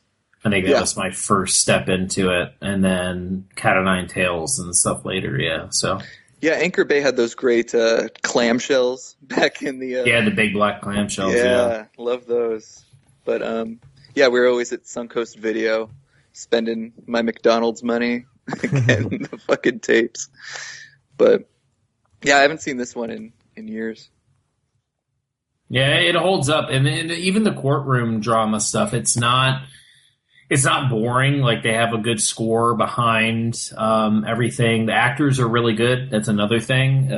I think that was my first step into it. And then Cat of Nine Tails and stuff later, yeah. So yeah, Anchor Bay had those great clamshells back in the... yeah, the big black clamshells, yeah. Love those. But yeah, we were always at Suncoast Video spending my McDonald's money getting the fucking tapes. But yeah, I haven't seen this one in years. Yeah, it holds up, and even the courtroom drama stuff. It's not boring. They have a good score behind everything. The actors are really good. That's another thing.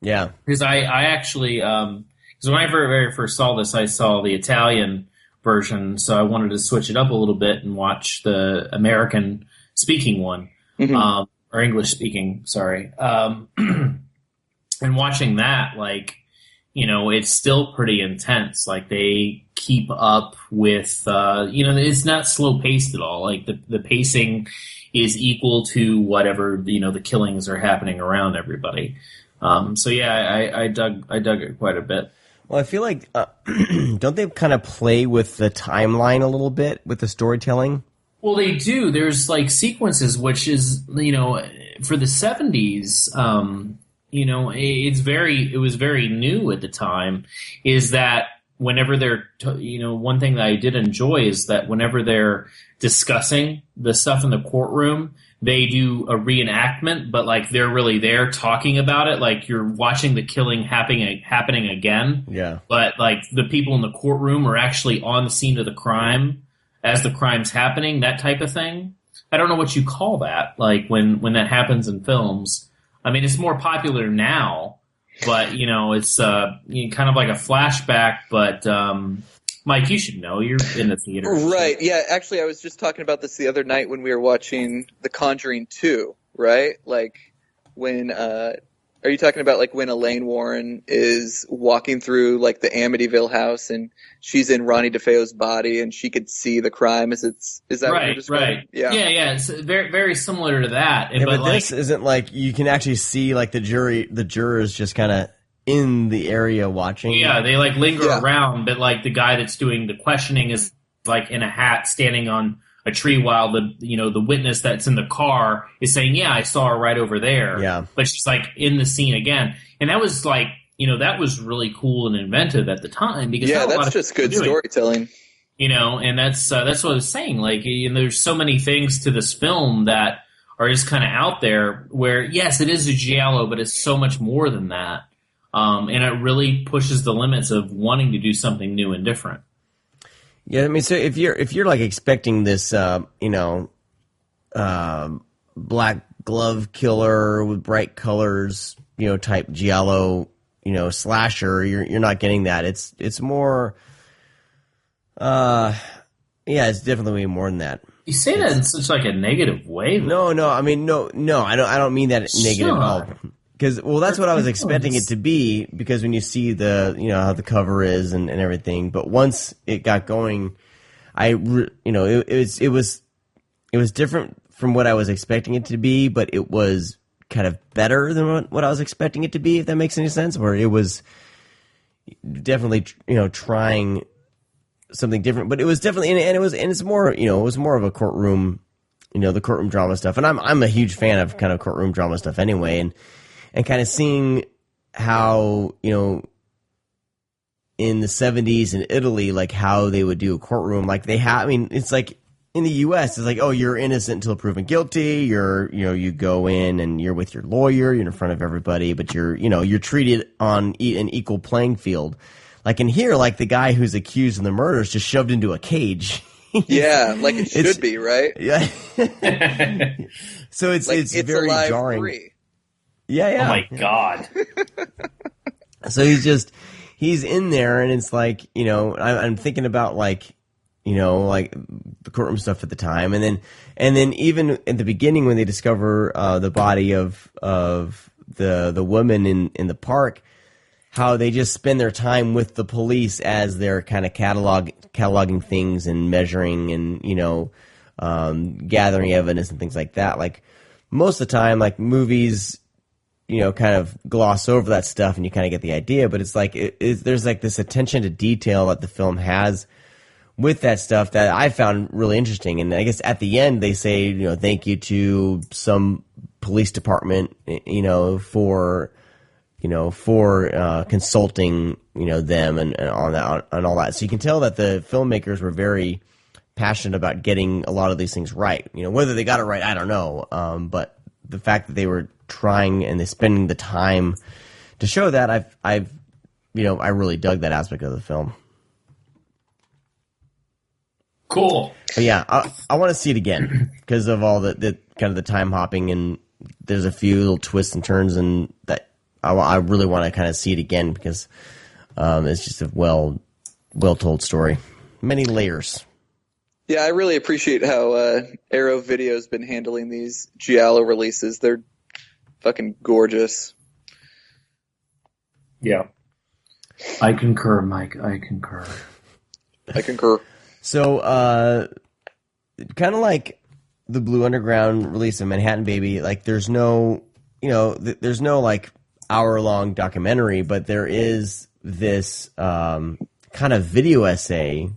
Yeah, because I actually because when I very first saw this, I saw the Italian version, so I wanted to switch it up a little bit and watch the American speaking one, or English speaking. Sorry. And watching that, like, you know, it's still pretty intense. Like, they keep up with, you know, it's not slow paced at all. Like, the pacing is equal to whatever, you know, the killings are happening around everybody. So yeah, I dug it quite a bit. Well, I feel like, don't they kind of play with the timeline a little bit with the storytelling? Well, they do. There's like sequences, which is, you know, for the 70s, you know, it was very new at the time, is that whenever they're, you know, one thing that I did enjoy is that whenever they're discussing the stuff in the courtroom, they do a reenactment, but like they're really there talking about it. Like you're watching the killing happening again. Yeah. But like the people in the courtroom are actually on the scene of the crime as the crime's happening, that type of thing. I don't know what you call that, like when that happens in films. I mean, it's more popular now, but, you know, it's you know, kind of like a flashback, but Mike, you should know. You're in the theater. Right, yeah. Actually, I was just talking about this the other night when we were watching The Conjuring 2, right? Like, when, are you talking about, like, when Elaine Warren is walking through, like, the Amityville house and she's in Ronnie DeFeo's body and she could see the crime? Is that what you're describing? Right. Yeah. It's very, very similar to that. Yeah, but this isn't like, you can actually see, like, the jurors just kind of in the area watching. Yeah, they like linger around, but like the guy that's doing the questioning is like in a hat standing on a tree while the witness that's in the car is saying, yeah, I saw her right over there. Yeah. But she's like in the scene again. And that was like, you know, that was really cool and inventive at the time because that's just good storytelling. You know, and that's what I was saying. Like, you know, there's so many things to this film that are just kind of out there where, yes, it is a giallo, but it's so much more than that. And it really pushes the limits of wanting to do something new and different. Yeah, I mean, so if you're like expecting this, you know, black glove killer with bright colors, you know, type giallo, you know, slasher, you're not getting that. It's more, yeah, it's definitely more than that. You say that in such like a negative way. No, I mean, no, I don't mean that negative at all. Because, well, that's what I was expecting it to be, because when you see the, you know, how the cover is and everything, but once it got going, you know, it was different from what I was expecting it to be, but it was kind of better than what I was expecting it to be, if that makes any sense, where it was definitely, you know, trying something different, but it was definitely, and it's more, you know, it was more of a courtroom, you know, the courtroom drama stuff, and I'm a huge fan of kind of courtroom drama stuff anyway, and kind of seeing how, you know, in the 70s in Italy, like how they would do a courtroom, like they have, I mean, it's like in the U.S., it's like, oh, you're innocent until proven guilty. You go in and you're with your lawyer, you're in front of everybody, but you're treated on an equal playing field. Like in here, like the guy who's accused of the murder is just shoved into a cage. Yeah, like it should be, right? Yeah. So it's very jarring. Free. Yeah. Oh my God. So he's in there, and it's like, you know, I'm thinking about like, you know, like the courtroom stuff at the time, and then even at the beginning when they discover the body of the woman in the park, how they just spend their time with the police as they're kind of cataloging things and measuring and, you know, gathering evidence and things like that. Like most of the time, like movies, you know, kind of gloss over that stuff and you kind of get the idea, but it's like there's like this attention to detail that the film has with that stuff that I found really interesting. And I guess at the end they say, you know, thank you to some police department, you know, for consulting, you know, them and on that and all that. So you can tell that the filmmakers were very passionate about getting a lot of these things right. You know, whether they got it right, I don't know. But the fact that they were trying and they spending the time to show that, I really dug that aspect of the film. Cool. But yeah, I want to see it again because of all the kind of the time hopping, and there's a few little twists and turns, and that I really want to kind of see it again because it's just a well told story, many layers. Yeah, I really appreciate how Arrow Video's been handling these Giallo releases. They're fucking gorgeous. Yeah. I concur, Mike. I concur. I concur. So, kind of like the Blue Underground release of Manhattan Baby, like there's no, there's no like hour-long documentary, but there is this kind of video essay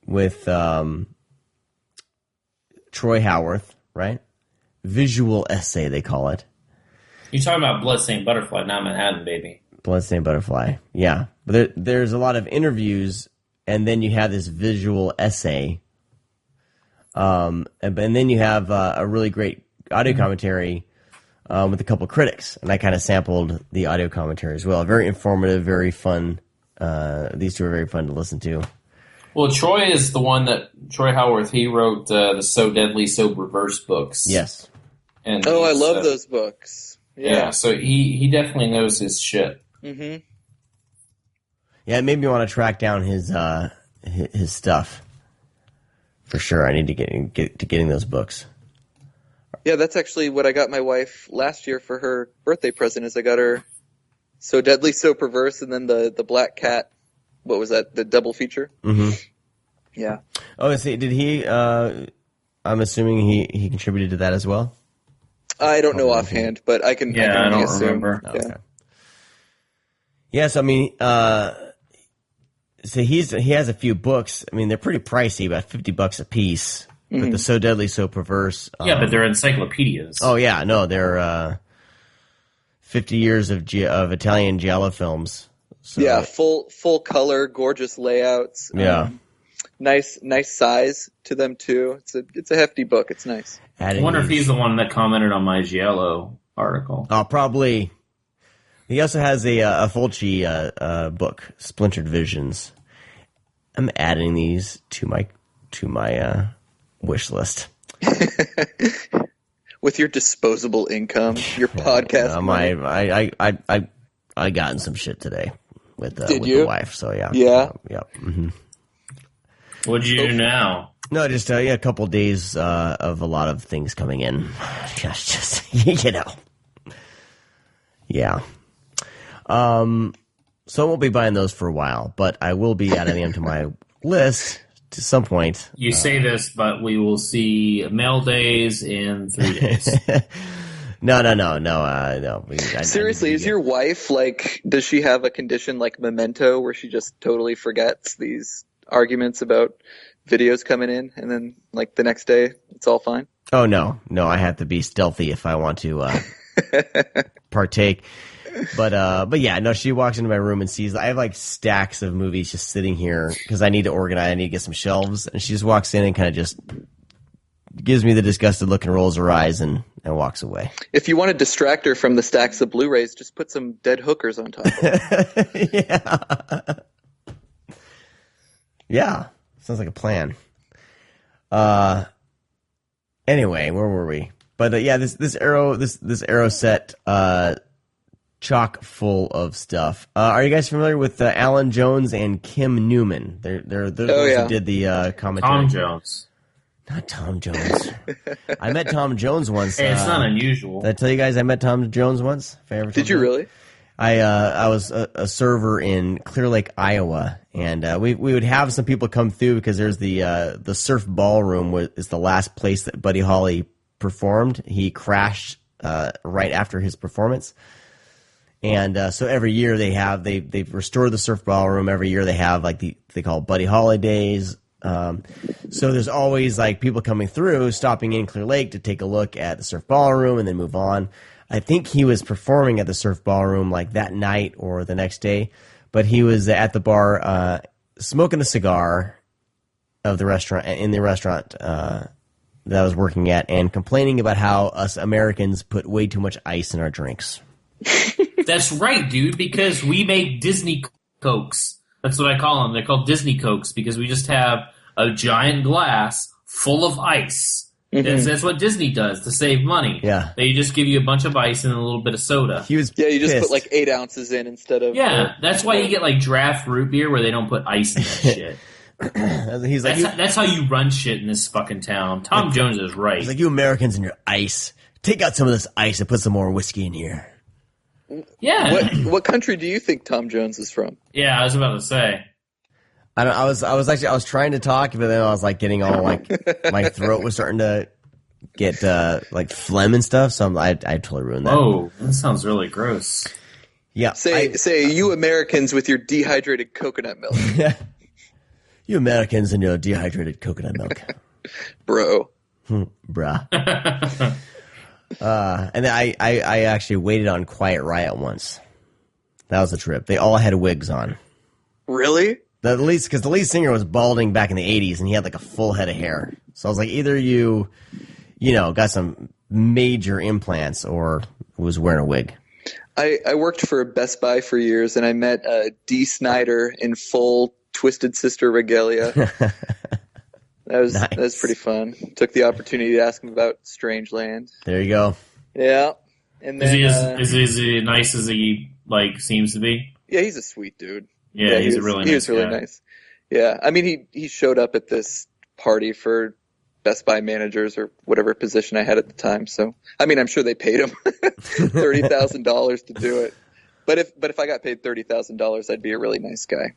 with Troy Howarth, right? Visual essay, they call it. You're talking about Bloodstained Butterfly, not Manhattan Baby. Bloodstained Butterfly, yeah. But there's a lot of interviews, and then you have this visual essay. And then you have a really great audio commentary with a couple critics, and I kind of sampled the audio commentary as well. Very informative, very fun. These two are very fun to listen to. Well, Troy is the one Troy Howarth, he wrote the So Deadly, So Reverse books. Yes. And I love those books. Yeah, so he definitely knows his shit. Mm-hmm. Yeah, it made me want to track down his stuff. For sure, I need to get to getting those books. Yeah, that's actually what I got my wife last year for her birthday present. Is I got her So Deadly, So Perverse, and then the Black Cat. What was that? The double feature. Mm-hmm. Yeah. Oh, did he? I'm assuming he contributed to that as well. I don't know offhand, but I can. Yeah, I don't assume. remember. Yeah. Okay. Yes, I mean, so he has a few books. I mean, they're pretty pricey, about $50 a piece. Mm-hmm. But the So Deadly, So Perverse. Yeah, but they're encyclopedias. Oh yeah, no, they're 50 years of Italian giallo films. So, Yeah, full color, gorgeous layouts. Yeah. Nice size to them too. It's a hefty book. It's nice. I wonder if he's the one that commented on my Giallo article. Oh, probably. He also has a Fulci book, Splintered Visions. I'm adding these to my wish list. With your disposable income, your podcast money. I got in some shit today with Did with you? the wife. So yeah. Yeah? Yeah. Mm-hmm. What'd you do now? No, just a couple days of a lot of things coming in. Just yeah. So I won't be buying those for a while, but I will be adding them to my list to some point. You say this, but we will see mail days in 3 days. No. Seriously, is your wife like? Does she have a condition like Memento, where she just totally forgets these arguments about videos coming in, and then like the next day it's all fine? Oh no, I have to be stealthy if I want to partake. But yeah, no, she walks into my room and sees I have like stacks of movies just sitting here because I need to organize. I need to get some shelves, and she just walks in and kind of just gives me the disgusted look and rolls her eyes and walks away. If you want to distract her from the stacks of Blu-rays, just put some dead hookers on top of it. Yeah, sounds like a plan. Anyway, where were we? But yeah, this Arrow set. Chock full of stuff. Are you guys familiar with Alan Jones and Kim Newman? They're the ones who did the commentary. Tom Jones. Not Tom Jones. I met Tom Jones once. Hey, it's not unusual. Did I tell you guys I met Tom Jones once? Did you really? I was a server in Clear Lake, Iowa, and we would have some people come through because there's the Surf Ballroom is the last place that Buddy Holly performed. He crashed right after his performance. And so every year they've restored the Surf Ballroom. Every year they have like they call it Buddy Holly Days. So there's always like people coming through, stopping in Clear Lake to take a look at the Surf Ballroom and then move on. I think he was performing at the Surf Ballroom like that night or the next day, but he was at the bar smoking a cigar in the restaurant that I was working at and complaining about how us Americans put way too much ice in our drinks. That's right, dude, because we make Disney Cokes. That's what I call them. They're called Disney Cokes because we just have a giant glass full of ice. Mm-hmm. That's what Disney does to save money. Yeah. They just give you a bunch of ice and a little bit of soda. You just put like 8 ounces in instead of... Yeah, that's why you get like draft root beer where they don't put ice in that shit. He's like, that's how you run shit in this fucking town. Tom Jones is right. he's like, you Americans and your ice. Take out some of this ice and put some more whiskey in here. Yeah. What country do you think Tom Jones is from? Yeah, I was about to say. I was trying to talk, but then I was like getting all like my throat was starting to get like phlegm and stuff. So I totally ruined that. Oh, that sounds really gross. Yeah. Say you Americans with your dehydrated coconut milk. You Americans and your dehydrated coconut milk. Bro. Bruh. And then I actually waited on Quiet Riot once. That was a trip. They all had wigs on. Really? Because the lead singer was balding back in the 80s and he had like a full head of hair. So I was like, either you got some major implants or was wearing a wig. I worked for Best Buy for years and I met Dee Snider in full Twisted Sister regalia. That was pretty fun. Took the opportunity to ask him about Strangeland. There you go. Yeah. And then, is he as nice as he like seems to be? Yeah, he's a sweet dude. Yeah, he's a really nice guy. He was really nice. Yeah, I mean, he showed up at this party for Best Buy managers or whatever position I had at the time. So, I mean, I'm sure they paid him $30,000 to do it. But if I got paid $30,000, I'd be a really nice guy.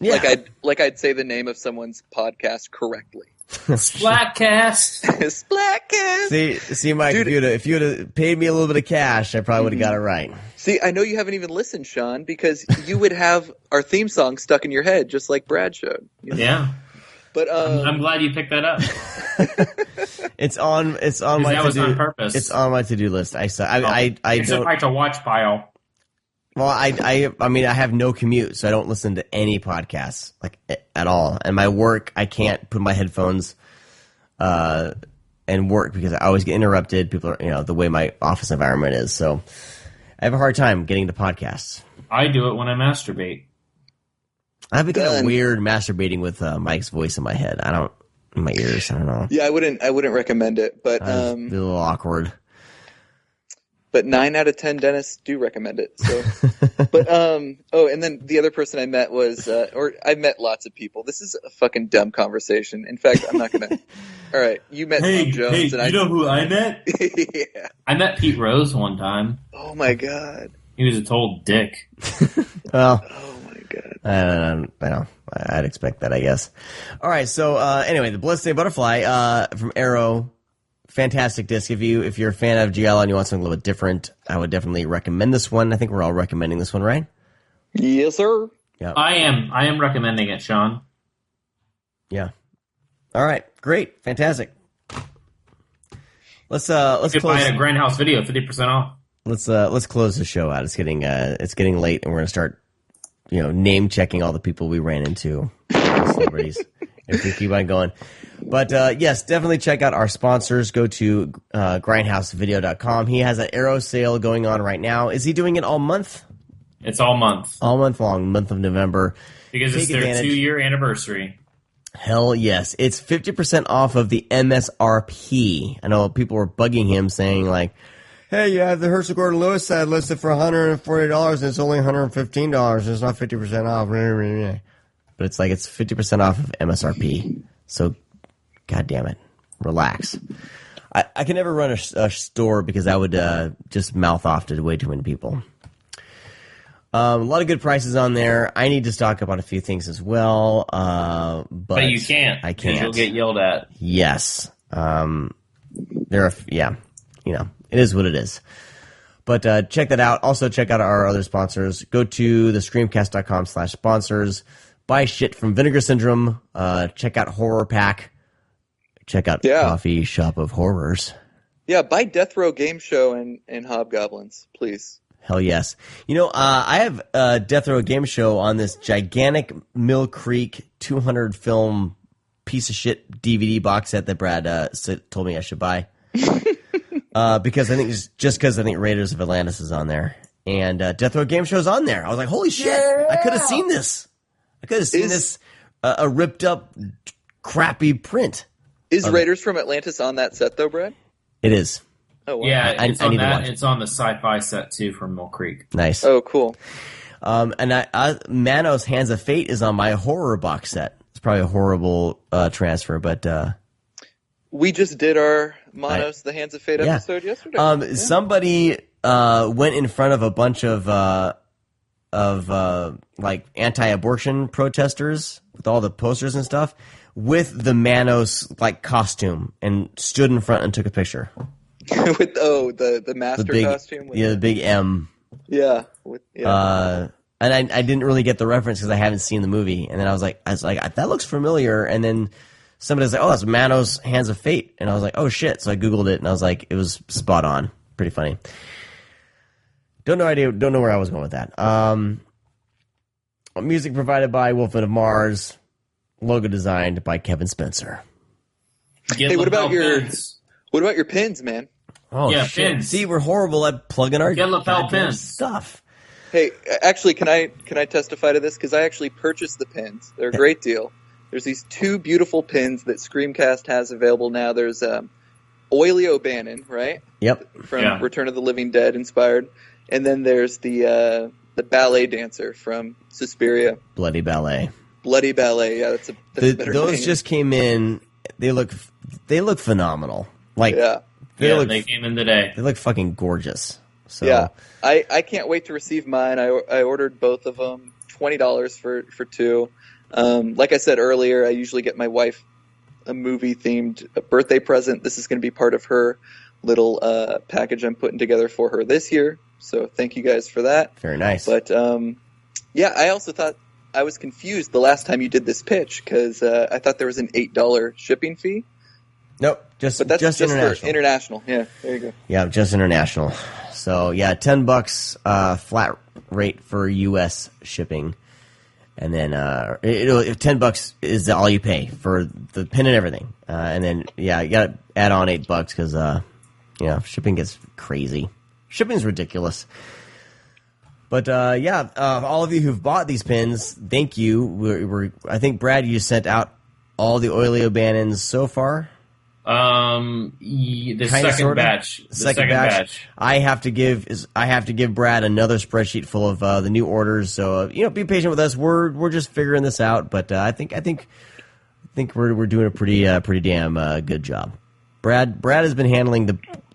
Yeah. I'd say the name of someone's podcast correctly. Splatcast. Splatcast. See, Mike, Dude, if you would have paid me a little bit of cash, I probably would have got it right. See, I know you haven't even listened, Sean, because you would have our theme song stuck in your head, just like Brad showed. You know? Yeah. But I'm glad you picked that up. It's on my that was to-do. on purpose. It's on my to-do list. I it's don't like to watch pile. Well, I mean, I have no commute, so I don't listen to any podcasts like at all. And my work, I can't put my headphones and work because I always get interrupted. People are, the way my office environment is. So I have a hard time getting to podcasts. I do it when I masturbate. I've been kind of weird masturbating with Mike's voice in my head. In my ears. I don't know. Yeah, I wouldn't recommend it, but a little awkward. But 9 out of 10 dentists do recommend it. So, but and then the other person I met was, or I met lots of people. This is a fucking dumb conversation. In fact, I'm not gonna. All right, you met Tom Jones, and you know who I met? Yeah. I met Pete Rose one time. Oh my god. He was a total dick. Well. Oh my god. I know. I'd expect that, I guess. All right. So anyway, the Bloodstained Butterfly from Arrow. Fantastic disc. If you're a fan of GL and you want something a little bit different, I would definitely recommend this one. I think we're all recommending this one, right? Yes, sir. Yeah. I am recommending it, Sean. Yeah. All right. Great. Fantastic. Let's close. Buy it at Grindhouse Video, 50% off. Let's close the show out. It's getting late, and we're gonna start, name checking all the people we ran into, celebrities. If we keep on going. But yes, definitely check out our sponsors. Go to grindhousevideo.com. He has an Arrow sale going on right now. Is he doing it all month? It's all month. All month long, month of November. Because it's their 2-year anniversary. Hell yes. It's 50% off of the MSRP. I know people were bugging him saying like, hey, you have the Herschel Gordon Lewis side listed for $140 and it's only $115. It's not 50% off. But it's 50% off of MSRP. So, God damn it. Relax. I can never run a store because I would just mouth off to way too many people. A lot of good prices on there. I need to stock up on a few things as well. But you can't. I can't. You'll get yelled at. Yes. It is what it is. But check that out. Also, check out our other sponsors. Go to the ScreamCast.com/sponsors. Buy shit from Vinegar Syndrome. Check out Horror Pack. Check out Coffee Shop of Horrors. Yeah, buy Death Row Game Show and Hobgoblins, please. Hell yes. I have a Death Row Game Show on this gigantic Mill Creek 200 film piece of shit DVD box set that Brad told me I should buy. Because I think Raiders of Atlantis is on there. And Death Row Game Show's on there. I was like, holy shit, I could have seen this. I could have seen this a ripped up, crappy print. Is Raiders from Atlantis on that set though, Brad? It is. Oh, wow. Yeah, I need to watch it. It's on the sci-fi set too from Mill Creek. Nice. Oh, cool. And Manos Hands of Fate is on my horror box set. probably a horrible transfer, but we just did our Manos, the Hands of Fate episode yesterday. Somebody went in front of a bunch of like anti-abortion protesters with all the posters and stuff with the Manos like costume and stood in front and took a picture. With the master costume. With the big M. Yeah. And I didn't really get the reference because I haven't seen the movie. And then I was like, that looks familiar. And then somebody was like, oh, that's Manos Hands of Fate. And I was like, oh shit. So I Googled it and I was like, it was spot on. Pretty funny. Don't know where I was going with that. Music provided by Wolfman of Mars. Logo designed by Kevin Spencer. Hey, what about your pins, man? Oh, yeah, shit. pins. See, we're horrible at plugging our Get lapel goddamn pins. stuff. Hey, actually, can I testify to this? Because I actually purchased the pins. They're a great deal. There's these two beautiful pins that ScreamCast has available now. There's Oily O'Bannon, right? Yep. From Return of the Living Dead inspired. And then there's the ballet dancer from Suspiria. Bloody Ballet. Bloody Ballet, yeah, that's a better those name. just came in. They look phenomenal. Like they came in today. They look fucking gorgeous. So yeah, I can't wait to receive mine. I ordered both of them, $20 for two. Like I said earlier, I usually get my wife a movie themed birthday present. This is going to be part of her little package I'm putting together for her this year. So thank you guys for that. Very nice. But yeah, I also thought I was confused the last time you did this pitch because I thought there was an $8 shipping fee. Nope, just international. For international. Yeah, there you go. Yeah, just international. So yeah, $10 flat rate for U.S. shipping, and then $10 is all you pay for the pin and everything. And then you got to add on $8 because shipping gets crazy. Shipping's ridiculous. But all of you who've bought these pins, thank you. I think Brad, you sent out all the Oily O'Bannons so far. The second batch. The second batch. I have to give Brad another spreadsheet full of the new orders. So be patient with us. We're just figuring this out, but I think we're doing a pretty damn good job. Brad has been handling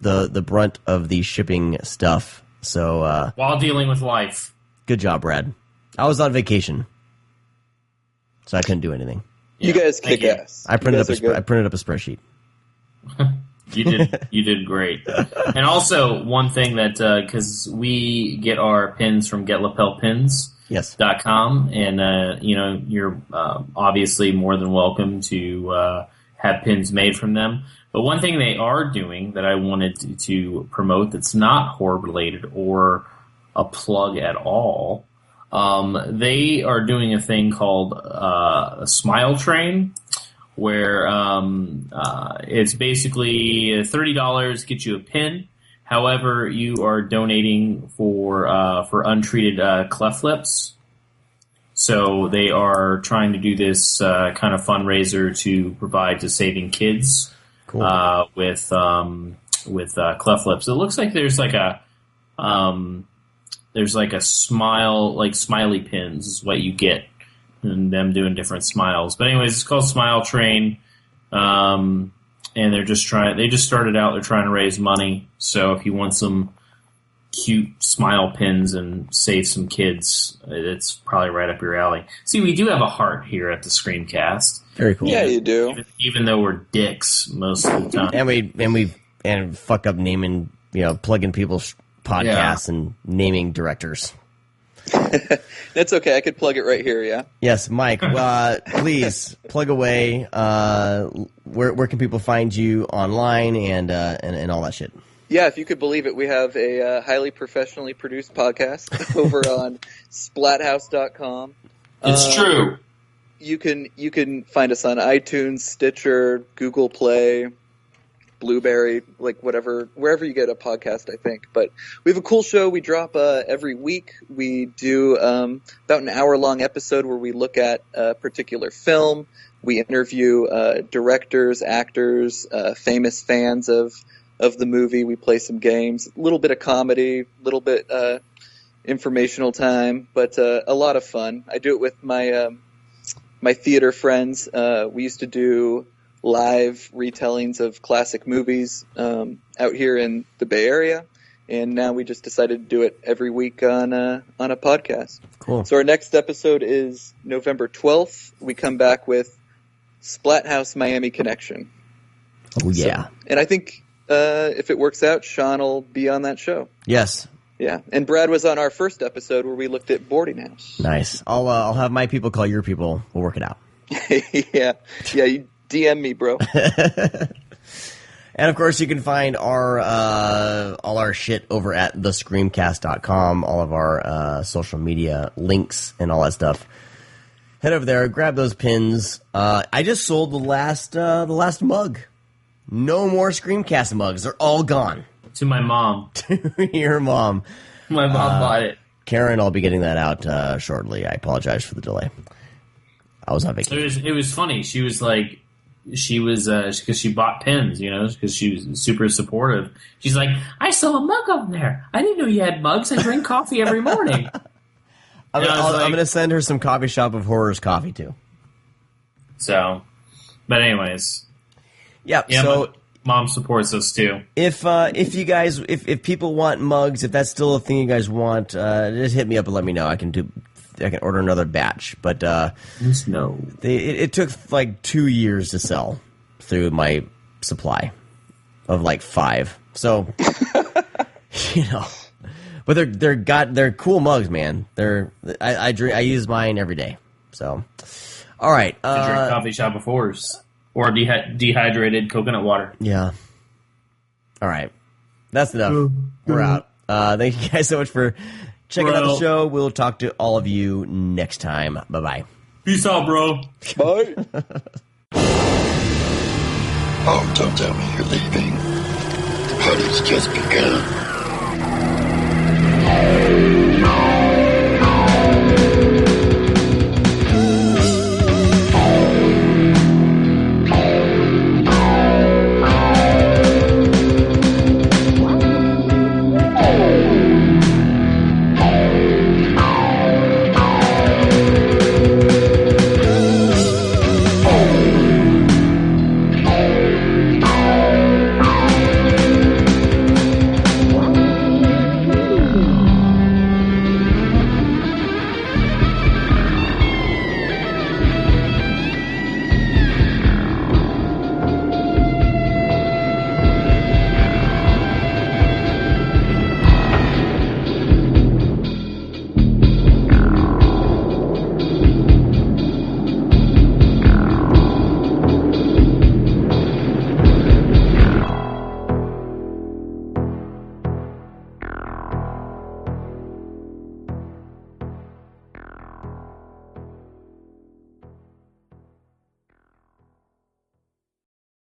the brunt of the shipping stuff. So while dealing with life. Good job, Brad. I was on vacation, so I couldn't do anything. You guys kick ass. I printed up a spreadsheet. You did great. And also one thing that because we get our pins from GetLapelPins.com, and you're obviously more than welcome to have pins made from them. But one thing they are doing that I wanted to promote that's not horror related or a plug at all, they are doing a thing called a Smile Train, where it's basically $30 gets you a pin. However, you are donating for untreated cleft lips. So they are trying to do this kind of fundraiser to provide to saving kids. Cool. With cleft lips. It looks like there's like a smile, like smiley pins is what you get, and them doing different smiles. But anyways, it's called Smile Train, and they just started out. They're trying to raise money. So if you want some cute smile pins and save some kids, it's probably right up your alley. See, we do have a heart here at the ScreamCast. Very cool. Yeah, you do. Even though we're dicks most of the time, and fuck up naming, plugging people's podcasts and naming directors. That's okay. I could plug it right here. Yeah. Yes, Mike. Please plug away. Where can people find you online and all that shit? Yeah, if you could believe it, we have a highly professionally produced podcast over on Splathouse.com. It's true. You can find us on iTunes, Stitcher, Google Play, Blueberry, like wherever you get a podcast, I think. But we have a cool show we drop every week. We do about an hour-long episode where we look at a particular film. We interview directors, actors, famous fans of the movie. We play some games, a little bit of comedy, a little bit informational time, but a lot of fun. I do it with my my theater friends. We used to do live retellings of classic movies out here in the Bay Area, and now we just decided to do it every week on a podcast. Cool. So our next episode is November 12th. We come back with Splathouse Miami Connection. Oh, yeah. And I think if it works out, Sean will be on that show. Yes. Yeah, and Brad was on our first episode where we looked at boarding house. Nice. I'll have my people call your people. We'll work it out. yeah, you DM me, bro. And of course, you can find our all our shit over at thescreamcast.com. All of our social media links and all that stuff. Head over there, grab those pins. I just sold the last mug. No more ScreamCast mugs. They're all gone. To my mom. To your mom. My mom bought it. Karen, I'll be getting that out shortly. I apologize for the delay. I was on vacation. It was funny. She was like, because she bought pins, because she was super supportive. She's like, I saw a mug on there. I didn't know you had mugs. I drink coffee every morning. I'm going to send her some Coffee Shop of Horrors coffee, too. So, but anyways. Yeah, so mom supports us too. If you guys, if people want mugs, if that's still a thing you guys want, just hit me up and let me know. I can order another batch. But no, it took like 2 years to sell through my supply of like 5. So but they're cool mugs, man. I use mine every day. So all right, drink Coffee Shop of Horrors. Or dehydrated coconut water. Yeah. All right. That's enough. We're out. Thank you guys so much for checking out the show. We'll talk to all of you next time. Bye-bye. Peace out, bro. Bye. Oh, don't tell me you're leaving. The party's just begun.